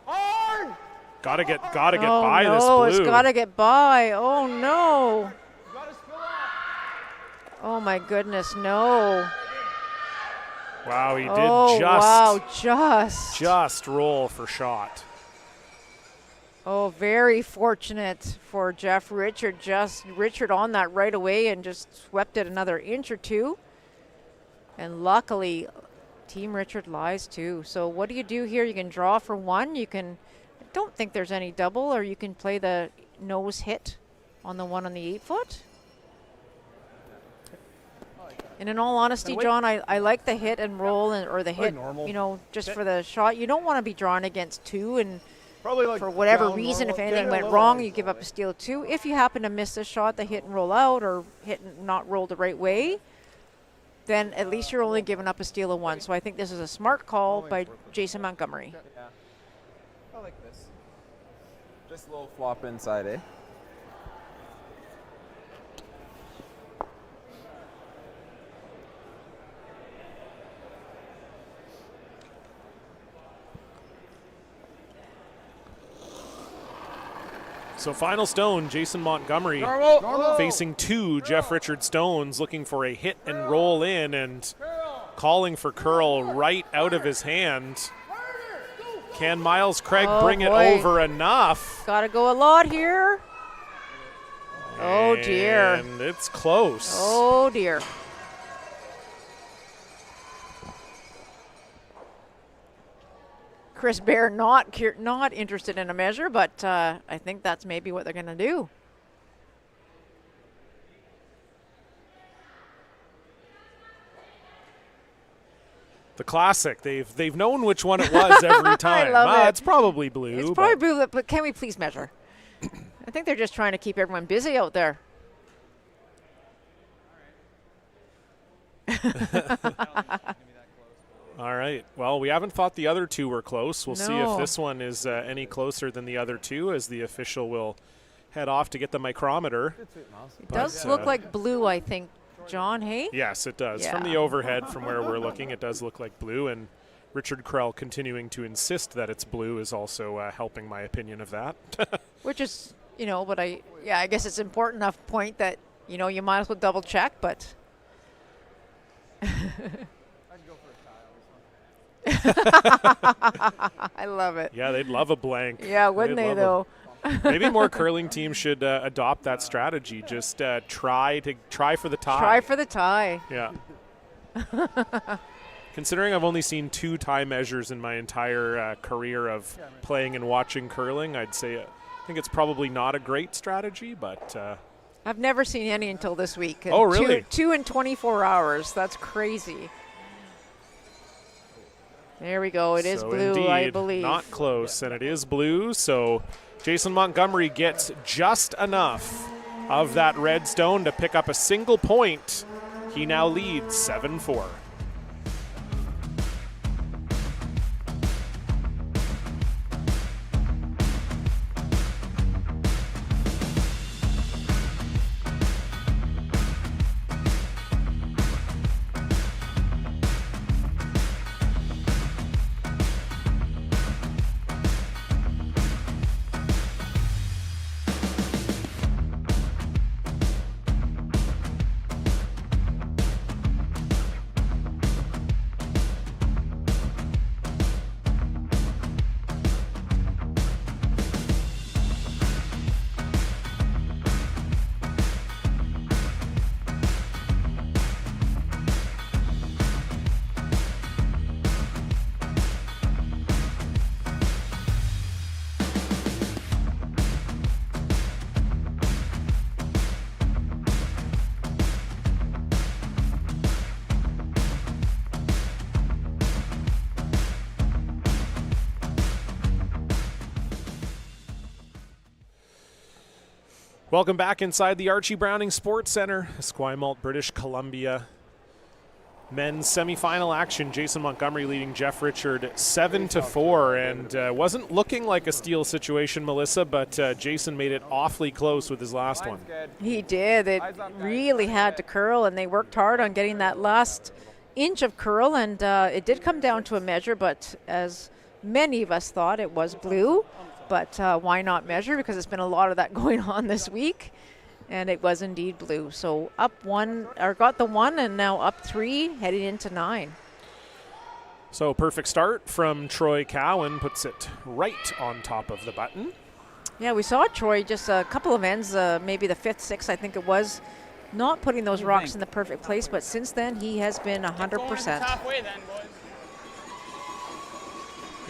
Hard. Gotta get by no, this blue. It's gotta get by. Oh no. You gotta spill off. Oh my goodness, no. Wow, he did wow, just roll for shot. Oh, very fortunate for Jeff Richard. Richard on that right away and just swept it another inch or 2. And luckily, Team Richard lies 2. So what do you do here? You can draw for 1. You can, I don't think there's any double, or you can play the nose hit on the one on the 8-foot. And in all honesty, John, I like the hit and roll or the hit, you know, just for the shot. You don't want to be drawn against 2, and Probably like for whatever down reason, normal. if anything went wrong, you give up a steal 2. If you happen to miss a shot, the hit and roll out or hit and not roll the right way, then at least you're only giving up a steal of 1. So I think this is a smart call by Jason Montgomery. Yeah. I like this. Just a little flop inside, eh? So final stone, Jason Montgomery facing 2 Jeff Richard stones, looking for a hit and roll in and calling for curl right out of his hand. Can Miles Craig bring it over enough? Gotta go a lot here. Oh dear. And it's close. Oh dear. Chris Bear not interested in a measure, but I think that's maybe what they're going to do. The classic. They've known which one it was every time. I love it. It's probably blue. It's probably blue, but can we please measure? I think they're just trying to keep everyone busy out there. All right. Well, we haven't thought the other 2 were close. We'll see if No. this one is any closer than the other 2, as the official will head off to get the micrometer. It does look like blue, I think, John, hey? Yes, it does. Yeah. From the overhead, from where we're looking, it does look like blue. And Richard Krell continuing to insist that it's blue is also helping my opinion of that. Which is, you know, but I guess it's important enough point that, you know, you might as well double check, but. I love it. Yeah, they'd love a blank. Yeah, wouldn't they, though? Maybe more curling teams should adopt that strategy. Just try for the tie. Try for the tie. Yeah. Considering I've only seen 2 tie measures in my entire career of playing and watching curling, I'd say I think it's probably not a great strategy, but. I've never seen any until this week. Oh, really? 2 in 24 hours. That's crazy. There we go. It is So blue, indeed, I believe. not close, and it is blue. So Jason Montgomery gets just enough of that red stone to pick up a single point. He now leads 7-4. Welcome back inside the Archie Browning Sports Centre, Esquimalt, British Columbia. Men's semifinal action. Jason Montgomery leading Jeff Richard 7-4, and wasn't looking like a steal situation, Melissa, but Jason made it awfully close with his last one. He did. It really had to curl, and they worked hard on getting that last inch of curl, and it did come down to a measure, but as many of us thought, it was blue. But why not measure? Because it's been a lot of that going on this week. And it was indeed blue. So up one, or got the one, and now up 3, heading into 9. So perfect start from Troy Cowan, puts it right on top of the button. Yeah, we saw Troy just a couple of ends, maybe the 5th, 6th, I think it was, not putting those rocks in the perfect place. But since then, he has been 100%. Halfway then, boys.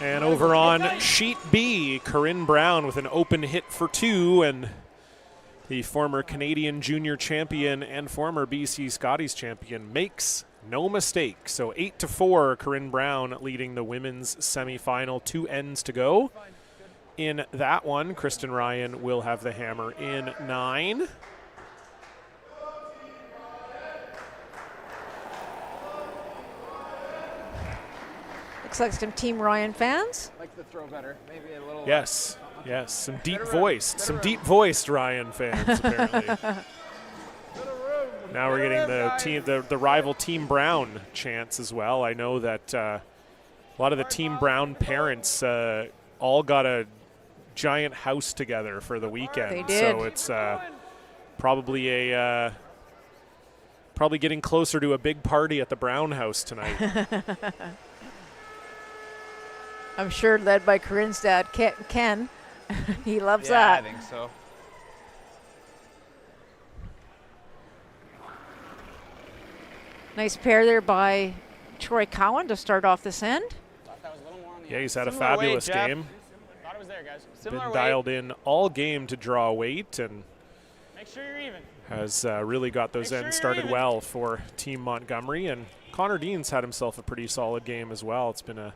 And over on sheet B, Corinne Brown with an open hit for 2, and the former Canadian junior champion and former BC Scotties champion makes no mistake. So 8-4, Corinne Brown leading the women's semifinal. 2 ends to go. In that one, Kristen Ryan will have the hammer in 9. Looks like some Team Ryan fans. Like the throw better. Maybe a little. Yes, yes, some deep-voiced Ryan fans apparently. Now we're getting the rival Team Brown chants as well. I know that a lot of the Team Brown parents all got a giant house together for the weekend. They did. So it's probably probably getting closer to a big party at the Brown house tonight. I'm sure led by Corinne's dad, Ken. He loves that. I think so. Nice pair there by Troy Cowan to start off this end. Yeah, he's had a fabulous game. Thought it was there, guys. Been dialed in all game to draw weight, and Make sure you're even. has really got those ends started well for Team Montgomery. And Connor Dean's had himself a pretty solid game as well. It's been a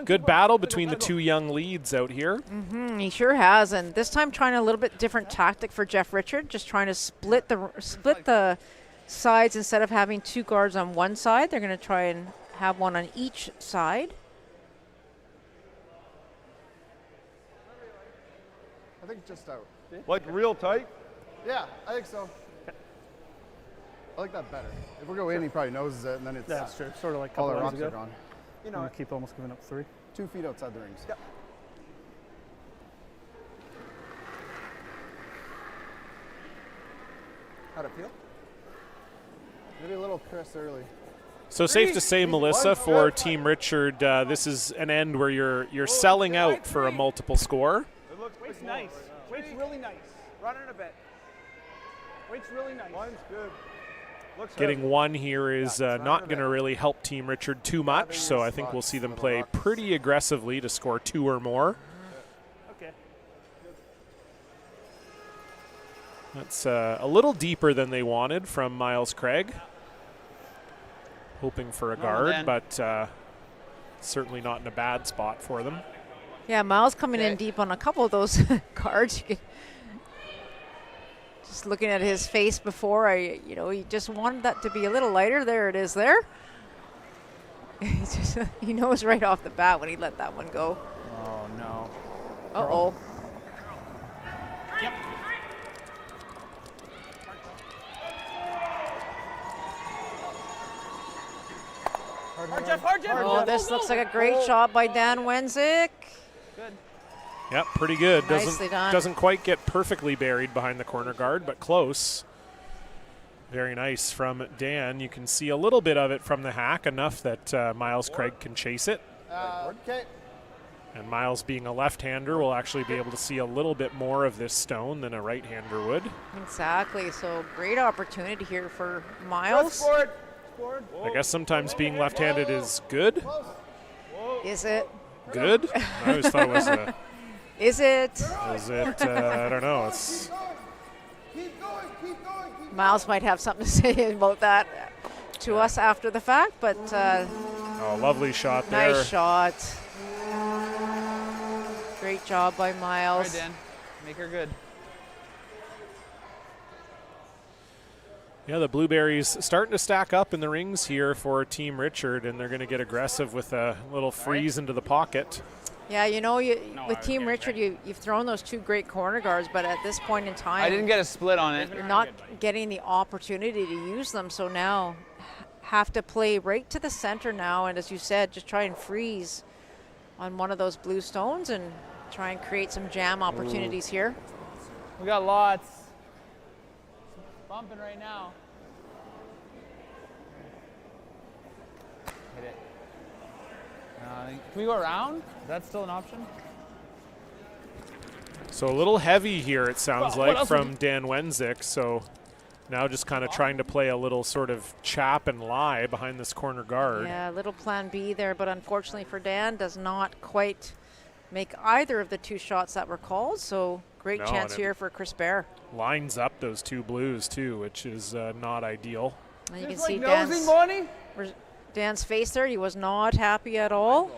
good battle between the 2 young leads out here. He sure has, and this time trying a little bit different tactic for Jeff Richard, just trying to split the sides. Instead of having 2 guards on one side, they're going to try and have one on each side. I think just out. Like real tight? Yeah, I think so. I like that better. If we go in, he probably noses it, and then it's That's true. Sort of like a all couple our rounds rocks are ago. gone. You know, Keep almost giving up 3. 2 feet outside the rings. Yep. How'd it feel? Maybe a little Chris early. So safe to say, Melissa, for Team Richard, this is an end where you're selling out for a multiple score. It looks Weight's pretty nice. Weight's really nice. Running a bit. Weight's really nice. Mine's good. Looks Getting heavy. 1 here is not going to really help Team Richard too much, so I think we'll see them play pretty aggressively to score 2 or more. Okay. That's a little deeper than they wanted from Miles Craig. Hoping for a guard, but certainly not in a bad spot for them. Yeah, Miles coming in deep on a couple of those cards. Just looking at his face before, he just wanted that to be a little lighter. There it is there. He knows right off the bat when he let that one go. Oh no. Uh-oh. Yep. Hard, Jeff. Oh, this looks like a great shot by Dan Wenzik. Good. Yep, pretty good. Nicely done. Doesn't quite get perfectly buried behind the corner guard, but close. Very nice from Dan. You can see a little bit of it from the hack, enough that Miles Craig can chase it. Okay. And Miles, being a left-hander, will actually be able to see a little bit more of this stone than a right-hander would. Exactly. So great opportunity here for Miles. I guess sometimes being left-handed is good. Is it? Good? I always thought it was a... Is it? Is it? I don't know. It's Miles might have something to say about that to us after the fact, but oh, lovely shot there. nice shot. Great job by All Miles. right, Dan. Make her good. Yeah, the Blueberries starting to stack up in the rings here for Team Richard, and they're going to get aggressive with a little freeze into the pocket. Yeah, you know, with Team Richard, you've thrown those two great corner guards, but at this point in time, I didn't get a split on it. you're not getting the opportunity to use them. So now have to play right to the center now, and as you said, just try and freeze on one of those blue stones and try and create some jam opportunities here. We got lots. Bumping right now. Hit it. Can we go around? Is that still an option? So a little heavy here, it sounds Well, what like, else from Dan Wenzik. So now just kind of trying to play a little sort of chap and lie behind this corner guard. Yeah, a little plan B there, but unfortunately for Dan, does not quite make either of the two shots that were called. So great No, chance and it here for Chris Bear. Lines up those two blues too, which is not ideal. And you can Just see like nosing, Monty? Dan's face there. He was not happy at all.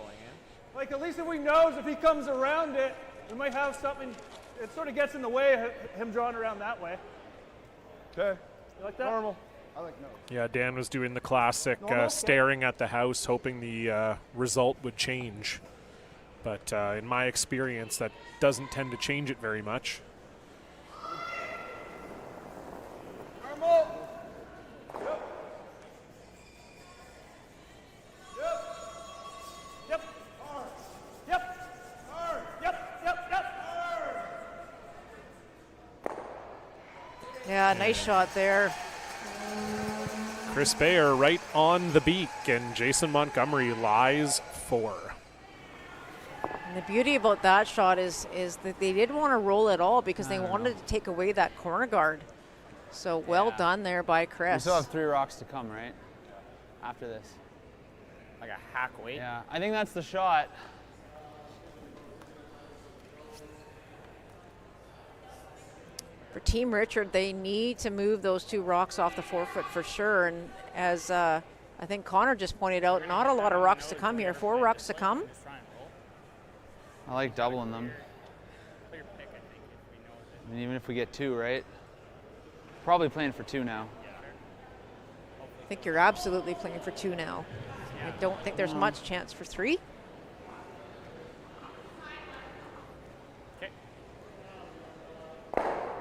Like, at least if we nose, if he comes around it, we might have something. It sort of gets in the way of him drawing around that way. Okay. You like that? Normal. I like nose. Yeah, Dan was doing the classic staring at the house, hoping the result would change. But in my experience, that doesn't tend to change it very much. Normal. Yep. Yep. Yeah, nice shot there. Chris Bayer right on the beak, and Jason Montgomery lies 4. And the beauty about that shot is that they didn't want to roll at all because they wanted to take away that corner guard. So well done there by We Chris. still have 3 rocks to come, right? After this. Like a hack weight. Yeah, I think that's the shot. For Team Richard, they need to move those 2 rocks off the forefoot for sure. And as I think Connor just pointed out, not a lot of rocks to come here. 4 rocks to come. I like doubling them. And even if we get 2, right? Probably playing for 2 now. I think you're absolutely playing for 2 now. I don't think there's much chance for 3.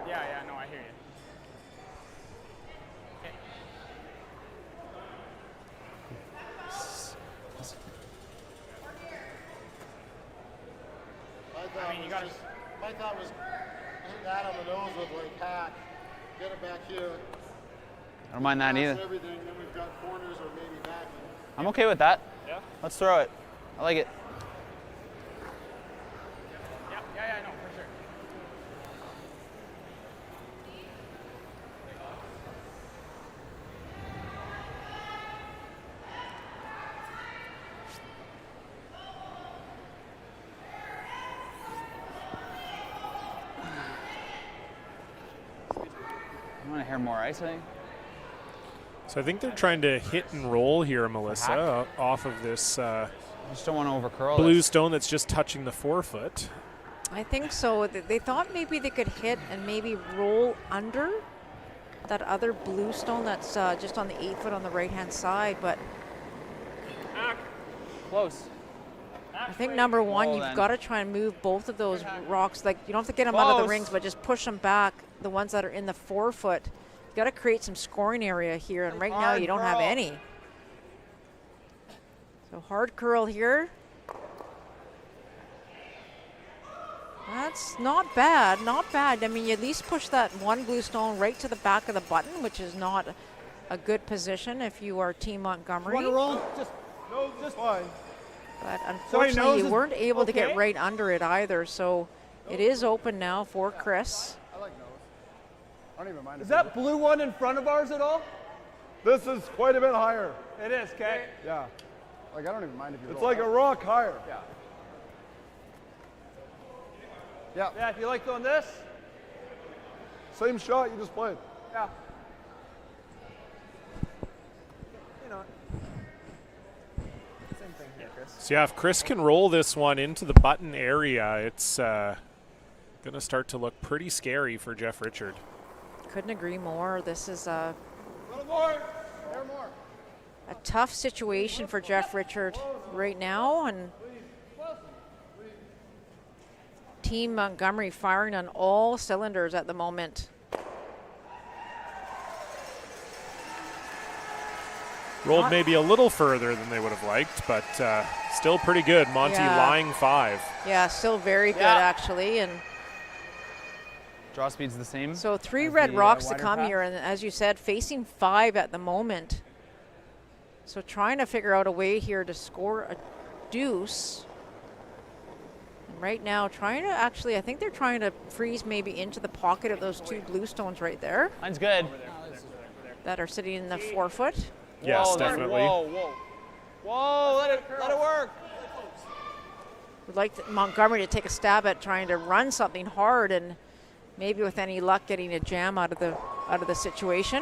Yeah, no, I hear you. My thought was hit that on the nose with like hack, get it back here. I don't mind that pass either. Everything, then we've got corners or maybe backing. I'm okay with that. Yeah? Let's throw it. I like it. Yeah, no, for sure. I want to hear more ice, I think. So I think they're trying to hit and roll here, Melissa, off of this I just don't want to overcurl blue this. stone that's just touching the forefoot. I think so. They thought maybe they could hit and maybe roll under that other blue stone that's just on the 8 foot on the right-hand side. But Close. I think number one, Roll you've then. got to try and move both of those rocks. Like, you don't have to get them out of the Close. rings, but just push them back, the ones that are in the 4 foot. You've got to create some scoring area here, and right now you don't have any. So hard curl here. That's not bad, not bad. I mean, you at least push that one blue stone right to the back of the button, which is not a good position if you are Team Montgomery. Want to roll? Just fine. But nose unfortunately, you is weren't able to okay? get right under it either. So it is open now for Chris. I like nose. I don't even mind. Is that blue one in front of ours at all? This is quite a bit higher. It is, okay? Yeah. Like, I don't even mind if you It's roll like a out. rock higher. Yeah. Yeah. Yeah, if you like doing this. Same shot you just played. Yeah. You know. Same thing here, Chris. So yeah, if Chris can roll this one into the button area, it's going to start to look pretty scary for Jeff Richard. Couldn't agree more. This is A tough situation for Jeff Richard right now, and Team Montgomery firing on all cylinders at the moment. Rolled maybe a little further than they would have liked, but still pretty good. Monty lying 5. Yeah, still very good actually. And Draw speed's the same. so 3 red rocks to come here, and as you said, facing 5 at the moment. So trying to figure out a way here to score a deuce. And right now, trying to actually, I think they're trying to freeze maybe into the pocket of those 2 blue stones right there Line's good. that are sitting in the 4-foot. Yes, Whoa, definitely. Whoa, let it work. Would like Montgomery to take a stab at trying to run something hard, and maybe with any luck getting a jam out of the situation.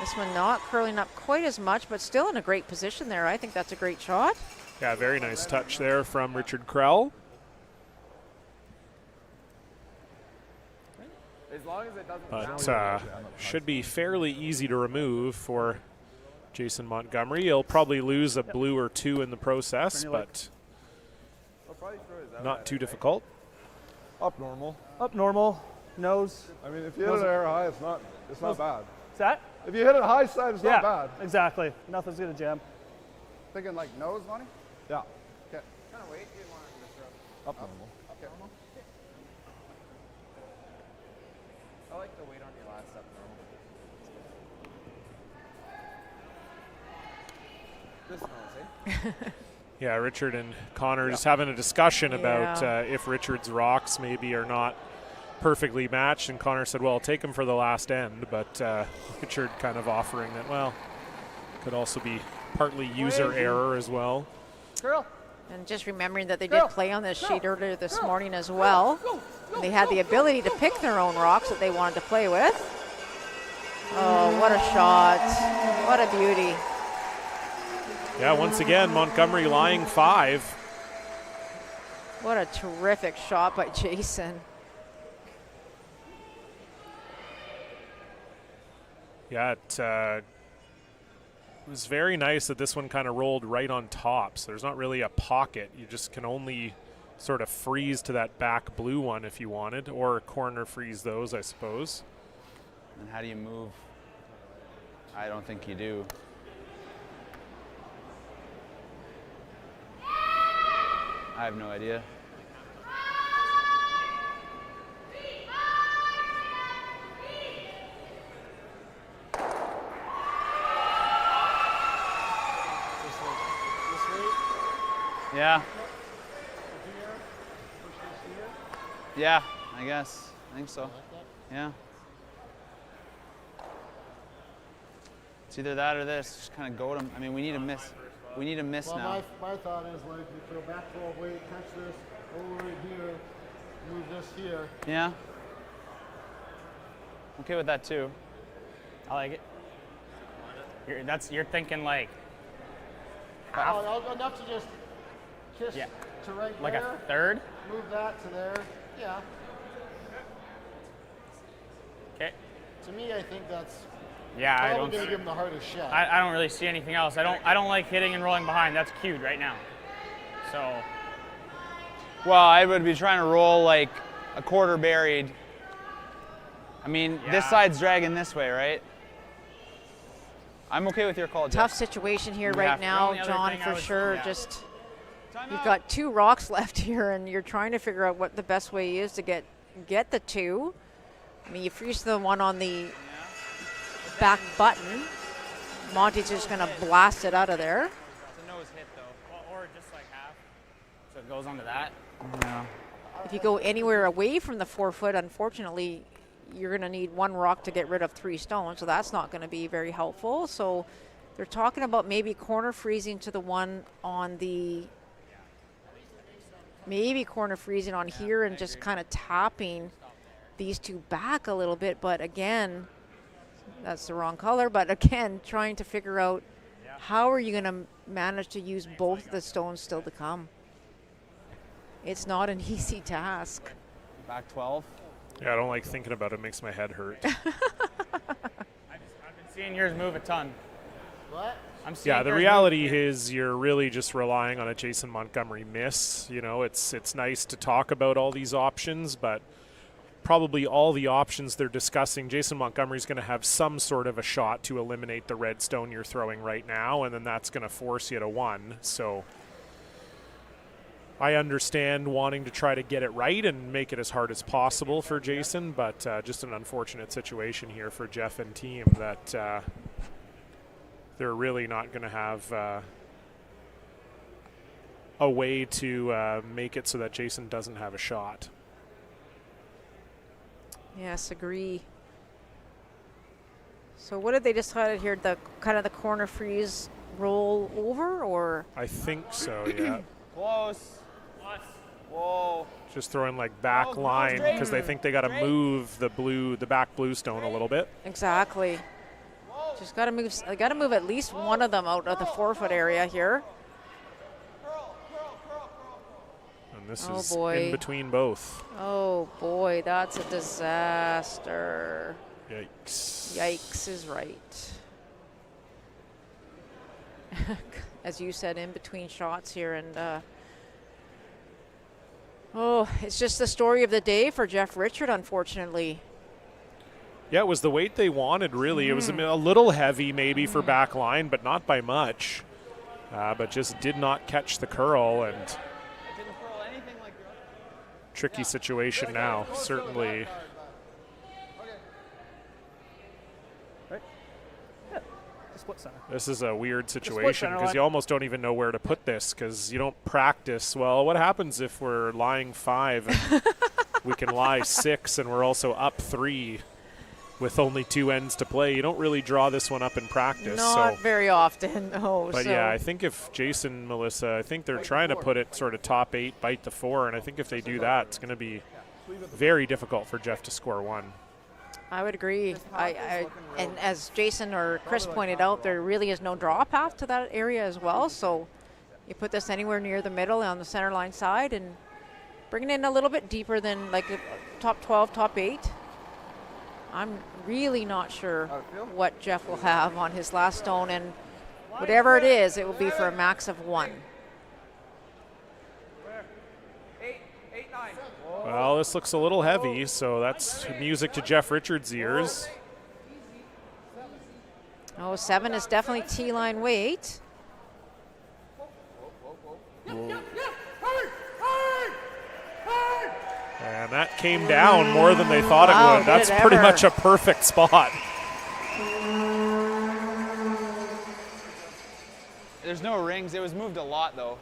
This one not curling up quite as much, but still in a great position there. I think that's a great shot. Yeah, very nice touch there from Richard Krell. As long as it doesn't But should be fairly easy to remove for Jason Montgomery. He'll probably lose a blue or 2 in the process, but not too difficult. Up normal. Up normal, nose. I mean, if you hit it air high, it's not bad. Is that? If you hit it high side, it's not bad. Exactly. Nothing's gonna jam. Thinking like nose, Monty? Yeah. Okay. kind of weight do you want to throw? Up normal. Okay. I like the weight on your last up normal. Just nose, eh? Yeah, Richard and Connor just having a discussion about if Richard's rocks maybe are not perfectly matched, and Connor said, well, I'll take him for the last end, but Richard kind of offering that, well, could also be partly user error as well. Girl. And just remembering that they did play on this sheet earlier this morning as well. And they had the ability to pick their own rocks that they wanted to play with. Oh, what a shot. What a beauty. Yeah, once again, Montgomery lying 5. What a terrific shot by Jason. Yeah, it was very nice that this one kind of rolled right on top. So there's not really a pocket. You just can only sort of freeze to that back blue one if you wanted, or corner freeze those, I suppose. And how do you move? I don't think you do. I have no idea. Yeah. Yeah, I guess. I think so. Yeah. It's either that or this. Just kind of goad them. I mean, we need a miss. We need a miss well, now. My thought is like you throw back 12 weight, catch this over here, move this here. Yeah. Okay with that too. I like it. You're thinking like Enough to just kiss to right like there. a third. Move that to there. Yeah. Okay. To me, I think that's Yeah, I probably don't. going to give him the hardest shot. I don't really see anything else. I don't like hitting and rolling behind. That's cued right now. So. Well, I would be trying to roll like a quarter buried. I mean, this side's dragging this way, right? I'm okay with your call, Jeff. Tough situation here right now, The only other John, thing I for would- sure. yeah. Just you've got 2 rocks left here, and you're trying to figure out what the best way is to get the 2. I mean, you freeze the one on the back button. Monty's just going to blast it out of there. It's a nose hit though, or just like half. So it goes onto that. Yeah. If you go anywhere away from the 4-foot, unfortunately, you're going to need 1 rock to get rid of 3 stones, so that's not going to be very helpful. So they're talking about maybe corner freezing to the one on the, maybe corner freezing on here and just kind of tapping these 2 back a little bit. But again, that's the wrong color. But again, trying to figure out how are you going to manage to use both the stones still to come. It's not an easy task. Back 12. Yeah, I don't like thinking about it. It makes my head hurt. I've been seeing yours move a ton. What? I'm seeing Yeah, the yours reality move. is you're really just relying on a Jason Montgomery miss. You know, it's nice to talk about all these options, but probably all the options they're discussing, Jason Montgomery's going to have some sort of a shot to eliminate the red stone you're throwing right now, and then that's going to force you to 1. So I understand wanting to try to get it right and make it as hard as possible for Jason, but just an unfortunate situation here for Jeff and team that they're really not going to have a way to make it so that Jason doesn't have a shot. Yes, agree. So what did they decide here? The kind of the corner freeze roll over, or? I think so, yeah. Close. Whoa. Just throwing like back line because they think they got to move the back blue stone a little bit. Exactly. Just got to move. They got to move at least one of them out of the 4-foot area here. And this Oh, is boy. in between both. Oh boy, that's a disaster. Yikes. Yikes is right. As you said, in between shots here, and oh, it's just the story of the day for Jeff Richard, unfortunately. Yeah, it was the weight they wanted, really. It was a little heavy maybe for back line, but not by much. But just did not catch the curl, and tricky situation now, certainly. Right? Yeah. The split center. This is a weird situation center because line. you almost don't even know where to put this because you don't practice. Well, what happens if we're lying 5 and we can lie 6 and we're also up 3 with only 2 ends to play? You don't really draw this one up in practice. Not very often, no. But so. yeah, I think if Jason, Melissa, I think they're trying to put it sort of top 8, bite the 4, and I think if they do that, it's going to be very difficult for Jeff to score 1. I would agree. And as Jason or Chris pointed out, there really is no draw path to that area as well. So you put this anywhere near the middle on the center line side and bring it in a little bit deeper than like a top 12, top 8. I'm really not sure what Jeff will have on his last stone, and whatever it is, it will be for a max of 1. Well, this looks a little heavy, so that's music to Jeff Richards' ears. Oh, 7 is definitely T-line weight. And that came down more than they thought Wow, it would. That's pretty much a perfect spot. There's no rings. It was moved a lot, though.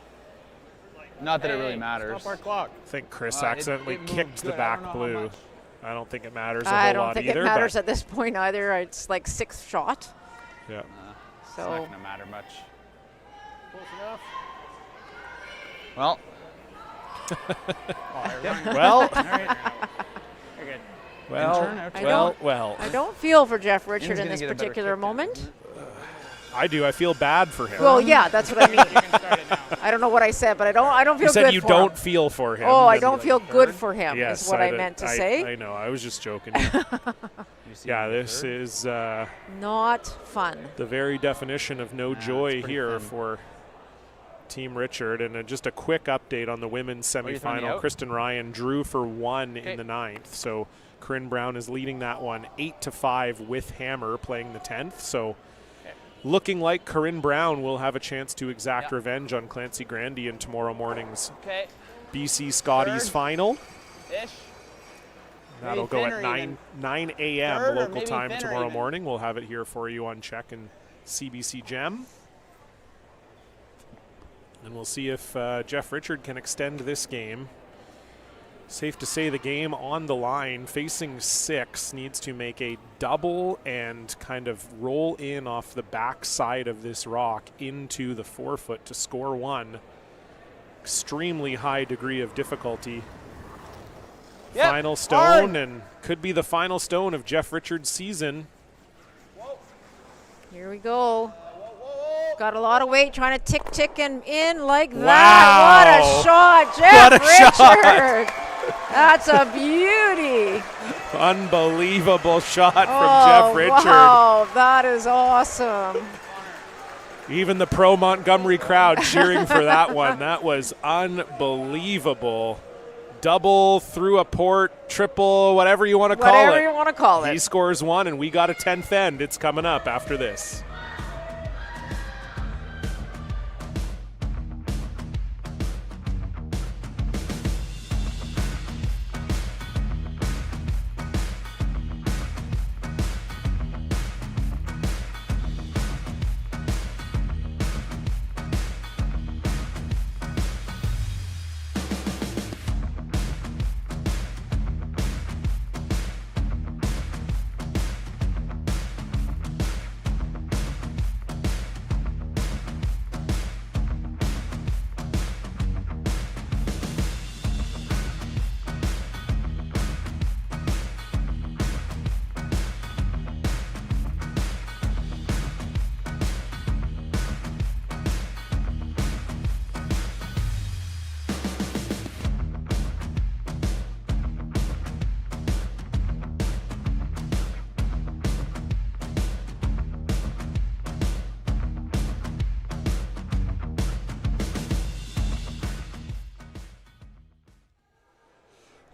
Not that it really matters. Stop our clock. I think Chris It accidentally moved kicked the good. I back don't know how blue. much. I don't think it matters a I whole don't lot think either. it matters but at this point either. It's like 6th shot. yeah. It's So not going to matter much. Close enough. Well, Well, All right. You're good. well. I don't feel for Jeff Richard Ian's in gonna this get a better particular kick there, moment. isn't it? I do. I feel bad for him. Well, yeah, that's what I mean. You can start it now. I don't know what I said, but I don't feel you said good you for don't him. feel for him. Oh, I Then- don't feel good for him. Yes, is what I did- meant to say. I know. I was just joking. You see Yeah, the this third? is Not fun. the very definition of no it's joy pretty here thin. for Team Richard. And just a quick update on the women's you throwing me semifinal. out? Kristen Ryan drew for 1 Okay. in the 9th. So Corinne Brown is leading that one 8-5 with Hammer playing the 10th. So looking like Corinne Brown will have a chance to exact revenge on Clancy Grandy in tomorrow morning's Okay. BC Scotties Third. final. Ish. That'll Maybe go thinner at 9 even. 9 a.m. Third or local maybe time thinner tomorrow even. morning. We'll have it here for you on Check and CBC Gem. And we'll see if Jeff Richard can extend this game. Safe to say the game on the line, facing 6, needs to make a double and kind of roll in off the back side of this rock into the 4-foot to score 1. Extremely high degree of difficulty. Yep. Final stone, and could be the final stone of Jeff Richards' season. Here we go. Got a lot of weight trying to tick and in like Wow. that. What a shot, Jeff What a shot. Richard. That's a beauty. Unbelievable shot from Jeff Richard. Wow, that is awesome. Even the pro Montgomery crowd cheering for that one. That was unbelievable. Double, through a port, triple, whatever you want to call it. Whatever you want to call it. He scores one, and we got a 10th end. It's coming up after this.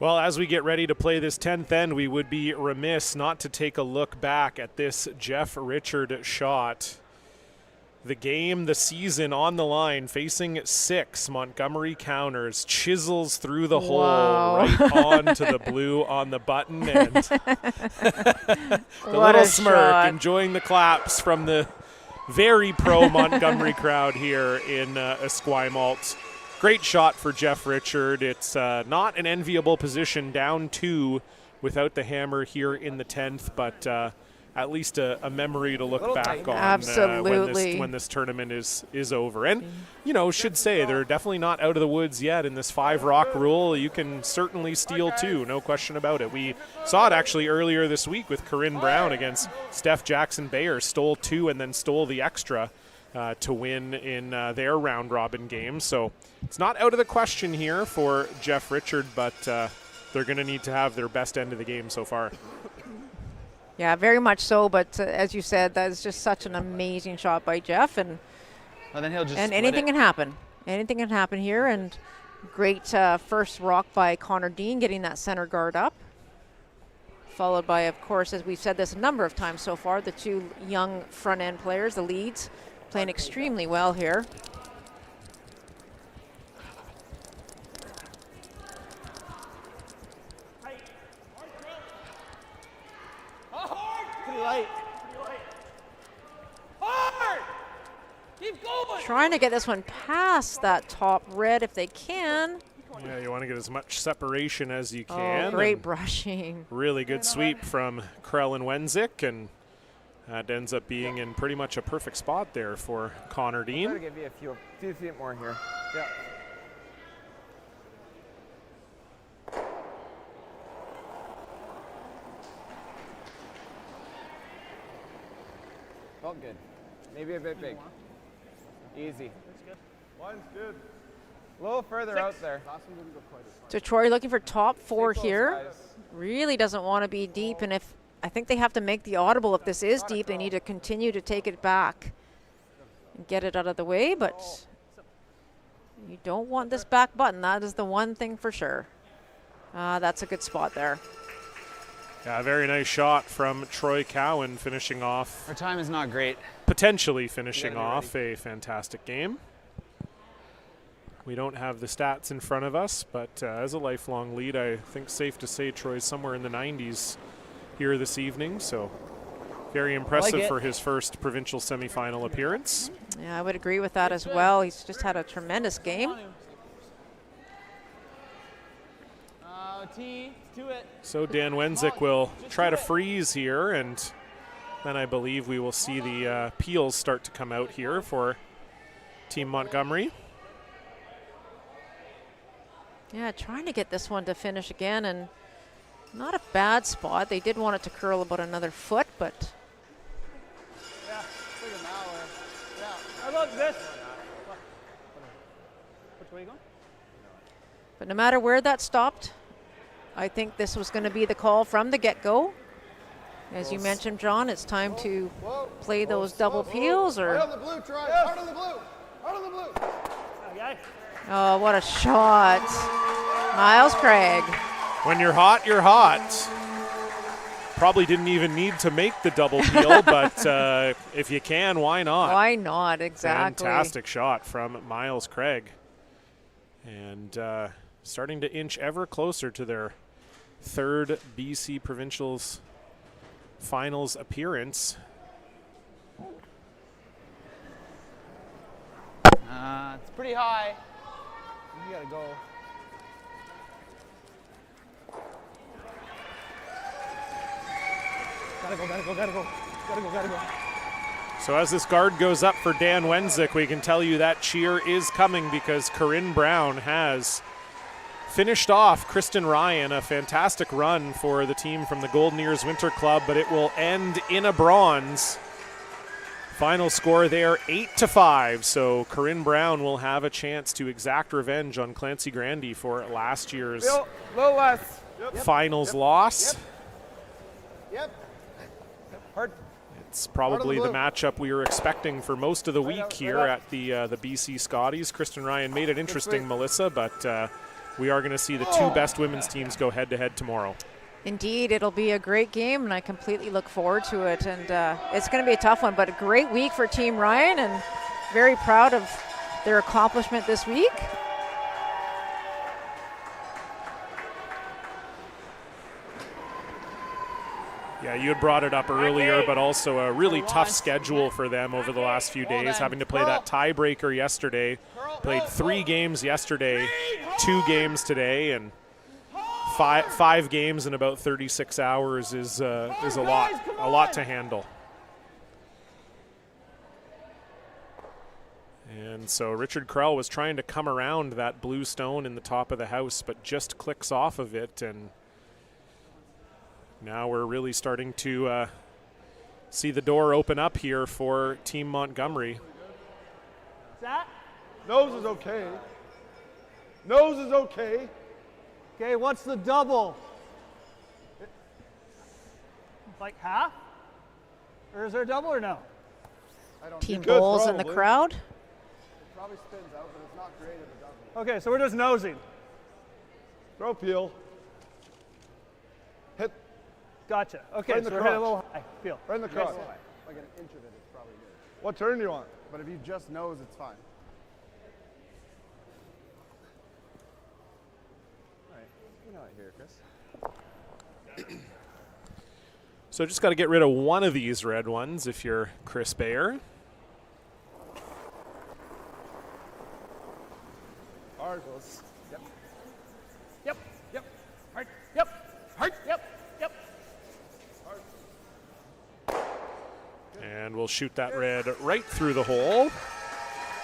Well, as we get ready to play this 10th end, we would be remiss not to take a look back at this Jeff Richard shot. The game, the season on the line, facing 6 Montgomery counters, chisels through the hole right onto the blue on the button, and the little smirk, shot. enjoying the claps from the very pro Montgomery crowd here in Esquimalt. Great shot for Jeff Richard. It's not an enviable position, down 2 without the hammer here in the 10th, but at least a memory to look back on Absolutely. when this tournament is over. And, you know, should say they're definitely not out of the woods yet in this 5-rock rule. You can certainly steal 2, no question about it. We saw it actually earlier this week with Corinne Brown against Steph Jackson Bayer, stole 2 and then stole the extra to win in their round-robin game. So it's not out of the question here for Jeff Richard, but they're going to need to have their best end of the game so far. Yeah, very much so. But as you said, that is just such an amazing shot by Jeff, and then he'll just anything can happen. Anything can happen here, and great first rock by Connor Dean, getting that center guard up. Followed by, of course, as we've said this a number of times so far, the 2 young front-end players, the leads, playing extremely well here. Pretty light. Hard! Keep going! Trying to get this one past that top red if they can. Yeah, you want to get as much separation as you can. Oh, great brushing. Really good sweep from Krell and Wenzik, and that ends up being in pretty much a perfect spot there for Connor Dean. I'm going to give you a few feet more here. Yeah. Felt good. Maybe a bit big. Easy. Line's good. A little further out there. So Troy looking for top 4 Stay close, here. guys. Really doesn't want to be deep, and if I think they have to make the audible. If this is deep, they need to continue to take it back and get it out of the way, but you don't want this back button. That is the one thing for sure. That's a good spot there. Yeah, very nice shot from Troy Cowan, finishing off. Our time is not great. Potentially finishing off a fantastic game. We don't have the stats in front of us, but as a lifelong lead, I think safe to say Troy's somewhere in the 90s here this evening, so very impressive for his first provincial semifinal appearance. Yeah, I would agree with that as well. He's just had a tremendous game. So Dan Wenzik will try to freeze here, and then I believe we will see the peels start to come out here for Team Montgomery. Yeah, trying to get this one to finish again, and not a bad spot. They did want it to curl about another foot, but Yeah, it's like an hour. Yeah. How about this? Which way are you going? no matter where that stopped, I think this was going to be the call from the get-go. As you mentioned, John, it's time to play those double peels or... Right on the blue, Troy. Hard on the blue. Hard on the blue. Okay. Oh, what a shot. Miles Craig. When you're hot, you're hot. Probably didn't even need to make the double peel, but if you can, why not? Why not? Exactly. Fantastic shot from Miles Craig. And starting to inch ever closer to their third BC Provincials Finals appearance. It's pretty high. You gotta go. Gotta go. So as this guard goes up for Dan Wenzik, we can tell you that cheer is coming because Corinne Brown has finished off Kristen Ryan, a fantastic run for the team from the Golden Ears Winter Club, but it will end in a bronze. Final score there, 8-5. So Corinne Brown will have a chance to exact revenge on Clancy Grandy for last year's Little less. finals loss. Yep. Hard. It's probably the matchup we were expecting for most of the week here at the BC Scotties. Kristen Ryan made it interesting, Melissa, but we are going to see the two best women's teams go head-to-head tomorrow. Indeed, it'll be a great game, and I completely look forward to it. And it's going to be a tough one, but a great week for Team Ryan, and very proud of their accomplishment this week. Yeah, you had brought it up earlier, but also a really tough schedule for them over the last few days, having to play that tiebreaker yesterday. Played 3 games yesterday, 2 games today, and five games in about 36 hours is a lot to handle. And so Richard Krell was trying to come around that blue stone in the top of the house, but just clicks off of it, and now we're really starting to see the door open up here for Team Montgomery. Nose is okay. Nose is okay. Okay, what's the double? Like half? Or is there a double or no? Team Bowles in the crowd. It probably spins out, but it's not great at the double. Okay, so we're just nosing. Throw peel. Hit. Gotcha. Okay, Right in so the we're hitting a crotch. little high. Feel. Right in the crotch. Like an inch of it is probably good. What turn do you want? But if you just nose, it's fine. You know it here, Chris. So just got to get rid of one of these red ones if you're Chris Bayer. Hard. Yep. Yep. Yep. Hard. Yep. Hard. Yep. Yep. And we'll shoot that red right through the hole.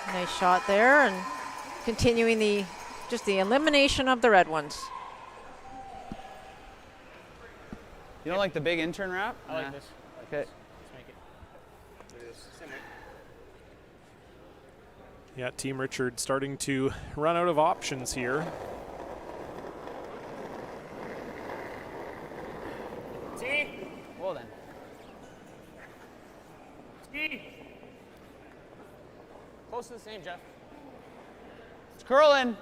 Nice shot there, and continuing the elimination of the red ones. You don't like the big intern wrap? I like this. Okay. Let's make it. Do this. Same way. Yeah, Team Richard starting to run out of options here. Ski. Well then. Ski. Close to the same, Jeff. It's curling.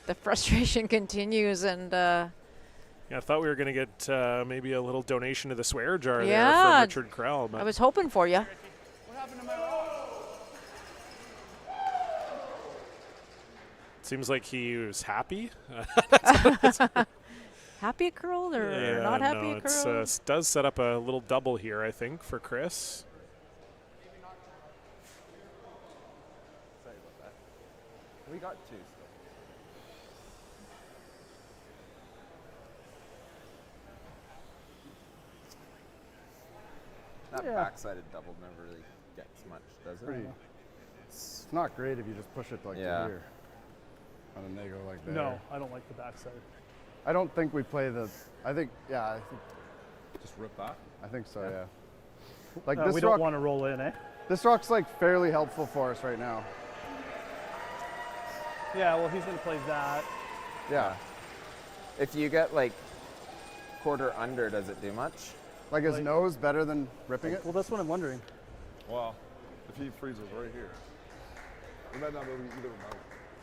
The frustration continues, and Yeah, I thought we were going to get maybe a little donation to the swear jar there Yeah. from Richard Krell. But I was hoping for you. What happened to my roll? seems like he was happy. Happy it curled or not happy no, it curled? It does set up a little double here, I think, for Chris. Sorry about that. We got 2 still. That backsided double never really gets much, does it? Pretty. It's not great if you just push it like to here. And then they go like there. No, I don't like the backside. I don't think we play the. I think Just rip that? I think so. Yeah. Like We this don't rock. want to roll in, eh? This rock's like fairly helpful for us right now. Yeah, well, he's going to play that. Yeah. If you get like quarter under, does it do much? Like his nose better than ripping it? Well, that's what I'm wondering. Well, if he freezes right here, we might not be able to either out.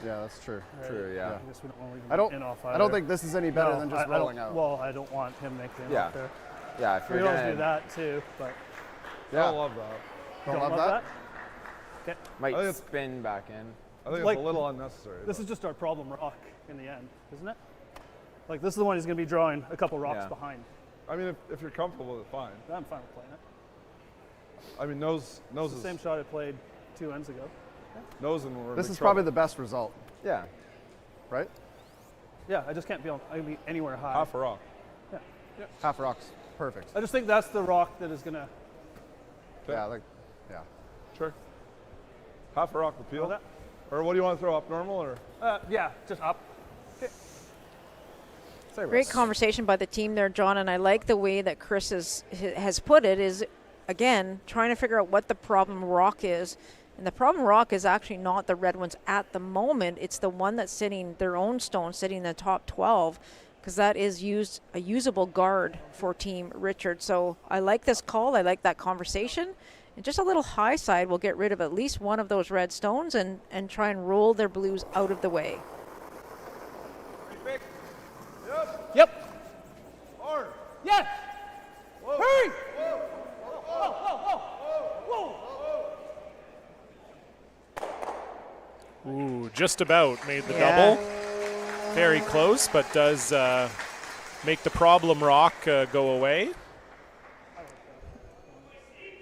Yeah, that's true. True, yeah. I guess we don't want to leave him in off either. I don't think this is any better No, than just I don't- rolling out. Well, I don't want him making it Yeah. off there. Yeah, if We you're can always gonna do that too, but I don't love that. Don't love that? Okay. might I think it's- spin back in. I think Like, it's a little unnecessary. This is just our problem rock in the end, isn't it? Like this is the one he's going to be drawing a couple rocks Yeah. behind. I mean, if you're comfortable with it, fine. I'm fine with playing it. I mean, nose It's the is same shot I played 2 ends ago. nose, and we're in This big is probably trouble. the best result, Yeah. right? Yeah, I just can't be anywhere high. half a rock. Half rocks, perfect. I just think that's the rock that is going to. Yeah, like, yeah. Sure. Half a rock appeal. that? Or what do you want to throw up normal or? Yeah, just up. Great conversation by the team there, John, and I like the way that Chris has put it is, again, trying to figure out what the problem rock is. And the problem rock is actually not the red ones at the moment. It's the one that's sitting, their own stone, sitting in the top 12, because that is a usable guard for Team Richard. So I like this call. I like that conversation. And just a little high side will get rid of at least one of those red stones and try and roll their blues out of the way. Yep. Hard. Yes. Whoa. Hurry. Ooh, just about made the Yeah. double. Very close, but does make the problem rock go away.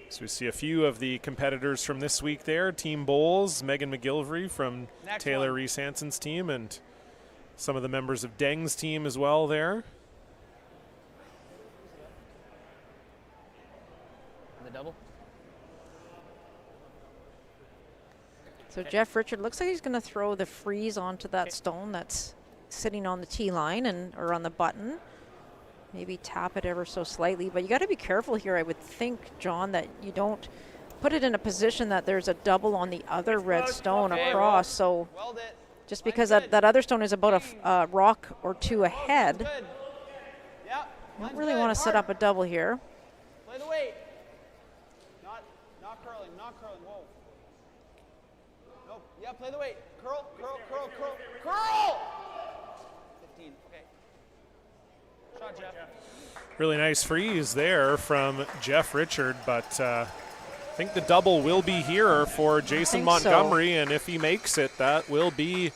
So we see a few of the competitors from this week there. Team Bowles, Megan McGilvery from Next Taylor one. Reese Hanson's team, and some of the members of Deng's team as well there. The double. So Jeff Richard looks like he's going to throw the freeze onto that stone that's sitting on the tee line or on the button. Maybe tap it ever so slightly, but you got to be careful here. I would think, John, that you don't put it in a position that there's a double on the other red stone across. So Weld it. just because that other stone is about a rock or two ahead, Good. Yeah. you don't really want to set up a double here. Play the weight. Not curling. Not curling. Whoa. Nope. Yeah. Play the weight. Curl. Curl. Curl. Curl. Curl. 15. Okay. Shot, Jeff. Really nice freeze there from Jeff Richard, but I think the double will be here for Jason think so. Montgomery, and if he makes it, that will be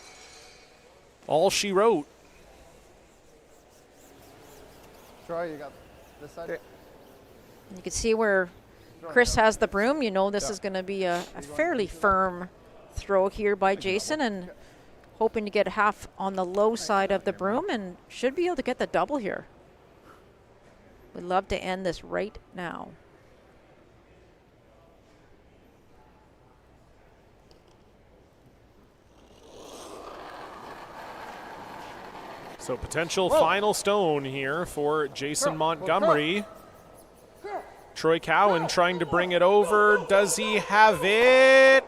all she wrote. Troy, you got this side? You can see where Chris has the broom. You know this is going to be a fairly firm throw here by Jason, and hoping to get half on the low side of the broom and should be able to get the double here. We'd love to end this right now. So potential final stone here for Jason Montgomery. Troy Cowan trying to bring it over. Does he have it?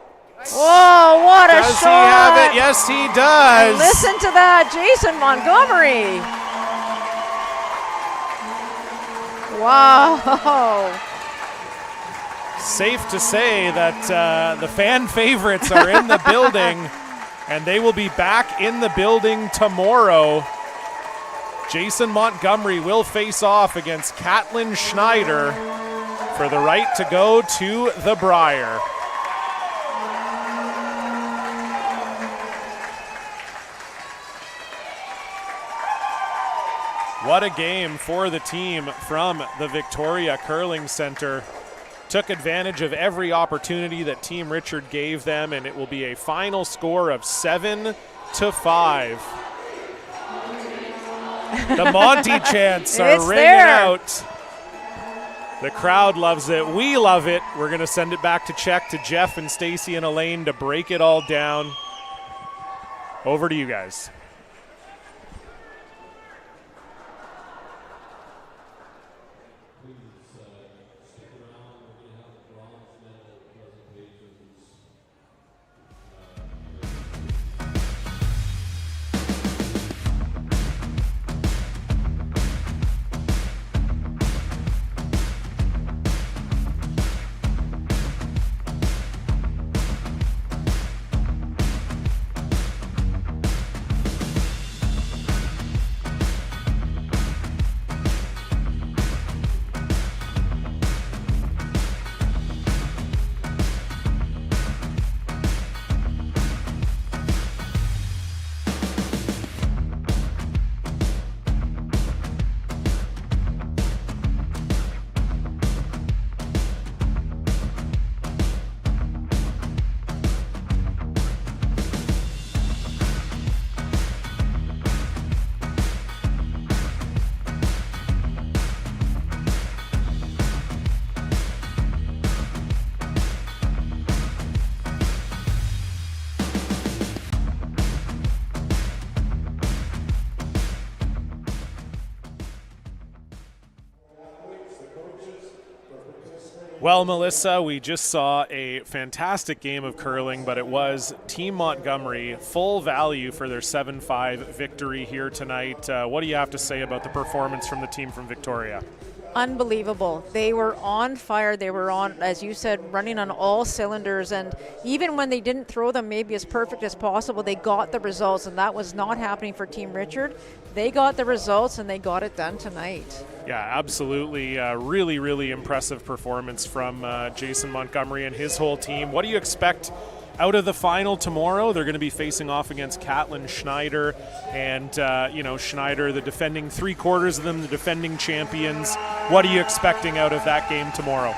Whoa, what a Does shot! he have it? Yes, he does. Listen to that, Jason Montgomery. Wow. Safe to say that the fan favorites are in the building, and they will be back in the building tomorrow. Jason Montgomery will face off against Caitlin Schneider for the right to go to the Briar. What a game for the team from the Victoria Curling Centre. Took advantage of every opportunity that Team Richard gave them, and it will be a final score of 7-5. The Monty chants are It's ringing there. out. The crowd loves it. We love it. We're going to send it back to Czech to Jeff and Stacy and Elaine to break it all down. Over to you guys. Well, Melissa, we just saw a fantastic game of curling, but it was Team Montgomery, full value for their 7-5 victory here tonight. What do you have to say about the performance from the team from Victoria? Unbelievable. They were on fire. They were on, as you said, running on all cylinders. And even when they didn't throw them maybe as perfect as possible, they got the results. And that was not happening for Team Richard. They got the results and they got it done tonight. Yeah, absolutely. Really, really impressive performance from Jason Montgomery and his whole team. What do you expect out of the final tomorrow? They're going to be facing off against Caitlin Schneider, and Schneider, the defending 3/4 of them, the defending champions. What are you expecting out of that game tomorrow?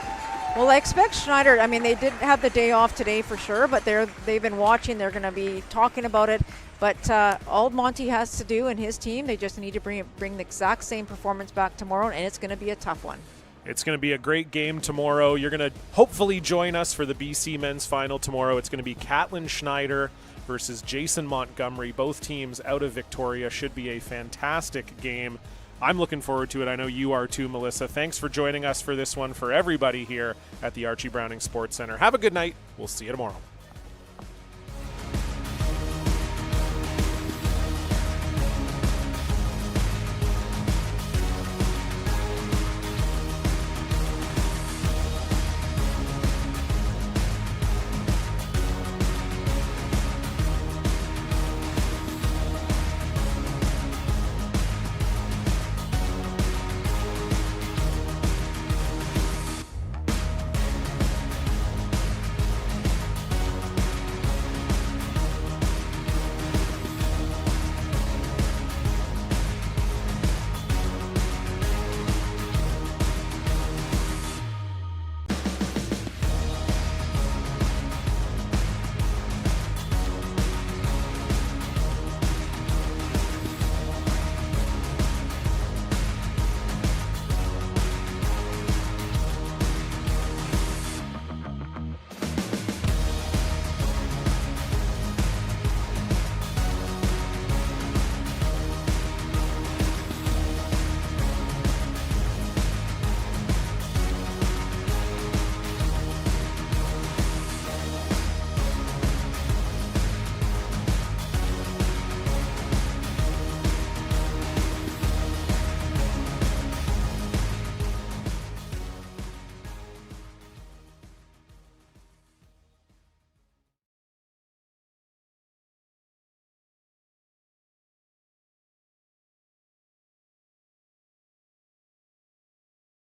Well, I expect Schneider. I mean, they did have the day off today for sure, but they've been watching. They're going to be talking about it. But all Monty has to do and his team, they just need to bring the exact same performance back tomorrow, and it's going to be a tough one. It's going to be a great game tomorrow. You're going to hopefully join us for the BC men's final tomorrow. It's going to be Caitlin Schneider versus Jason Montgomery. Both teams out of Victoria. Should be a fantastic game. I'm looking forward to it. I know you are too, Melissa. Thanks for joining us for this one. For everybody here at the Archie Browning Sports Centre, have a good night. We'll see you tomorrow.